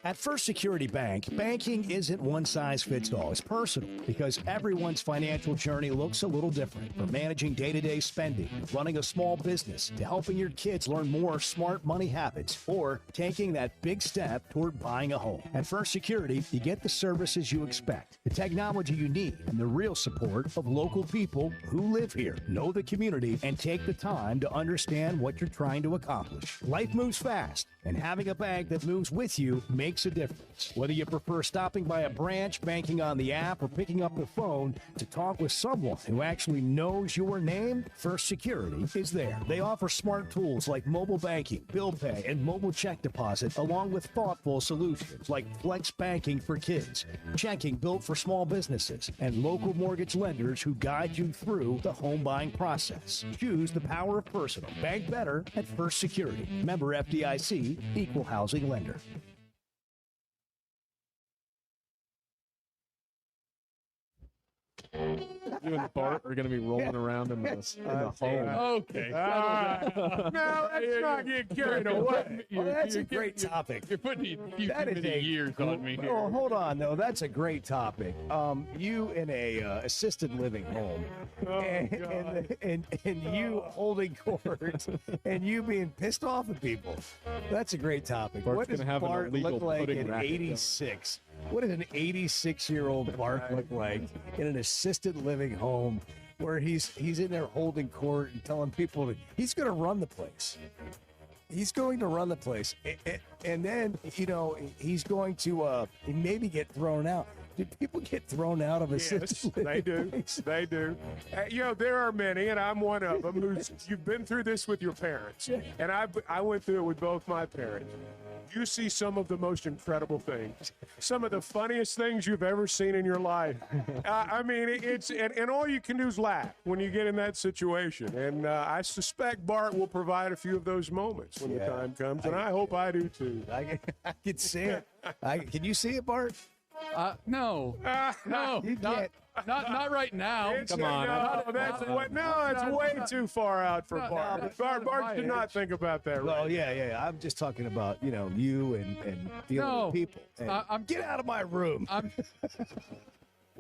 At First Security Bank, banking isn't one size fits all. It's personal because everyone's financial journey looks a little different. From managing day-to-day spending, running a small business, to helping your kids learn more smart money habits, or taking that big step toward buying a home. At First Security, you get the services you expect, the technology you need, and the real support of local people who live here, know the community, and take the time to understand what you're trying to accomplish. Life moves fast, and having a bank that moves with you makes a difference. Whether you prefer stopping by a branch, banking on the app, or picking up the phone to talk with someone who actually knows your name, First Security is there. They offer smart tools like mobile banking, bill pay, and mobile check deposit, along with thoughtful solutions like flex banking for kids, checking built for small businesses, and local mortgage lenders who guide you through the home buying process. Choose the power of personal. Bank better at First Security. Member FDIC, Equal Housing Lender. You and Bart are going to be rolling around in the home. Okay. No, let's not get carried away. Well, that's a great topic. You're putting That is many years on me here. Oh, hold on, though. That's a great topic. You in a assisted living home, and you holding court, and you being pissed off at people. That's a great topic. Bart's What does gonna have an Bart illegal look like pudding at racket, 86? What does an 86-year-old Bart look like in an assisted living home where he's in there holding court and telling people that he's going to run the place? He's going to run the place. And then, he's going to maybe get thrown out. Do people get thrown out of assisted living? They do. places? They do. There are many, and I'm one of them. You've been through this with your parents, and I went through it with both my parents. You see some of the most incredible things, some of the funniest things you've ever seen in your life. And all you can do is laugh when you get in that situation. And I suspect Bart will provide a few of those moments when the time comes, and I hope I do too. I can see it. Can you see it, Bart? No, not right now. Come on. That's way too far out for Bart. Bart did not think about that. Well, Right. yeah. I'm just talking about, you and dealing with people. And get out of my room.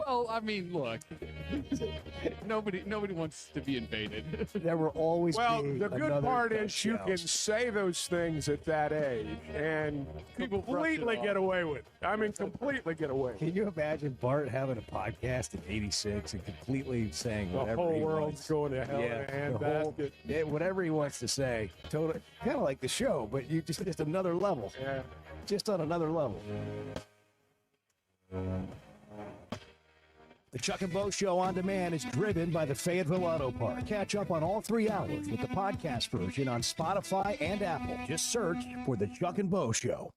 Well, I mean, look, nobody wants to be invaded. There will always Well, be the good another part is you Coach can House. say those things at that age and People brush it completely off. get away with it. I mean, completely get away with it. Can you imagine Bart having a podcast in '86 and completely saying The whatever whole he world's wants? going to hell in a handbasket. Whatever he wants to say, totally, kind of like the show, but you just another level. Yeah. Just on another level. The Chuck and Bo Show on demand is driven by the Fayetteville Auto Park. Catch up on all 3 hours with the podcast version on Spotify and Apple. Just search for the Chuck and Bo Show.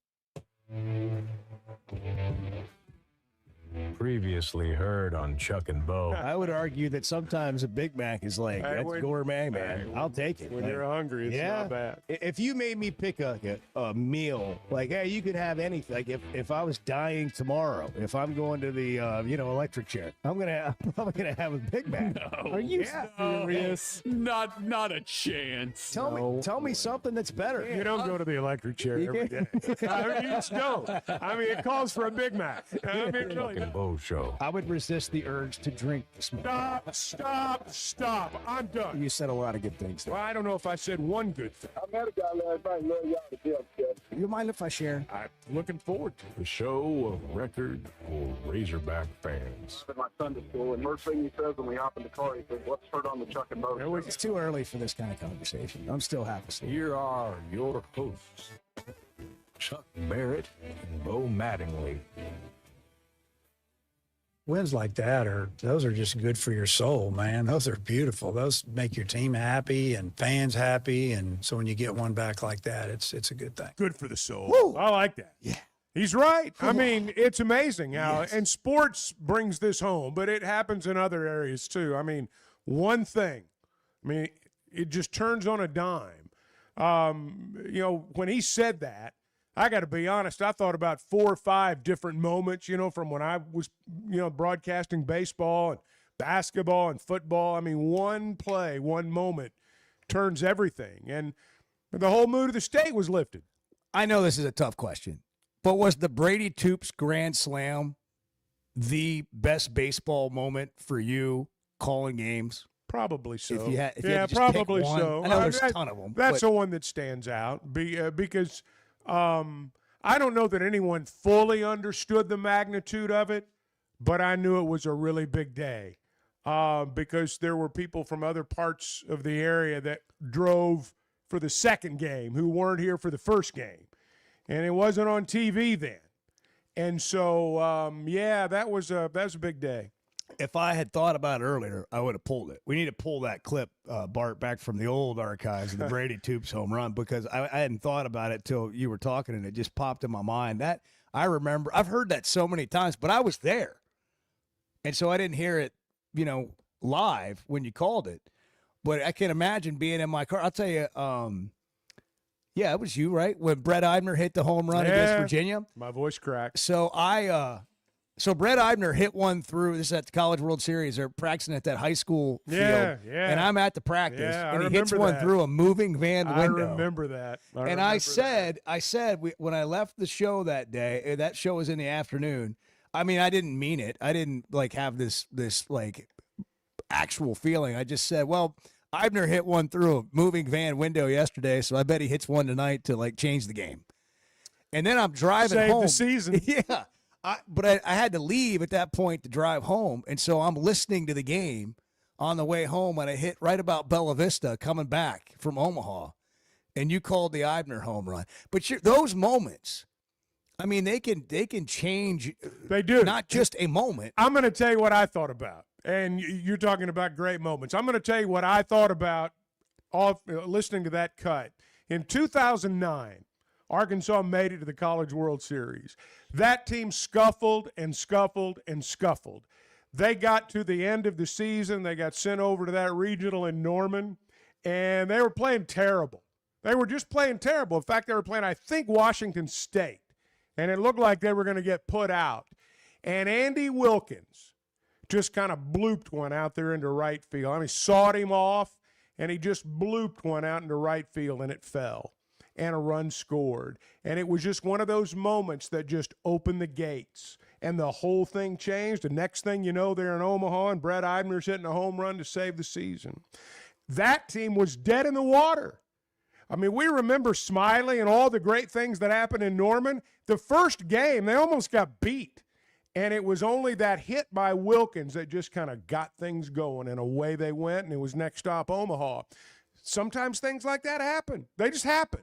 Previously heard on Chuck and Bo. I would argue that sometimes a Big Mac is like, Hey, that's when- gourmet, man. hey, I'll take it. When Like, you're hungry, it's yeah. not bad. If you made me pick a meal, like, hey, you could have anything. Like, if I was dying tomorrow, if I'm going to the electric chair, I'm probably gonna have a Big Mac. Are you serious? Not a chance. Tell me something that's better. You don't go to the electric chair You every day. I mean, you just don't. I mean, it calls for a Big Mac. I mean, it really Chuck and Bo Show. I would resist the urge to drink this morning. Stop. I'm done. You said a lot of good things there. Well, I don't know if I said one good thing. I met a guy last night. Love y'all to death, Jeff. You mind if I share? I'm looking forward to it. The show of record for Razorback fans. In my Sunday school, and first thing he says when we hop in the car, he says, "What's heard on the Chuck and Bo Show?" It's too early for this kind of conversation. I'm still half asleep. Here are your hosts, Chuck Barrett and Bo Mattingly. Wins like that those are just good for your soul, man. Those are beautiful. Those make your team happy and fans happy. And so when you get one back like that, it's a good thing. Good for the soul. Woo! I like that. Yeah. He's right. I mean, it's amazing how, and sports brings this home, but it happens in other areas too. I mean, one thing, it just turns on a dime. When he said that, I got to be honest, I thought about 4 or 5 different moments, from when I was, broadcasting baseball and basketball and football. I mean, one play, one moment turns everything. And the whole mood of the state was lifted. I know this is a tough question, but was the Brady Toops Grand Slam the best baseball moment for you calling games? Probably so. If you had to just probably pick one. so. I know there's a ton of them. That's but the one that stands out because I don't know that anyone fully understood the magnitude of it, but I knew it was a really big day because there were people from other parts of the area that drove for the second game who weren't here for the first game. And it wasn't on TV then. And so, that was a big day. if I had thought about it earlier, I would have pulled it. We need to pull that clip, Bart, back from the old archives of the Brady Toops home run, because I hadn't thought about it till you were talking, and it just popped in my mind. That I remember. I've heard that so many times, but I was there, and so I didn't hear it, live when you called it. But I can imagine being in my car. I'll tell you, yeah, it was you, right? When Brett Eibner hit the home run against Virginia. My voice cracked. So so Brett Eibner hit one through, this is at the College World Series. They're practicing at that high school field. Yeah. And I'm at the practice. Yeah, and I he hits remember one that. through a moving van window. I remember that. I said, when I left the show that day, that show was in the afternoon. I mean, I didn't mean it. I didn't have this actual feeling. I just said, well, Eibner hit one through a moving van window yesterday, so I bet he hits one tonight to change the game. And then I'm driving Save home. the season. Yeah. But I had to leave at that point to drive home, and so I'm listening to the game on the way home, and I hit right about Bella Vista coming back from Omaha, and you called the Eibner home run. But those moments, I mean, they can change. They do. Not just a moment. I'm going to tell you what I thought about. And you're talking about great moments. I'm going to tell you what I thought about listening to that cut. In 2009, Arkansas made it to the College World Series. That team scuffled and scuffled and scuffled. They got to the end of the season. They got sent over to that regional in Norman, and they were playing terrible. They were just playing terrible. In fact, they were playing, I think, Washington State, and it looked like they were going to get put out. And Andy Wilkins just kind of blooped one out there into right field. I mean, sawed him off, and he just blooped one out into right field, and it fell. And a run scored. And it was just one of those moments that just opened the gates. And the whole thing changed. The next thing you know, they're in Omaha, and Brett Eibner's hitting a home run to save the season. That team was dead in the water. I mean, we remember Smiley and all the great things that happened in Norman. The first game, they almost got beat. And it was only that hit by Wilkins that just kind of got things going, and away they went, and it was next stop Omaha. Sometimes things like that happen. They just happen.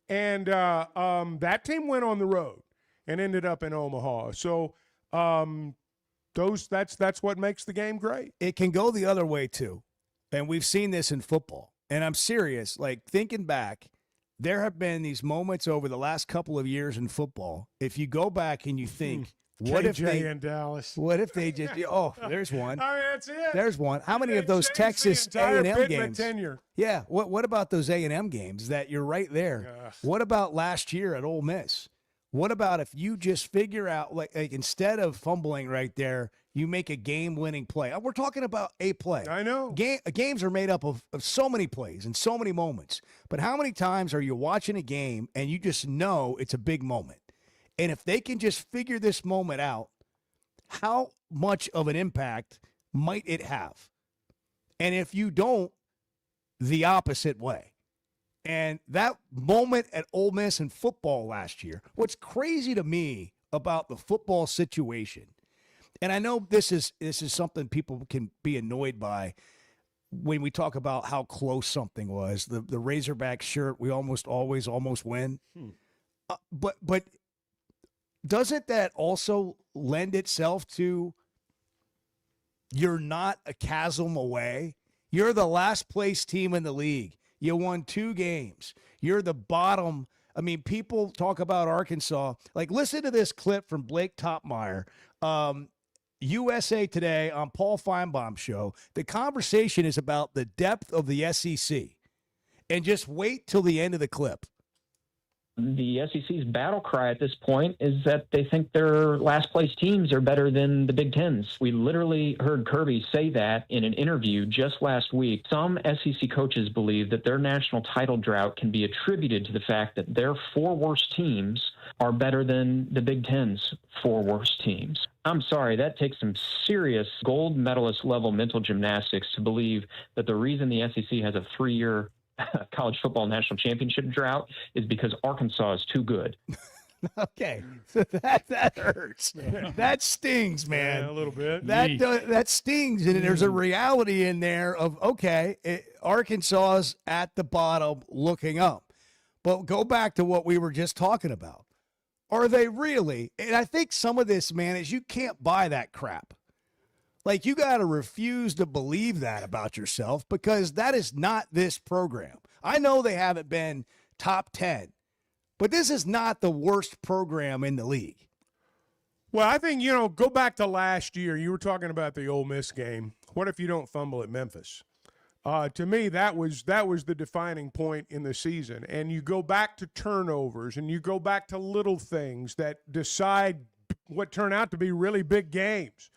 And that team went on the road and ended up in Omaha. So that's what makes the game great. It can go the other way too. And we've seen this in football. And I'm serious, like thinking back, there have been these moments over the last couple of years in football. If you go back and you think, what if they in Dallas? What if they just there's one. I mean, that's it. There's one. How many of those Texas A&M games? Tenure. Yeah. What about those A&M games that you're right there? What about last year at Ole Miss? What about if you just figure out like instead of fumbling right there, you make a game-winning play? We're talking about a play. I know. Games are made up of so many plays and so many moments. But how many times are you watching a game and you just know it's a big moment? And if they can just figure this moment out, how much of an impact might it have? And if you don't, the opposite way. And that moment at Ole Miss in football last year, what's crazy to me about the football situation, and I know this is something people can be annoyed by when we talk about how close something was. The Razorback shirt, we almost always win. But doesn't that also lend itself to you're not a chasm away? You're the last place team in the league. You won 2 games. You're the bottom. I mean, people talk about Arkansas. Like, listen to this clip from Blake Topmeyer, USA Today on Paul Feinbaum's show. The conversation is about the depth of the SEC. And just wait till the end of the clip. The SEC's battle cry at this point is that they think their last place teams are better than the Big Tens. We literally heard Kirby say that in an interview just last week. Some SEC coaches believe that their national title drought can be attributed to the fact that their 4 worst teams are better than the Big Ten's 4 worst teams. I'm sorry, that takes some serious gold medalist level mental gymnastics to believe that the reason the SEC has a 3-year college football national championship drought is because Arkansas is too good. Okay, so that hurts. That stings, man. Yeah, a little bit. That stings, and there's a reality in there of Arkansas's at the bottom, looking up. But go back to what we were just talking about. Are they really? And I think some of this, man, is you can't buy that crap. Like, you got to refuse to believe that about yourself because that is not this program. I know they haven't been top 10, but this is not the worst program in the league. Well, I think, go back to last year. You were talking about the Ole Miss game. What if you don't fumble at Memphis? To me, that was the defining point in the season. And you go back to turnovers and you go back to little things that decide what turn out to be really big games.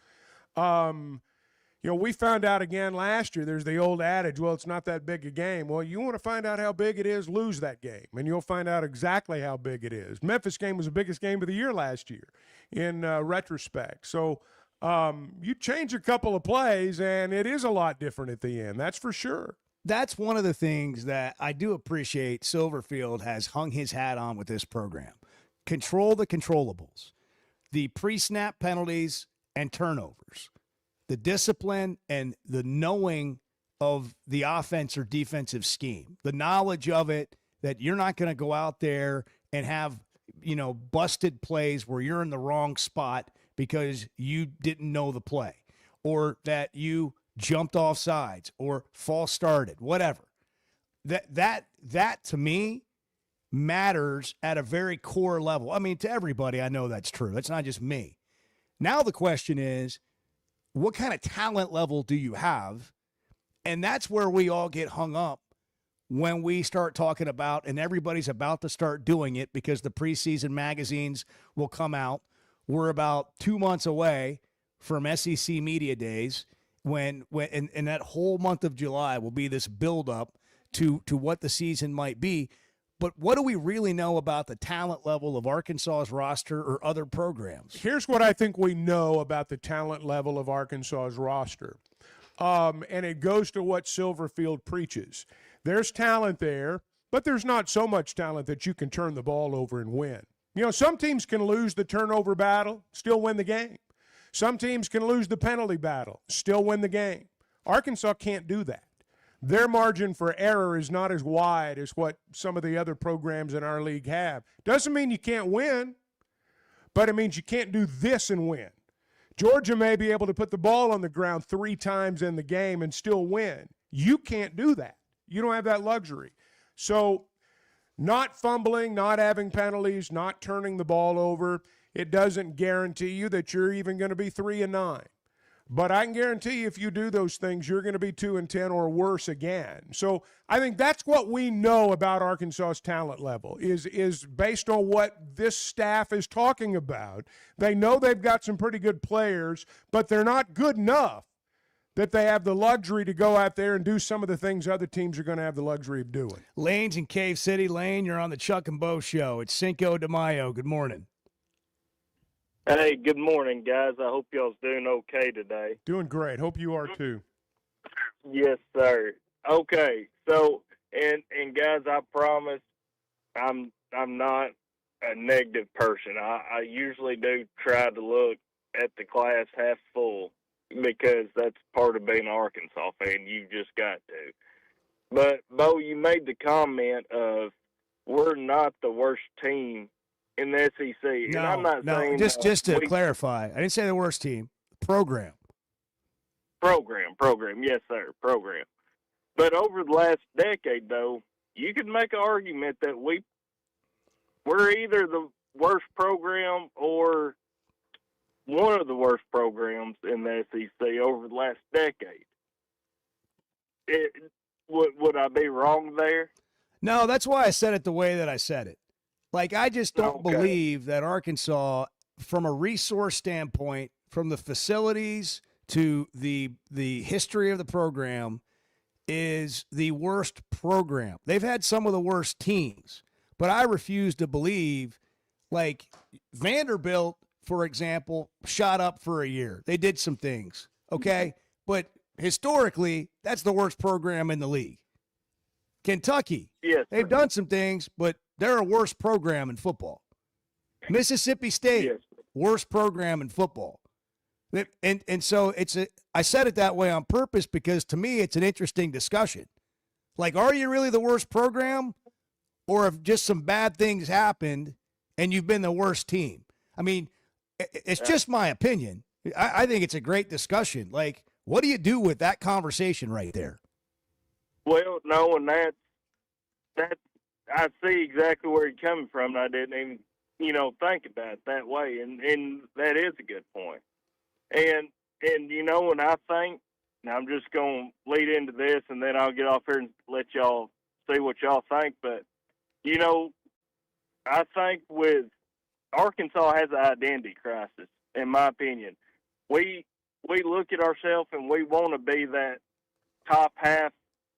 We found out again last year, there's the old adage, well, it's not that big a game. Well, you want to find out how big it is, lose that game, and you'll find out exactly how big it is. Memphis game was the biggest game of the year last year in retrospect. So you change a couple of plays, and it is a lot different at the end. That's for sure. That's one of the things that I do appreciate Silverfield has hung his hat on with this program. Control the controllables, the pre-snap penalties and turnovers, the discipline and the knowing of the offense or defensive scheme, the knowledge of it, that you're not going to go out there and have, busted plays where you're in the wrong spot because you didn't know the play, or that you jumped off sides or false started, whatever. That to me matters at a very core level. I mean, to everybody, I know that's true. That's not just me. Now the question is, what kind of talent level do you have? And that's where we all get hung up when we start talking about, and everybody's about to start doing it because the preseason magazines will come out, we're about 2 months away from SEC Media Days when and that whole month of July will be this buildup to what the season might be. But what do we really know about the talent level of Arkansas's roster or other programs? Here's what I think we know about the talent level of Arkansas's roster. And it goes to what Silverfield preaches. There's talent there, but there's not so much talent that you can turn the ball over and win. You know, some teams can lose the turnover battle, still win the game. Some teams can lose the penalty battle, still win the game. Arkansas can't do that. Their margin for error is not as wide as what some of the other programs in our league have. Doesn't mean you can't win, but it means you can't do this and win. Georgia may be able to put the ball on the ground 3 times in the game and still win. You can't do that. You don't have that luxury. So not fumbling, not having penalties, not turning the ball over, it doesn't guarantee you that you're even going to be 3-9. But I can guarantee you if you do those things, you're going to be 2-10 or worse again. So I think that's what we know about Arkansas's talent level is based on what this staff is talking about. They know they've got some pretty good players, but they're not good enough that they have the luxury to go out there and do some of the things other teams are going to have the luxury of doing. Lane's in Cave City. Lane, you're on the Chuck and Bo Show. It's Cinco de Mayo. Good morning. Hey, good morning, guys. I hope y'all's doing okay today. Doing great. Hope you are too. Yes, sir. Okay, so and guys, I promise I'm not a negative person. I usually do try to look at the glass half full because that's part of being an Arkansas fan. You just got to. But Bo, you made the comment of we're not the worst team in the SEC. And I'm not saying just to clarify, I didn't say the worst team. Program. Program. Yes, sir. Program. But over the last decade, though, you could make an argument that we're either the worst program or one of the worst programs in the SEC over the last decade. Would I be wrong there? No, that's why I said it the way that I said it. Like, I just don't believe that Arkansas, from a resource standpoint, from the facilities to the history of the program, is the worst program. They've had some of the worst teams, but I refuse to believe, like, Vanderbilt, for example, shot up for a year. They did some things, okay? But historically, that's the worst program in the league. Kentucky, they've done some things, but they're a worse program in football. Mississippi State, worst program in football. And so I said it that way on purpose because to me it's an interesting discussion. Like, are you really the worst program, or have just some bad things happened and you've been the worst team? I mean, it's just my opinion. I think it's a great discussion. Like, what do you do with that conversation right there? Well, no, and that I see exactly where you're coming from. And I didn't even, think about it that way, and that is a good point. And and I think, now I'm just going to lead into this, and then I'll get off here and let y'all see what y'all think. But I think with Arkansas has an identity crisis, in my opinion. We look at ourselves and we want to be that top half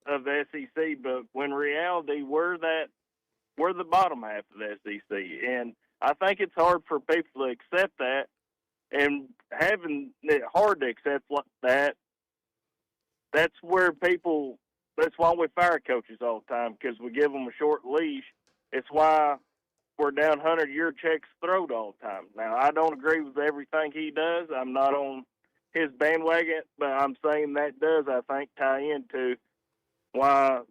of the SEC, but when reality we're the bottom half of the SEC, and I think it's hard for people to accept that, and having it hard to accept that. That's why we fire coaches all the time, because we give them a short leash. It's why we're down 100-year checks throat all the time. Now, I don't agree with everything he does. I'm not on his bandwagon, but I'm saying that does, I think, tie into why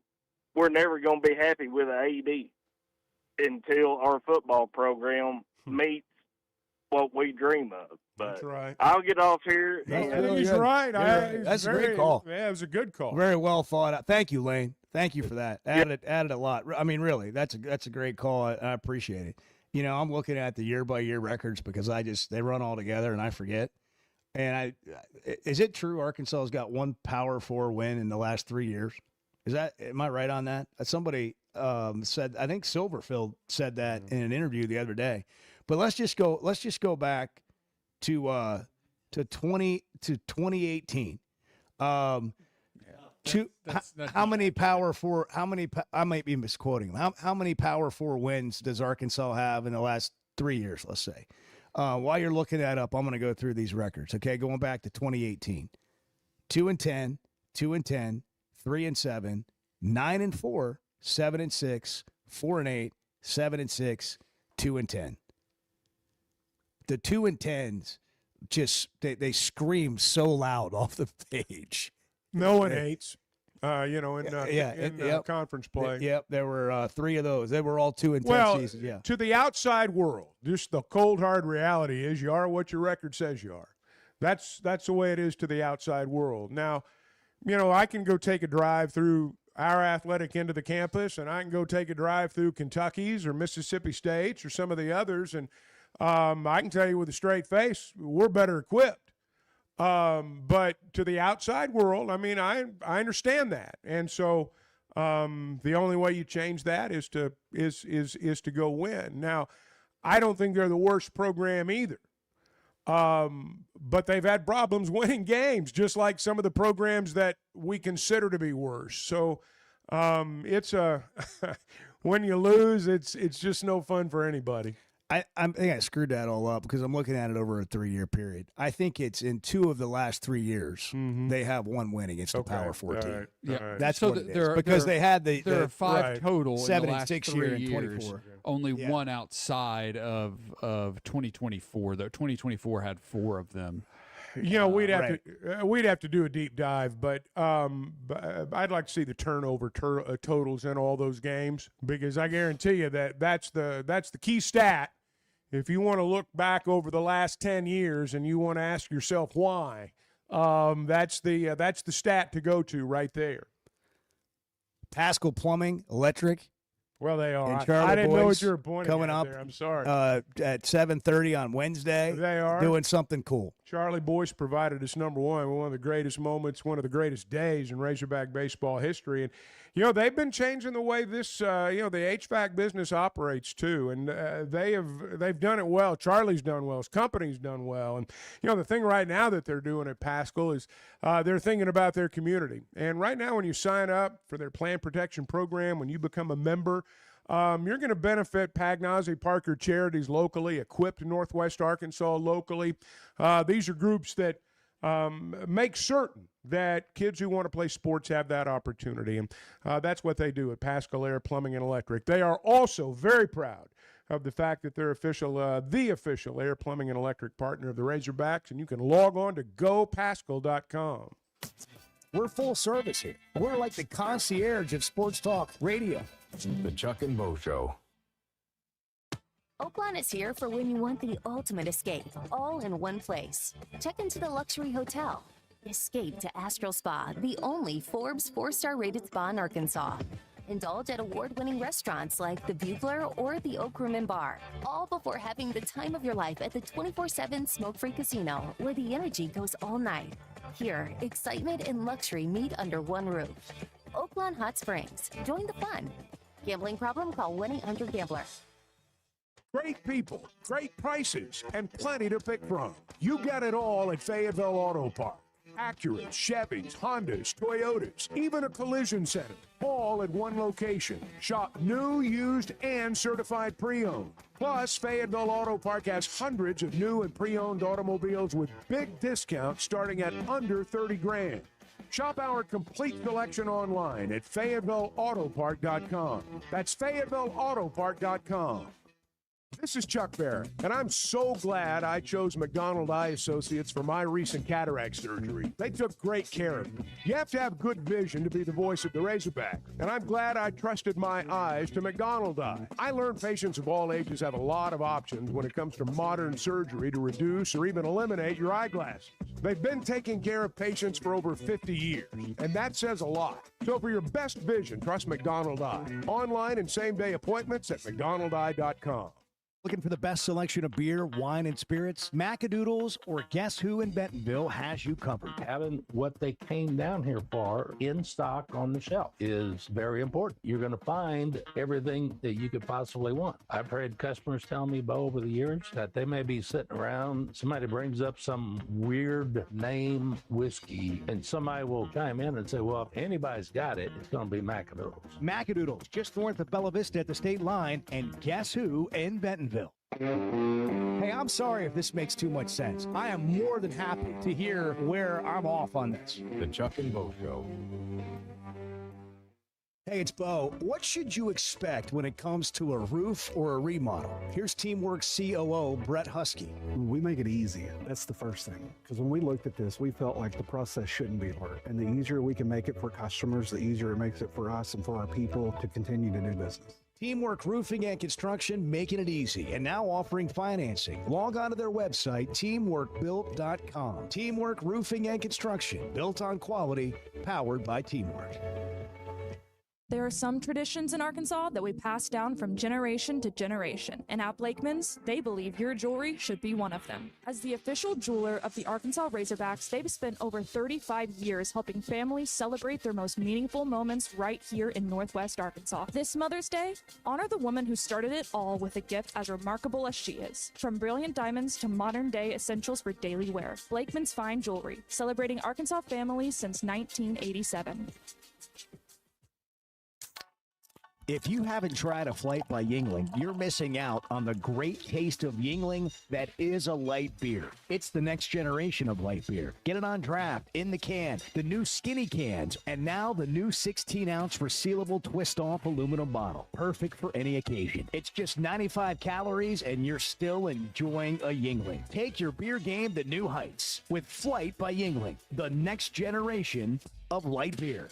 we're never going to be happy with an AD until our football program meets what we dream of. But That's right. I'll get off here. He's right. That's a great call. Yeah, it was a good call. Very well thought out. Thank you, Lane. Thank you for that. Added a lot. I mean, really, that's a great call. I appreciate it. I'm looking at the year-by-year records because they run all together and I forget. And is it true Arkansas has got one Power 4 win in the last 3 years? Am I right on that? Somebody said, I think Silverfield said that in an interview the other day. But let's just go back to 2018. How many Power Four? I might be misquoting them. How many Power Four wins does Arkansas have in the last 3 years? Let's say. While you're looking that up, I'm going to go through these records. Okay, going back to 2018, 2-10, 2-10, 3-7, 9-4, 7-6, 4-8, 7-6, 2-10. The 2-10s just they scream so loud off the page. No one hates, in conference play. Yep, there were 3 of those. They were all 2-10 seasons. Yeah. To the outside world, just the cold hard reality is you are what your record says you are. That's the way it is to the outside world. Now, I can go take a drive through our athletic end of the campus, and I can go take a drive through Kentucky's or Mississippi State's or some of the others, and I can tell you with a straight face, we're better equipped. But to the outside world, I understand that, and so the only way you change that is to go win. Now, I don't think they're the worst program either, but they've had problems winning games, just like some of the programs that we consider to be worse. So it's when you lose, it's just no fun for anybody. I think I screwed that all up because I'm looking at it over a 3-year period. I think it's in 2 of the last 3 years they have 1 win against the Power 4 team. Right. Yeah, that's so what it is. Because they had there are 5 right. total 7 in the and last 6 3 year and years. 24. Only one outside of 2024. Though 2024 had 4 of them. We'd have to do a deep dive, but I'd like to see the turnover totals in all those games, because I guarantee you that's the key stat. If you want to look back over the last 10 years and you want to ask yourself why, that's the stat to go to right there. Pascal Plumbing, Electric. Well, they are. And Charlie I didn't know Boys what you were pointing coming at up there. I'm sorry. At 7:30 on Wednesday. They are doing something cool. Charlie Boyce provided us one of the greatest moments, one of the greatest days in Razorback baseball history. And they've been changing the way this the HVAC business operates too, and they've done it well. Charlie's done well. His company's done well. And the thing right now that they're doing at Pascal is they're thinking about their community. And right now, when you sign up for their Plant Protection Program, when you become a member, you're going to benefit Pagnozzi Parker Charities locally, Equipped Northwest Arkansas locally. These are groups that make certain that kids who want to play sports have that opportunity. And that's what they do at Pascal Air Plumbing and Electric. They are also very proud of the fact that they're the official air plumbing and electric partner of the Razorbacks. And you can log on to gopascal.com. We're full service here. We're like the concierge of sports talk radio. The Chuck and Bo Show. Oakland is here for when you want the ultimate escape, all in one place. Check into the luxury hotel. Escape to Astral Spa, the only Forbes 4-star rated spa in Arkansas. Indulge at award-winning restaurants like the Bugler or the Oak Room and Bar, all before having the time of your life at the 24/7 smoke-free casino, where the energy goes all night. Here, excitement and luxury meet under one roof. Oakland Hot Springs. Join the fun. Gambling problem? Call 1-800-GAMBLER. Great people, great prices, and plenty to pick from. You get it all at Fayetteville Auto Park. Acuras, Chevys, Hondas, Toyotas, even a collision center, all at one location. Shop new, used, and certified pre-owned. Plus, Fayetteville Auto Park has hundreds of new and pre-owned automobiles with big discounts starting at under $30,000. Shop our complete selection online at FayettevilleAutopark.com. That's FayettevilleAutopark.com. This is Chuck Barrett, and I'm so glad I chose McDonald Eye Associates for my recent cataract surgery. They took great care of me. You have to have good vision to be the voice of the Razorback, and I'm glad I trusted my eyes to McDonald Eye. I learned patients of all ages have a lot of options when it comes to modern surgery to reduce or even eliminate your eyeglasses. They've been taking care of patients for over 50 years, and that says a lot. So for your best vision, trust McDonald Eye. Online and same-day appointments at McDonaldEye.com. Looking for the best selection of beer, wine, and spirits? Macadoodles or Guess Who in Bentonville has you covered. Having what they came down here for in stock on the shelf is very important. You're going to find everything that you could possibly want. I've heard customers tell me, Bo, over the years that they may be sitting around, somebody brings up some weird name whiskey, and somebody will chime in and say, well, if anybody's got it, it's going to be Macadoodles. Macadoodles, just north of Bella Vista at the state line, and Guess Who in Bentonville. Hey, I'm sorry if this makes too much sense. I am more than happy to hear where I'm off on this. The Chuck and Bo Show. Hey, it's Bo. What should you expect when it comes to a roof or a remodel? Here's Teamwork COO Brett Husky. We make it easy. That's the first thing. Because when we looked at this, we felt like the process shouldn't be hard. And the easier we can make it for customers, the easier it makes it for us and for our people to continue to do business. Teamwork Roofing and Construction, making it easy, and now offering financing. Log on to their website, teamworkbuilt.com. Teamwork Roofing and Construction, built on quality, powered by Teamwork. There are some traditions in Arkansas that we pass down from generation to generation, and at Blakeman's, they believe your jewelry should be one of them. As the official jeweler of the Arkansas Razorbacks, they've spent over 35 years helping families celebrate their most meaningful moments right here in Northwest Arkansas. This Mother's Day, honor the woman who started it all with a gift as remarkable as she is. From brilliant diamonds to modern-day essentials for daily wear, Blakeman's Fine Jewelry, celebrating Arkansas families since 1987. If you haven't tried a flight by Yingling, you're missing out on the great taste of Yingling that is a light beer. It's the next generation of light beer. Get it on draft, in the can, the new skinny cans, and now the new 16-ounce resealable twist-off aluminum bottle. Perfect for any occasion. It's just 95 calories, and you're still enjoying a Yingling. Take your beer game to new heights with Flight by Yingling, the next generation of light beer.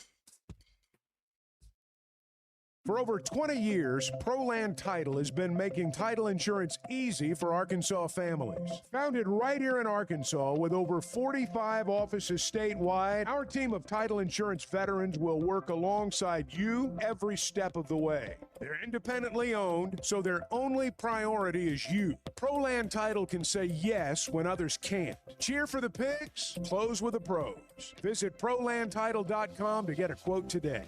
For over 20 years, ProLand Title has been making title insurance easy for Arkansas families. Founded right here in Arkansas with over 45 offices statewide, our team of title insurance veterans will work alongside you every step of the way. They're independently owned, so their only priority is you. ProLand Title can say yes when others can't. Cheer for the pigs, close with the pros. Visit ProLandTitle.com to get a quote today.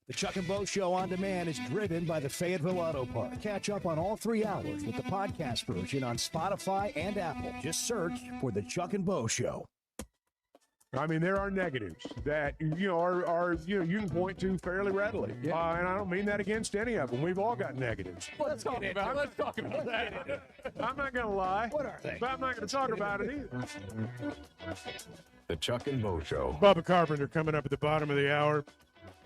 The Chuck and Bo Show on demand is driven by the Fayetteville Auto Park. Catch up on all 3 hours with the podcast version on Spotify and Apple. Just search for the Chuck and Bo Show. I mean, there are negatives that are you can point to fairly readily, and I don't mean that against any of them. We've all got negatives. Let's talk about that. I'm not going to lie. What are they? But I'm not going to talk about it either. The Chuck and Bo Show. Bubba Carpenter coming up at the bottom of the hour.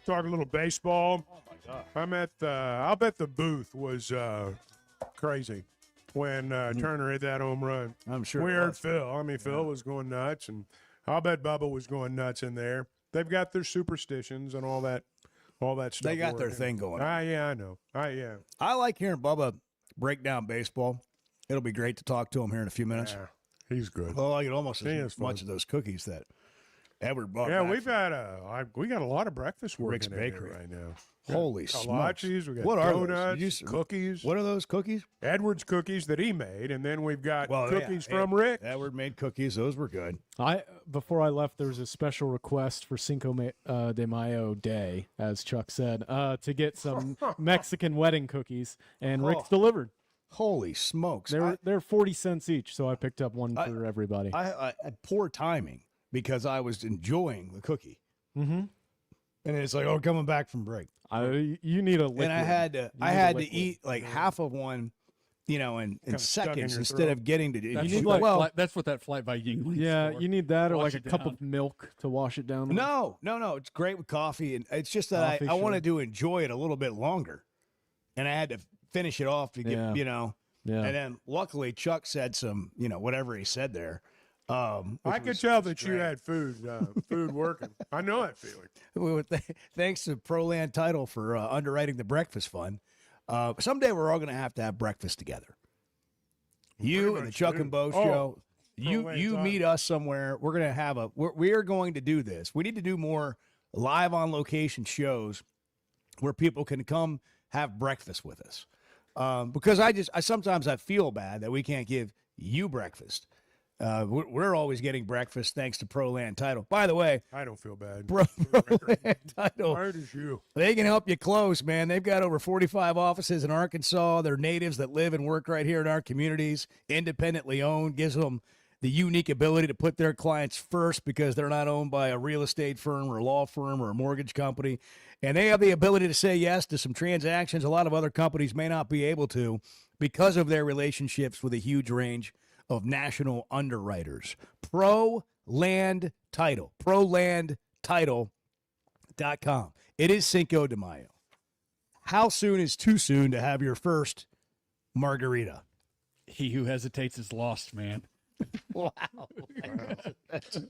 Talk a little baseball. Oh my God! I'll bet the booth was crazy when Turner hit that home run. I'm sure. We heard Phil. I mean, Phil was going nuts, and I'll bet Bubba was going nuts in there. They've got their superstitions and all that stuff. They got their working. thing going. Yeah, I know. Yeah. I like hearing Bubba break down baseball. It'll be great to talk to him here in a few minutes. Yeah, he's good. Well, I like it almost as much of those cookies that Edward bought. Yeah, back we got a lot of breakfast Rick's working in Bakery right now. Holy smokes! Kolaches, we got What are donuts, those? cookies. What are those cookies? Edward's cookies that he made, and then we've got cookies yeah, from Rick. Edward made cookies; those were good. Before I left, there was a special request for Cinco de Mayo Day, as Chuck said, to get some Mexican wedding cookies, and Rick's delivered. Holy smokes! They're 40 cents each, so I picked up one for everybody. I had poor timing because I was enjoying the cookie, and it's like, coming back from break. You need a liquid. And I had to eat like half of one, in seconds instead of getting to. You need that's what that Flight by Yingling. You need that or Wash like a it cup down. of milk to wash it down. No, it's great with coffee, and it's just that Coffee, I sure. wanted to enjoy it a little bit longer, and I had to finish it off to get, Yeah. And then luckily Chuck said some, whatever he said there. I could tell that you had food working. I know that feeling. Thanks to ProLand Title for underwriting the breakfast fund. Someday we're all going to have breakfast together. You and the Chuck and Bo Show. You meet us somewhere. We're going to have we are going to do this. We need to do more live on location shows where people can come have breakfast with us. Because I sometimes I feel bad that we can't give you breakfast. We're always getting breakfast thanks to ProLand Title. By the way, I don't feel bad. ProLand Title. Hard as you. They can help you close, man. They've got over 45 offices in Arkansas. They're natives that live and work right here in our communities, independently owned, gives them the unique ability to put their clients first because they're not owned by a real estate firm or a law firm or a mortgage company. And they have the ability to say yes to some transactions a lot of other companies may not be able to because of their relationships with a huge range of national underwriters. ProLand Title. ProLandTitle.com. It is Cinco de Mayo. How soon is too soon to have your first margarita? He who hesitates is lost, man. Wow.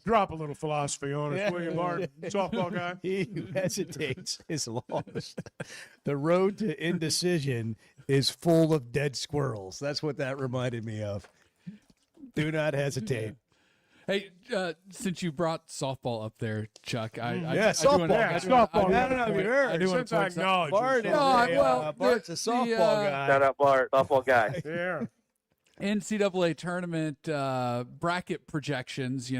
Drop a little philosophy on us, Yeah. William Martin, softball guy. He who hesitates is lost. The road to indecision is full of dead squirrels. That's what that reminded me of. Do not hesitate. Hey, since you brought softball up there, Chuck, softball. Softball. I don't know if you heard. I do want Since to I point some- acknowledge Bart is Bart's a softball guy. Shout out Bart, softball guy. Yeah. NCAA tournament bracket projections,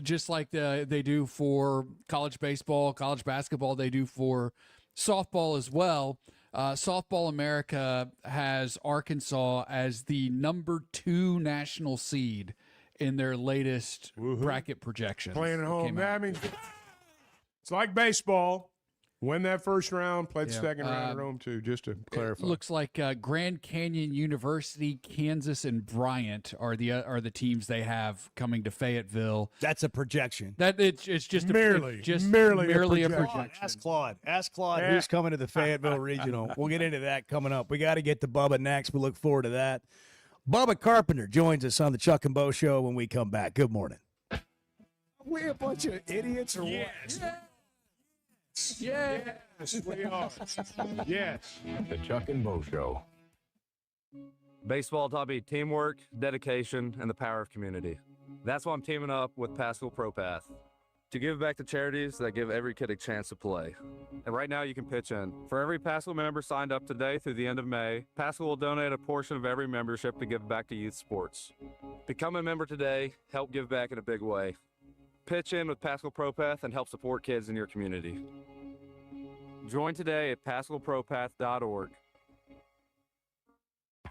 just like they do for college baseball, college basketball, they do for softball as well. Softball America has Arkansas as the number 2 national seed in their latest bracket projections. Playing at that home. came out. I mean, it's like baseball. Win that first round, play the Yeah. second round at home too, just to clarify. It looks like Grand Canyon University, Kansas, and Bryant are the teams they have coming to Fayetteville. That's a projection. That it's just Merely a projection. projection. Ask Claude. Ask Claude Yeah. who's coming to the Fayetteville Regional. We'll get into that coming up. We got to get to Bubba next. We look forward to that. Bubba Carpenter joins us on the Chuck and Bo Show when we come back. Good morning. We a bunch of idiots or what? Yeah. Yes, we are. Yes. The Chuck and Bo Show. Baseball taught me teamwork, dedication, and the power of community. That's why I'm teaming up with Pascal ProPath to give back to charities that give every kid a chance to play. And right now you can pitch in. For every Pascal member signed up today through the end of May, Pascal will donate a portion of every membership to give back to youth sports. Become a member today, help give back in a big way. Pitch in with Pascal ProPath and help support kids in your community. Join today at PascalProPath.org.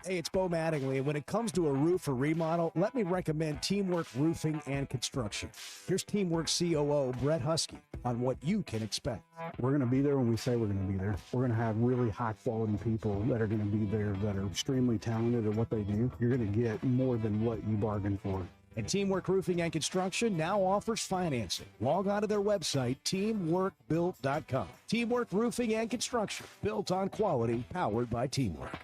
Hey, it's Bo Mattingly, and when it comes to a roof or remodel, let me recommend Teamwork Roofing and Construction. Here's Teamwork COO Brett Husky on what you can expect. We're going to be there when we say we're going to be there. We're going to have really high quality people that are going to be there that are extremely talented at what they do. You're going to get more than what you bargained for. And Teamwork Roofing and Construction now offers financing. Log on to their website, teamworkbuilt.com. Teamwork Roofing and Construction, built on quality, powered by teamwork.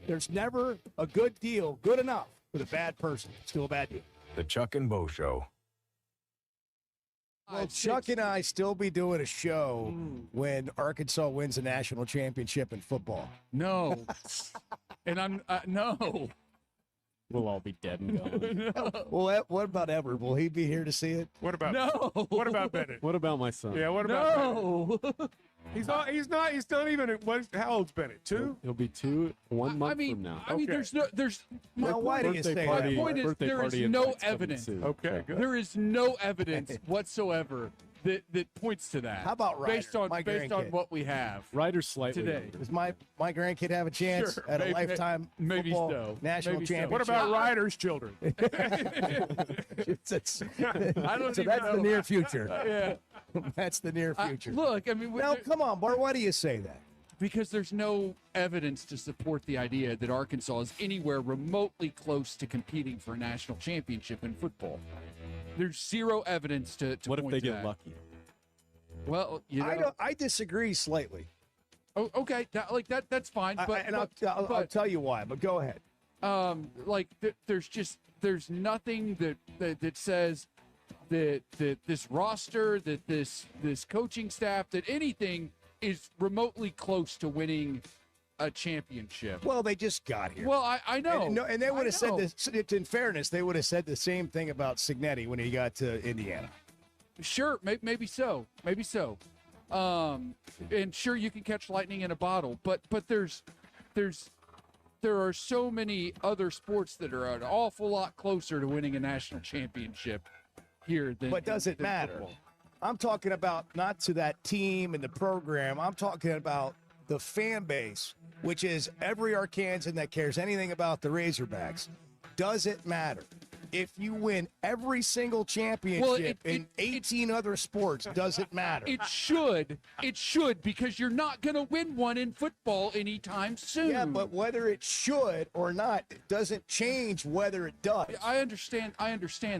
There's never a good deal good enough with a bad person. Still a bad deal. The Chuck and Bo Show. Will Chuck and I still be doing a show when Arkansas wins a national championship in football? No. And I'm no. We'll all be dead and gone. No. Well, what about Everett? Will he be here to see it? What about No. What about Bennett? What about my son? Yeah, what about No. Bennett? He's not even how old's Bennett? 2? He'll be 2 1 month from now. I mean, there's Now, why do you say that? my point is birthday there is party no invites coming evidence. soon. Okay, good. There is no evidence whatsoever that points to that. How about Ryder, based on my grandkid? what we have Ryder's slightly today? younger. Does my grandkid have a chance Sure, at a maybe- lifetime maybe football so. national Maybe so. championship? What about Ryder's children? I don't So even that's know. the near future. Yeah. That's the near future. Look, I mean, Now, come on, Bart. Why do you say that? because there's no evidence to support the idea that Arkansas is anywhere remotely close to competing for a national championship in football. There's zero evidence to What if point they to get that. lucky? Well, I disagree slightly. Oh, okay, that's fine. But I'll tell you why. But go ahead. There's nothing that says that this roster, that this coaching staff, that anything is remotely close to winning a championship. Well, they just got here. Well, I know. And they would have said know. this. In fairness, they would have said the same thing about Signetti when he got to Indiana. Sure, maybe so. And sure, you can catch lightning in a bottle, but there are so many other sports that are an awful lot closer to winning a national championship here than. But does it than matter? football. I'm talking about not to that team and the program. I'm talking about the fan base, which is every Arkansan that cares anything about the Razorbacks. Does it matter? If you win every single championship in 18 other sports, does it matter? It should. It should, because you're not going to win one in football anytime soon. Yeah, but whether it should or not, it doesn't change whether it does. I understand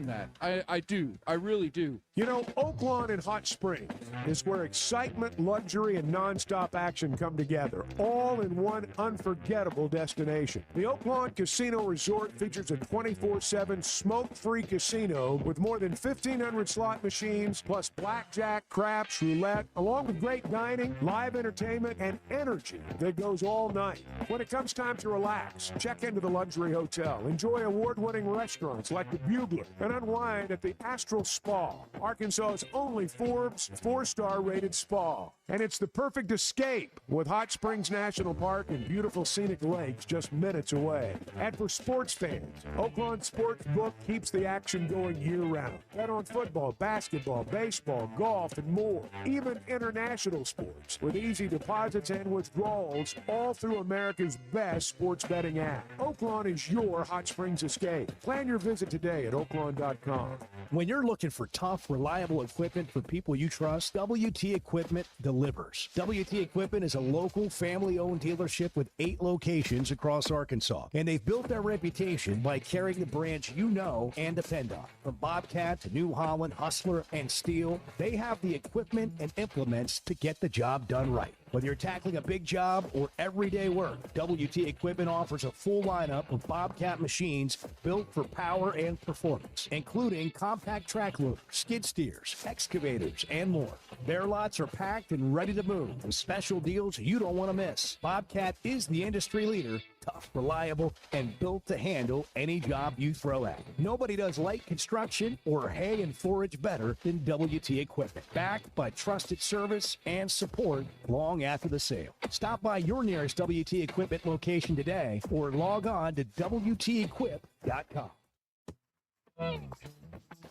that. I do. I really do. You know, Oaklawn and Hot Springs is where excitement, luxury, and nonstop action come together, all in one unforgettable destination. The Oaklawn Casino Resort features a 24/7 smoke-free casino with more than 1,500 slot machines, plus blackjack, craps, roulette, along with great dining, live entertainment, and energy that goes all night. When it comes time to relax, check into the luxury hotel, enjoy award-winning restaurants like the Bugler, and unwind at the Astral Spa, Arkansas's only Forbes 4-star rated spa. And it's the perfect escape with Hot Springs National Park and beautiful scenic lakes just minutes away. And for sports fans, Oaklawn Sportsbook keeps the action going year-round. Bet on football, basketball, baseball, golf, and more. Even international sports with easy deposits and withdrawals all through America's best sports betting app. Oaklawn is your Hot Springs escape. Plan your visit today at oaklawn.com. When you're looking for tough, reliable equipment for people you trust, WT Equipment delivers. WT Equipment is a local, family-owned dealership with 8 locations across Arkansas, and they've built their reputation by carrying the brands you know and depend on. From Bobcat to New Holland, Hustler, and Steel, they have the equipment and implements to get the job done right. Whether you're tackling a big job or everyday work, WT Equipment offers a full lineup of Bobcat machines built for power and performance, including compact track loaders, skid steers, excavators, and more. Their lots are packed and ready to move with special deals you don't want to miss. Bobcat is the industry leader, tough, reliable, and built to handle any job you throw at. Nobody does light construction or hay and forage better than WT Equipment. Backed by trusted service and support long after the sale. Stop by your nearest WT Equipment location today or log on to WTEquip.com.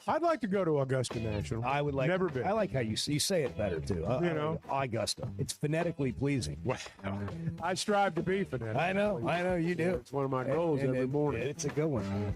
I'd like to go to Augusta National. I would like. Never been. I like how you say it better too. Augusta. It's phonetically pleasing. Well, I strive to be phonetic. I know you do. It's one of my goals every morning. It's a good one.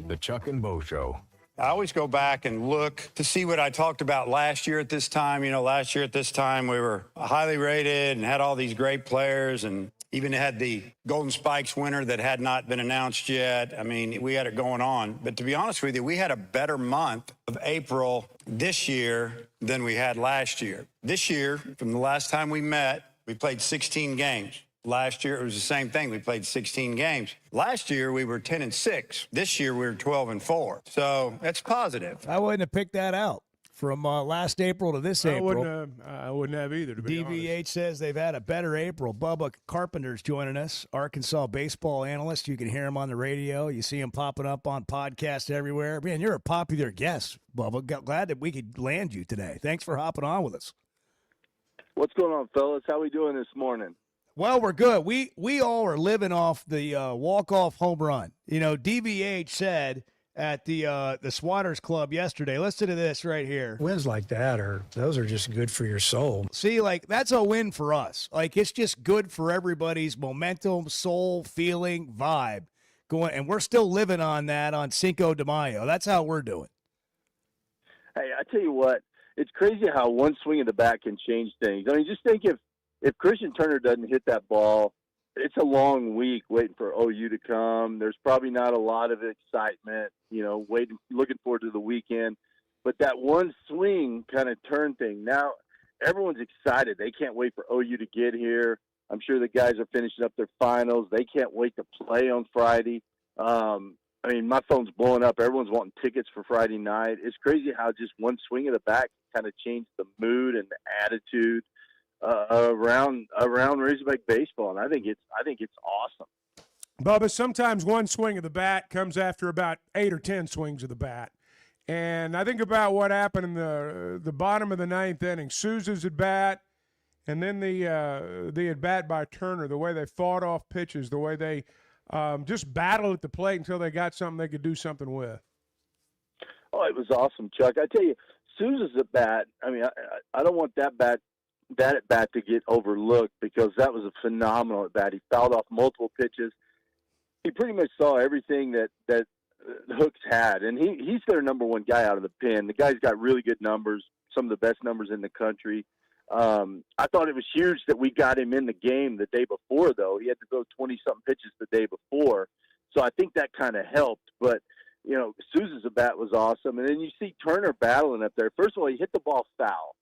The Chuck and Bo Show. I always go back and look to see what I talked about last year at this time. You know, last year at this time, we were highly rated and had all these great players and even had the Golden Spikes winner that had not been announced yet. I mean, we had it going on. But to be honest with you, we had a better month of April this year than we had last year. This year, from the last time we met, we played 16 games. Last year, it was the same thing. We played 16 games. Last year, we were 10-6. This year, we were 12-4. So that's positive. I wouldn't have picked that out from last April to this April. I wouldn't have either, to be honest. DVH says they've had a better April. Bubba Carpenter's joining us, Arkansas baseball analyst. You can hear him on the radio. You see him popping up on podcasts everywhere. Man, you're a popular guest, Bubba. Glad that we could land you today. Thanks for hopping on with us. What's going on, fellas? How we doing this morning? Well, we're good. We all are living off the walk-off home run. You know, DVH said at the Swatters Club yesterday, listen to this right here. Wins like that those are just good for your soul. See, like, that's a win for us. Like, it's just good for everybody's momentum, soul, feeling, vibe going. And we're still living on that on Cinco de Mayo. That's how we're doing. Hey, I tell you what, it's crazy how one swing of the bat can change things. I mean, just think if Christian Turner doesn't hit that ball, it's a long week waiting for OU to come. There's probably not a lot of excitement, you know, looking forward to the weekend. But that one swing kind of turned things. Now everyone's excited. They can't wait for OU to get here. I'm sure the guys are finishing up their finals. They can't wait to play on Friday. I mean, my phone's blowing up. Everyone's wanting tickets for Friday night. It's crazy how just one swing of the bat kind of changed the mood and the attitude around Razorback baseball, and I think it's awesome. Bubba, sometimes one swing of the bat comes after about 8 or 10 swings of the bat, And I think about what happened in the bottom of the ninth inning. Souza's at bat, and then the at bat by Turner. The way they fought off pitches, the way they just battled at the plate until they got something they could do something with. Oh, it was awesome, Chuck. I tell you, Souza's at bat. I mean, I don't want that at bat to get overlooked because that was a phenomenal at bat. He fouled off multiple pitches. He pretty much saw everything that Hooks had, and he's their number one guy out of the pen. The guy's got really good numbers, some of the best numbers in the country. I thought it was huge that we got him in the game the day before, though. He had to throw 20-something pitches the day before, so I think that kind of helped. But, you know, Souza's at bat was awesome. And then you see Turner battling up there. First of all, he hit the ball foul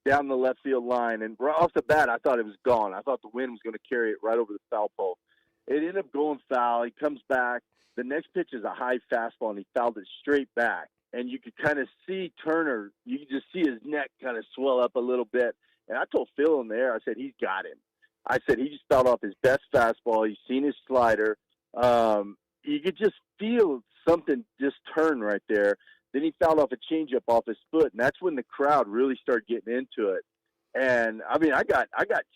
down the left field line, and right off the bat, I thought it was gone. I thought the wind was going to carry it right over the foul pole. It ended up going foul. He comes back. The next pitch is a high fastball, and he fouled it straight back. And you could kind of see Turner. You could just see his neck kind of swell up a little bit. And I told Phil in there, I said, he's got him. I said, he just fouled off his best fastball. He's seen his slider. You could just feel something just turn right there. Then he fouled off a changeup off his foot, and that's when the crowd really started getting into it. And I mean, I got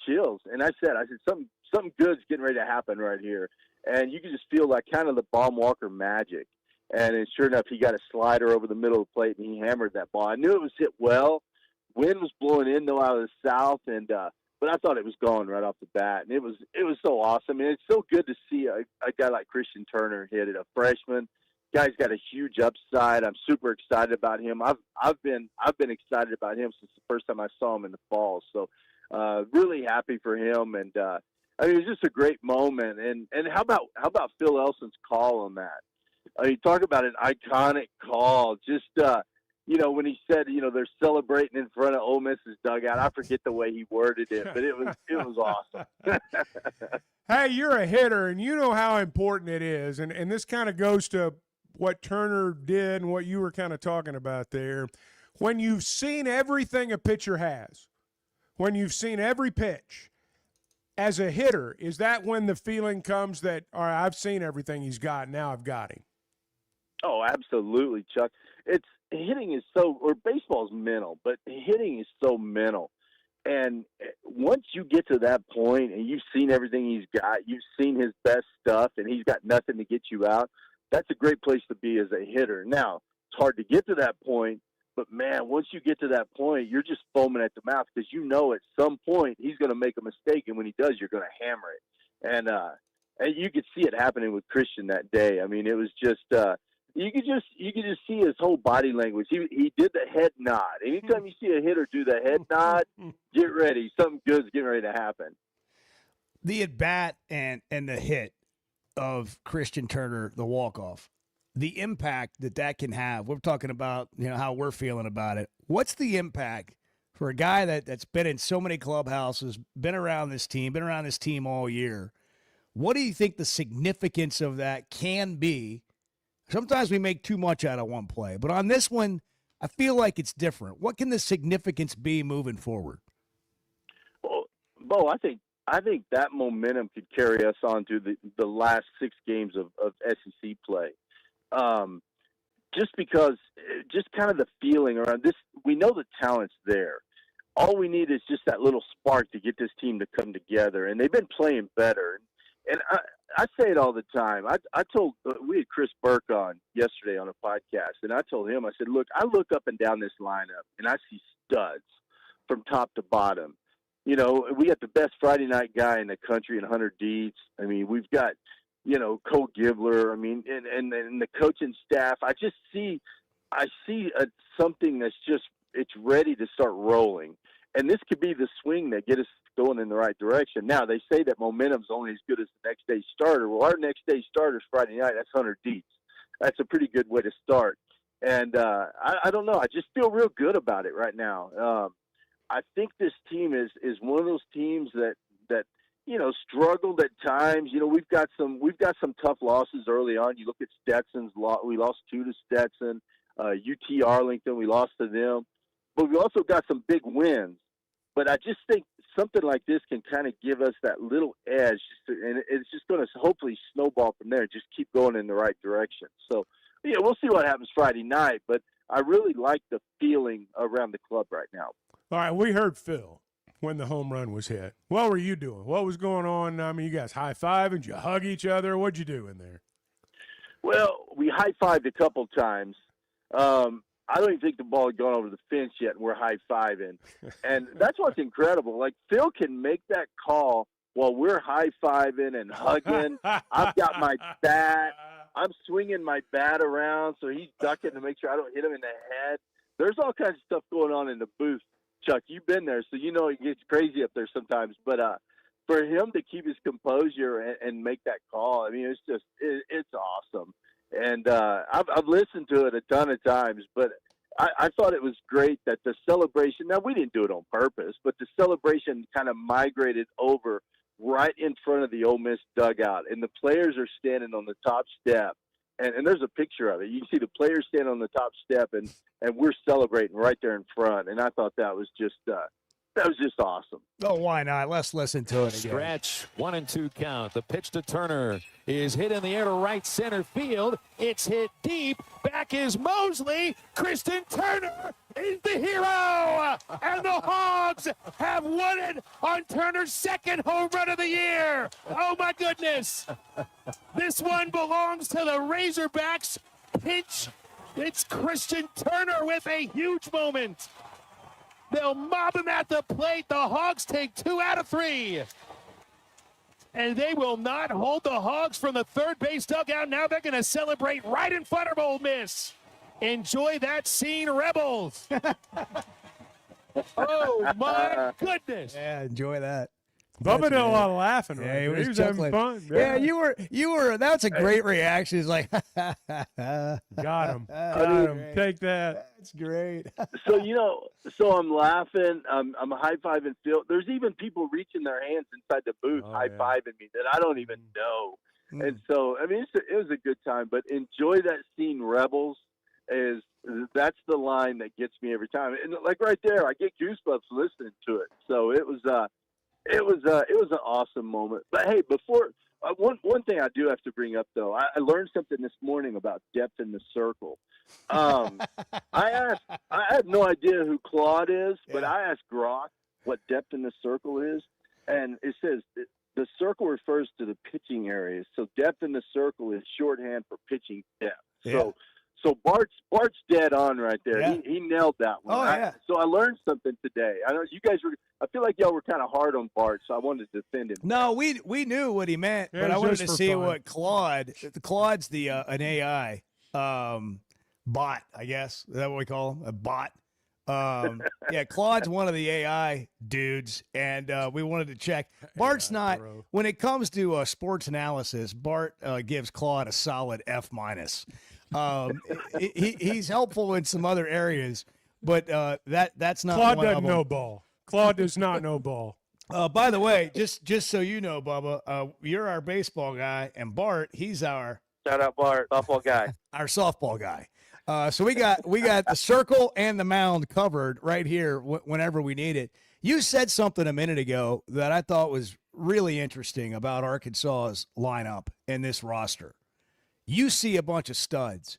chills, and I said something good's getting ready to happen right here. And you could just feel like kind of the Baum Walker magic. And then sure enough, he got a slider over the middle of the plate, and he hammered that ball. I knew it was hit well. Wind was blowing in though out of the south, and but I thought it was gone right off the bat, and it was so awesome. And it's so good to see a guy like Christian Turner hit it, a freshman. Guy's got a huge upside. I'm super excited about him. I've been excited about him since the first time I saw him in the fall. So really happy for him, and I mean, it was just a great moment. And how about Phil Elson's call on that? I mean, talk about an iconic call. Just you know, when he said, you know, they're celebrating in front of Ole Miss's dugout. I forget the way he worded it, but it was awesome. Hey, you're a hitter, and you know how important it is. And this kind of goes to what Turner did and what you were kind of talking about there. When you've seen everything a pitcher has, when you've seen every pitch, as a hitter, is that when the feeling comes that, all right, I've seen everything he's got, now I've got him? Oh, absolutely, Chuck. Hitting is baseball's mental, but hitting is so mental. And once you get to that point and you've seen everything he's got, you've seen his best stuff, and he's got nothing to get you out, that's a great place to be as a hitter. Now, it's hard to get to that point, but, man, once you get to that point, you're just foaming at the mouth because you know at some point he's going to make a mistake, and when he does, you're going to hammer it. And you could see it happening with Christian that day. I mean, it was just you could just see his whole body language. He did the head nod. Anytime you see a hitter do the head nod, get ready. Something good's getting ready to happen. The at bat and the hit of Christian Turner, the walk-off, the impact that can have. We're talking about, you know, how we're feeling about it. What's the impact for a guy that's been in so many clubhouses, been around this team all year? What do you think the significance of that can be? Sometimes we make too much out of one play, but on this one, I feel like it's different. What can the significance be moving forward? Well, Bo, I think that momentum could carry us on to the last 6 games of SEC play. Just because, just kind of the feeling around this, we know the talent's there. All we need is just that little spark to get this team to come together, and they've been playing better. And I say it all the time. I told we had Chris Burke on yesterday on a podcast, and I told him, I said, look, I look up and down this lineup, and I see studs from top to bottom. You know, we got the best Friday night guy in the country in Hunter Dietz. I mean, we've got, you know, Cole Gibler. I mean, and the coaching staff. I see something that's just, it's ready to start rolling. And this could be the swing that get us going in the right direction. Now, they say that momentum's only as good as the next day's starter. Well, our next day's starter is Friday night. That's Hunter Dietz. That's a pretty good way to start. And I don't know. I just feel real good about it right now. I think this team is one of those teams that you know, struggled at times. You know, we've got some tough losses early on. You look at Stetson's we lost 2 to Stetson. UT Arlington, we lost to them. But we also got some big wins. But I just think something like this can kind of give us that little edge, and it's just going to hopefully snowball from there. Just keep going in the right direction. So, yeah, we'll see what happens Friday night. But I really like the feeling around the club right now. All right, we heard Phil when the home run was hit. What were you doing? What was going on? I mean, you guys high-fiving? Did you hug each other? What'd you do in there? Well, we high-fived a couple times. I don't even think the ball had gone over the fence yet, and we're high-fiving. And that's what's incredible. Like, Phil can make that call while we're high-fiving and hugging. I've got my bat. I'm swinging my bat around, so he's ducking to make sure I don't hit him in the head. There's all kinds of stuff going on in the booth. Chuck, you've been there, so you know it gets crazy up there sometimes. But for him to keep his composure and make that call, I mean, it's just it's awesome. And I've listened to it a ton of times, but I thought it was great that the celebration. Now, we didn't do it on purpose, but the celebration kind of migrated over right in front of the Ole Miss dugout, and the players are standing on the top step. And there's a picture of it. You can see the players standing on the top step, and we're celebrating right there in front. And I thought that was just awesome. Oh, why not? Let's listen to it again. Stretch, 1-2 count. The pitch to Turner is hit in the air to right center field. It's hit deep. Back is Mosley. Kristen Turner is the hero. And the Hogs have won it on Turner's second home run of the year. Oh, my goodness. This one belongs to the Razorbacks. Pitch. It's Kristen Turner with a huge moment. They'll mob him at the plate. The Hogs take 2 out of 3. And they will not hold the Hogs from the third base dugout. Now they're going to celebrate right in front of Ole Miss. Enjoy that scene, Rebels. Oh, my goodness. Yeah, enjoy that. Bubba did a lot of laughing. Yeah, Right? he was having chuckling. fun. Yeah, you were. That's a great reaction. He's like, got him. Take that. That's great. So I'm laughing. I'm high-fiving Phil. There's even people reaching their hands inside the booth high-fiving me that I don't even know. And so, I mean, it was a good time. But enjoy that scene, Rebels. That's the line that gets me every time. And like right there, I get goosebumps listening to it. So it was an awesome moment. But hey, before one thing I do have to bring up though, I learned something this morning about depth in the circle. I have no idea who Claude is, but I asked Grock what depth in the circle is, and it says the circle refers to the pitching areas. So depth in the circle is shorthand for pitching depth. Yeah. So Bart's dead on right there. Yeah. He nailed that one. Oh, yeah. So I learned something today. I know you guys were. I feel like y'all were kind of hard on Bart, so I wanted to defend him. No, we knew what he meant, Yeah, but it I was wanted just to for see fun. what Claude's the an AI bot, I guess. Is that what we call him? A bot. Yeah, Claude's one of the AI dudes, and we wanted to check. Bart's not. When it comes to sports analysis, Bart gives Claude a solid F-. He's helpful in some other areas, but that's not. Claude one of doesn't them. know ball. Claude does not know ball. By the way, just so you know, Bubba, you're our baseball guy, and Bart, he's our Shout out Bart, softball guy. our softball guy. So we got the circle and the mound covered right here whenever we need it. You said something a minute ago that I thought was really interesting about Arkansas's lineup and this roster. You see a bunch of studs.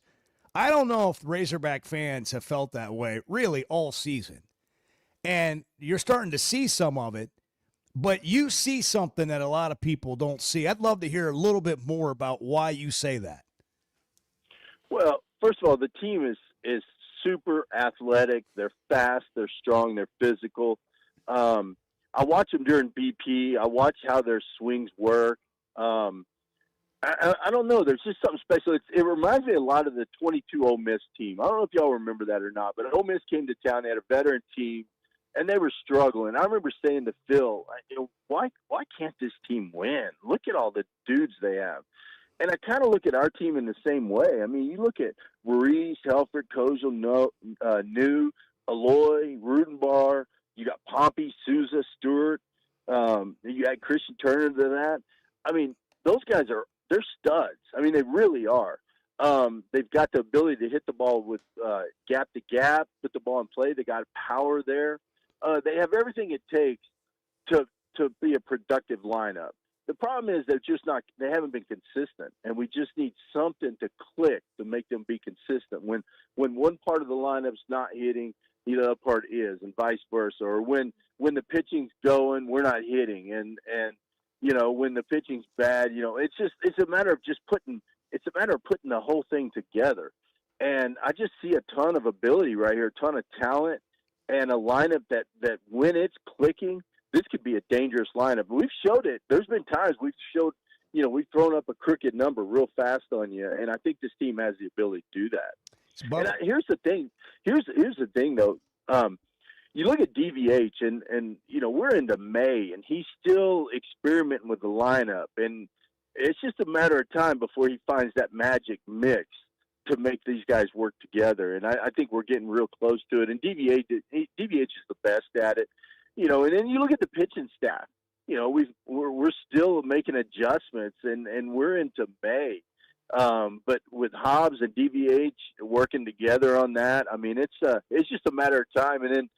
I don't know if Razorback fans have felt that way really all season. And you're starting to see some of it, but you see something that a lot of people don't see. I'd love to hear a little bit more about why you say that. Well, first of all, the team is super athletic. They're fast. They're strong. They're physical. I watch them during BP. I watch how their swings work. I don't know. There's just something special. It reminds me a lot of the 22 Ole Miss team. I don't know if y'all remember that or not, but Ole Miss came to town. They had a veteran team, and they were struggling. I remember saying to Phil, why can't this team win? Look at all the dudes they have. And I kind of look at our team in the same way. I mean, you look at Ruiz, Helfrich, Kozel, New, Aloy, Rudenbar. You got Pompey, Souza, Stewart. You add Christian Turner to that. I mean, those guys they're studs. I mean, they really are. They've got the ability to hit the ball with gap to gap, put the ball in play. They got power there. They have everything it takes to be a productive lineup. The problem is they haven't been consistent, and we just need something to click to make them be consistent. When when one part of the lineup's not hitting, the other part is, and vice versa. Or when the pitching's going, we're not hitting, and when the pitching's bad, it's a matter of putting the whole thing together. And I just see a ton of ability right here, a ton of talent, and a lineup that when it's clicking, this could be a dangerous lineup. We've showed it. There's been times we've thrown up a crooked number real fast on you, and I think this team has the ability to do that. And here's the thing. Here's the thing, though. You look at DVH, and we're into May, and he's still experimenting with the lineup, and it's just a matter of time before he finds that magic mix to make these guys work together. And I think we're getting real close to it. And DVH is the best at it. And then you look at the pitching staff. We're still making adjustments, and we're into May. But with Hobbs and DVH working together on that, I mean, it's just a matter of time. And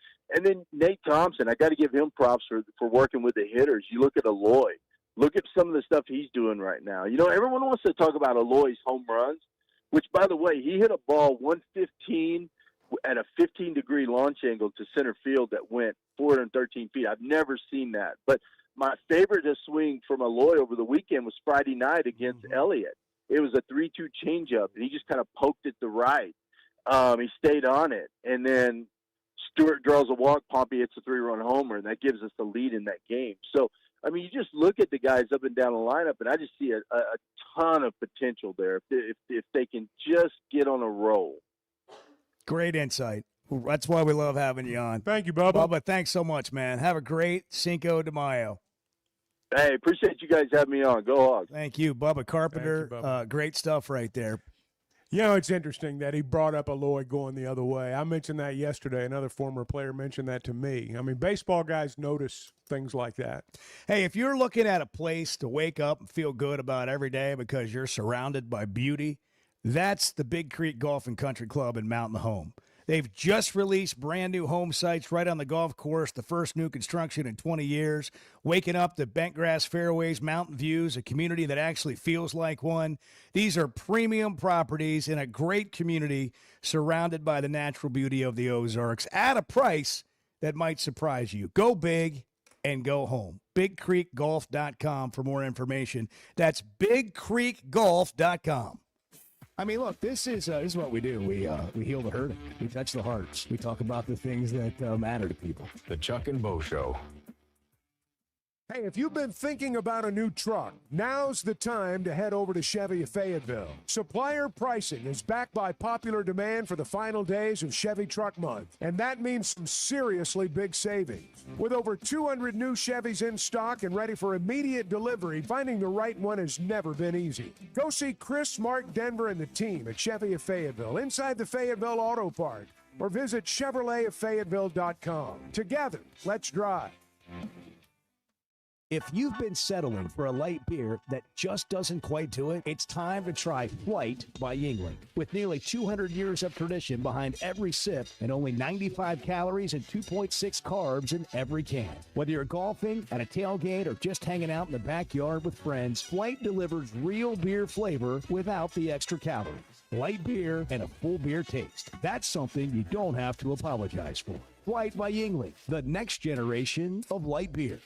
then Nate Thompson, I got to give him props for working with the hitters. You look at Eloy. Look at some of the stuff he's doing right now. Everyone wants to talk about Eloy's home runs, which, by the way, he hit a ball 115 at a 15-degree launch angle to center field that went 413 feet. I've never seen that. But my favorite to swing from Eloy over the weekend was Friday night against Elliott. It was a 3-2 changeup, and he just kind of poked it to right. He stayed on it. And then Stewart draws a walk, Pompey hits a 3-run homer, and that gives us the lead in that game. So, I mean, you just look at the guys up and down the lineup, and I just see a ton of potential there if they can just get on a roll. Great insight. That's why we love having you on. Thank you, Bubba. Bubba, thanks so much, man. Have a great Cinco de Mayo. Hey, appreciate you guys having me on. Go Hogs. Thank you, Bubba Carpenter. Thank you, Bubba. Great stuff right there. It's interesting that he brought up Eloy going the other way. I mentioned that yesterday. Another former player mentioned that to me. I mean, baseball guys notice things like that. Hey, if you're looking at a place to wake up and feel good about every day because you're surrounded by beauty, that's the Big Creek Golf and Country Club in Mountain Home. They've just released brand new home sites right on the golf course, the first new construction in 20 years. Waking up to bent grass fairways, mountain views, a community that actually feels like one. These are premium properties in a great community surrounded by the natural beauty of the Ozarks at a price that might surprise you. Go big and go home. BigCreekGolf.com for more information. That's BigCreekGolf.com. I mean, look, this is what we do. We heal the hurting. We touch the hearts. We talk about the things that matter to people. The Chuck and Bo Show. Hey, if you've been thinking about a new truck, now's the time to head over to Chevy of Fayetteville. Supplier pricing is backed by popular demand for the final days of Chevy Truck Month, and that means some seriously big savings. With over 200 new Chevys in stock and ready for immediate delivery, finding the right one has never been easy. Go see Chris, Mark, Denver, and the team at Chevy of Fayetteville inside the Fayetteville Auto Park, or visit ChevroletofFayetteville.com. Together, let's drive. If you've been settling for a light beer that just doesn't quite do it, it's time to try Flight by Yuengling. With nearly 200 years of tradition behind every sip and only 95 calories and 2.6 carbs in every can. Whether you're golfing, at a tailgate, or just hanging out in the backyard with friends, Flight delivers real beer flavor without the extra calories. Light beer and a full beer taste. That's something you don't have to apologize for. Flight by Yuengling, the next generation of light beer.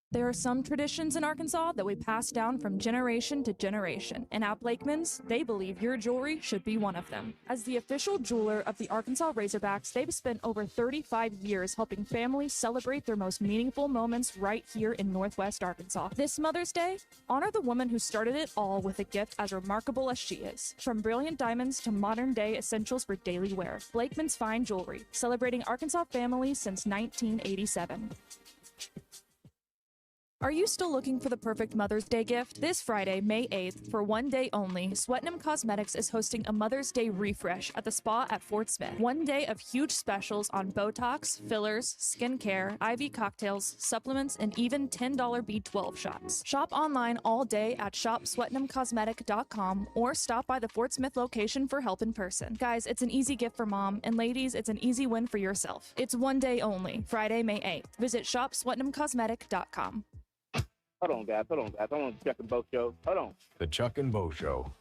There are some traditions in Arkansas that we pass down from generation to generation, and at Blakeman's, they believe your jewelry should be one of them. As the official jeweler of the Arkansas Razorbacks, they've spent over 35 years helping families celebrate their most meaningful moments right here in Northwest Arkansas. This Mother's Day, honor the woman who started it all with a gift as remarkable as she is. From brilliant diamonds to modern-day essentials for daily wear, Blakeman's Fine Jewelry, celebrating Arkansas families since 1987. Are you still looking for the perfect Mother's Day gift? This Friday, May 8th, for one day only, Swetnam Cosmetics is hosting a Mother's Day refresh at the spa at Fort Smith. One day of huge specials on Botox, fillers, skincare, IV cocktails, supplements, and even $10 B12 shots. Shop online all day at shopswetnamcosmetic.com or stop by the Fort Smith location for help in person. Guys, it's an easy gift for mom, and ladies, it's an easy win for yourself. It's one day only, Friday, May 8th. Visit shopswetnamcosmetic.com. Hold on, guys. I want to check the Bo Show. Hold on. The Chuck and Bo Show.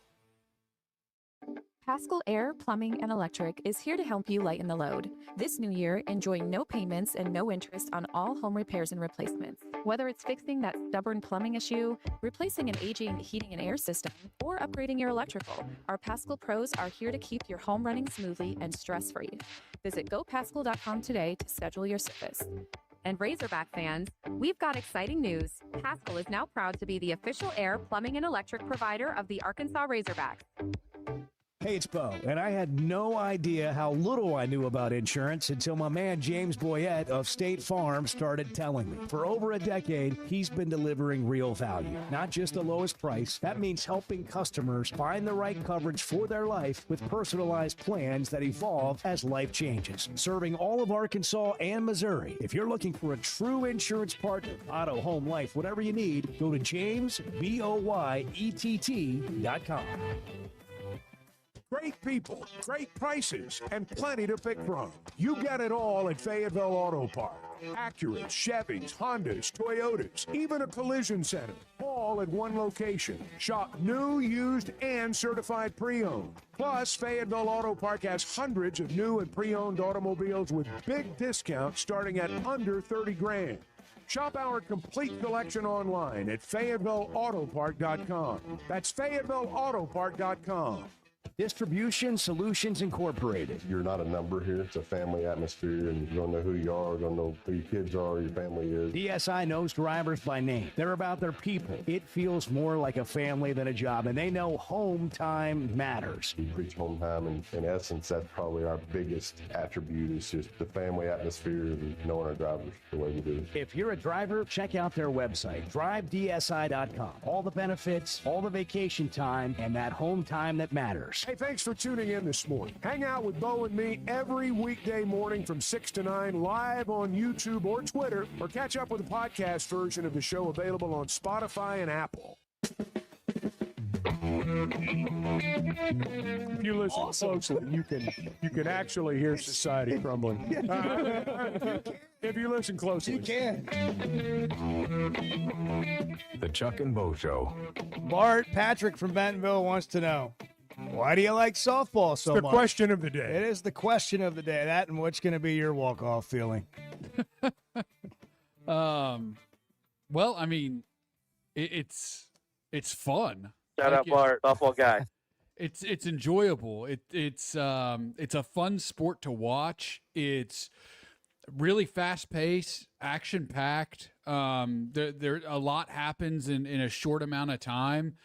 Paschal Air, Plumbing, and Electric is here to help you lighten the load. This new year, enjoy no payments and no interest on all home repairs and replacements. Whether it's fixing that stubborn plumbing issue, replacing an aging heating and air system, or upgrading your electrical, our Paschal pros are here to keep your home running smoothly and stress-free. Visit gopaschal.com today to schedule your service. And Razorback fans, we've got exciting news. Paschal is now proud to be the official air, plumbing, and electric provider of the Arkansas Razorbacks. Hey, it's Bo, and I had no idea how little I knew about insurance until my man James Boyette of State Farm started telling me. For over a decade, he's been delivering real value, not just the lowest price. That means helping customers find the right coverage for their life with personalized plans that evolve as life changes. Serving all of Arkansas and Missouri. If you're looking for a true insurance partner, auto, home, life, whatever you need, go to JamesBoyett.com. Great people, great prices, and plenty to pick from. You get it all at Fayetteville Auto Park. Acura, Chevys, Hondas, Toyotas, even a collision center, all at one location. Shop new, used, and certified pre-owned. Plus, Fayetteville Auto Park has hundreds of new and pre-owned automobiles with big discounts starting at under $30,000. Shop our complete collection online at FayettevilleAutopark.com. That's FayettevilleAutopark.com. Distribution Solutions Incorporated. You're not a number here. It's a family atmosphere, and you don't know who you are, don't know who your kids are, your family is. DSI knows drivers by name. They're about their people. It feels more like a family than a job, and they know home time matters. We preach home time, and in essence, that's probably our biggest attribute is just the family atmosphere and knowing our drivers the way we do. If you're a driver, check out their website, drivedsi.com. All the benefits, all the vacation time, and that home time that matters. Hey, thanks for tuning in this morning. Hang out with Bo and me every weekday morning from 6 to 9 live on YouTube or Twitter, or catch up with the podcast version of the show available on Spotify and Apple. If you listen closely, you can actually hear society crumbling. If you listen closely. You can. The Chuck and Bo Show. Bart Patrick from Bentonville wants to know, why do you like softball so It's the much? question of the day. It is the question of the day. That and what's going to be your walk-off feeling? Well, I mean, it's fun. Shout out Bart, softball guy. It's enjoyable. It's a fun sport to watch. It's really fast paced, action packed. There a lot happens in a short amount of time.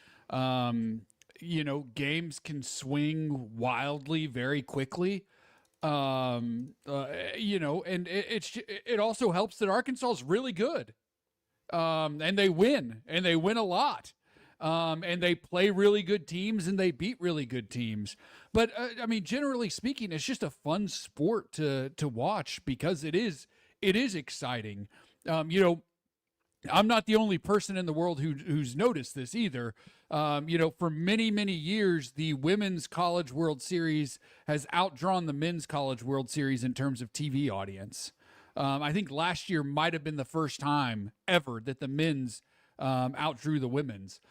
Games can swing wildly very quickly. And it also helps that Arkansas is really good. And they win a lot. And they play really good teams and they beat really good teams. But generally speaking, it's just a fun sport to watch because it is exciting. I'm not the only person in the world who's noticed this either. For many, many years, the Women's College World Series has outdrawn the Men's College World Series in terms of TV audience. I think last year might have been the first time ever that the men's outdrew the women's.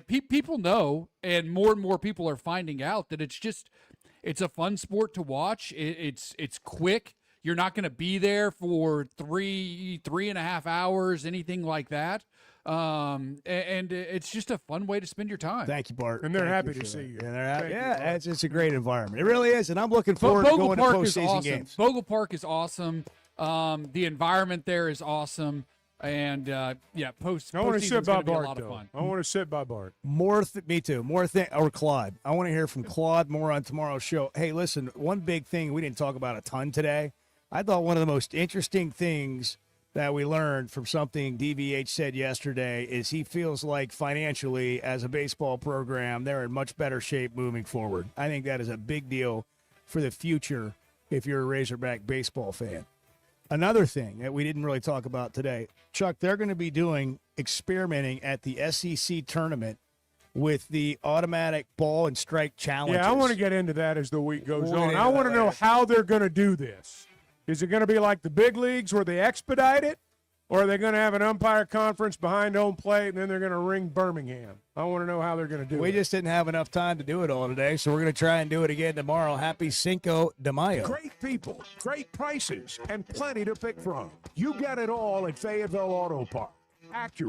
People know, and more people are finding out that it's a fun sport to watch. It's quick. You're not going to be there for 3.5 hours, anything like that. And it's just a fun way to spend your time. Thank you, Bart. And they're Thank happy you to for see that. you. And they're happy. Thank you, Yeah, it's a great environment. It really is, and I'm looking forward to going to postseason games. Bogle Park is awesome. The environment there is awesome. And I want to postseason's sit by gonna be a Bart, lot of though. fun. I want to sit by Bart. Me too. Or Claude. I want to hear from Claude more on tomorrow's show. Hey, listen, one big thing we didn't talk about a ton today. I thought one of the most interesting things that we learned from something DVH said yesterday is he feels like financially as a baseball program, they're in much better shape moving forward. I think that is a big deal for the future if you're a Razorback baseball fan. Another thing that we didn't really talk about today, Chuck, they're going to be experimenting at the SEC tournament with the automatic ball and strike challenges. Yeah, I want to get into that as the week goes We'll on. get I into want to that know later. how they're going to do this. Is it going to be like the big leagues where they expedite it? Or are they going to have an umpire conference behind home plate, and then they're going to ring Birmingham? I want to know how they're going to do We it. just didn't have enough time to do it all today, so we're going to try and do it again tomorrow. Happy Cinco de Mayo. Great people, great prices, and plenty to pick from. You got it all at Fayetteville Auto Park. Acura.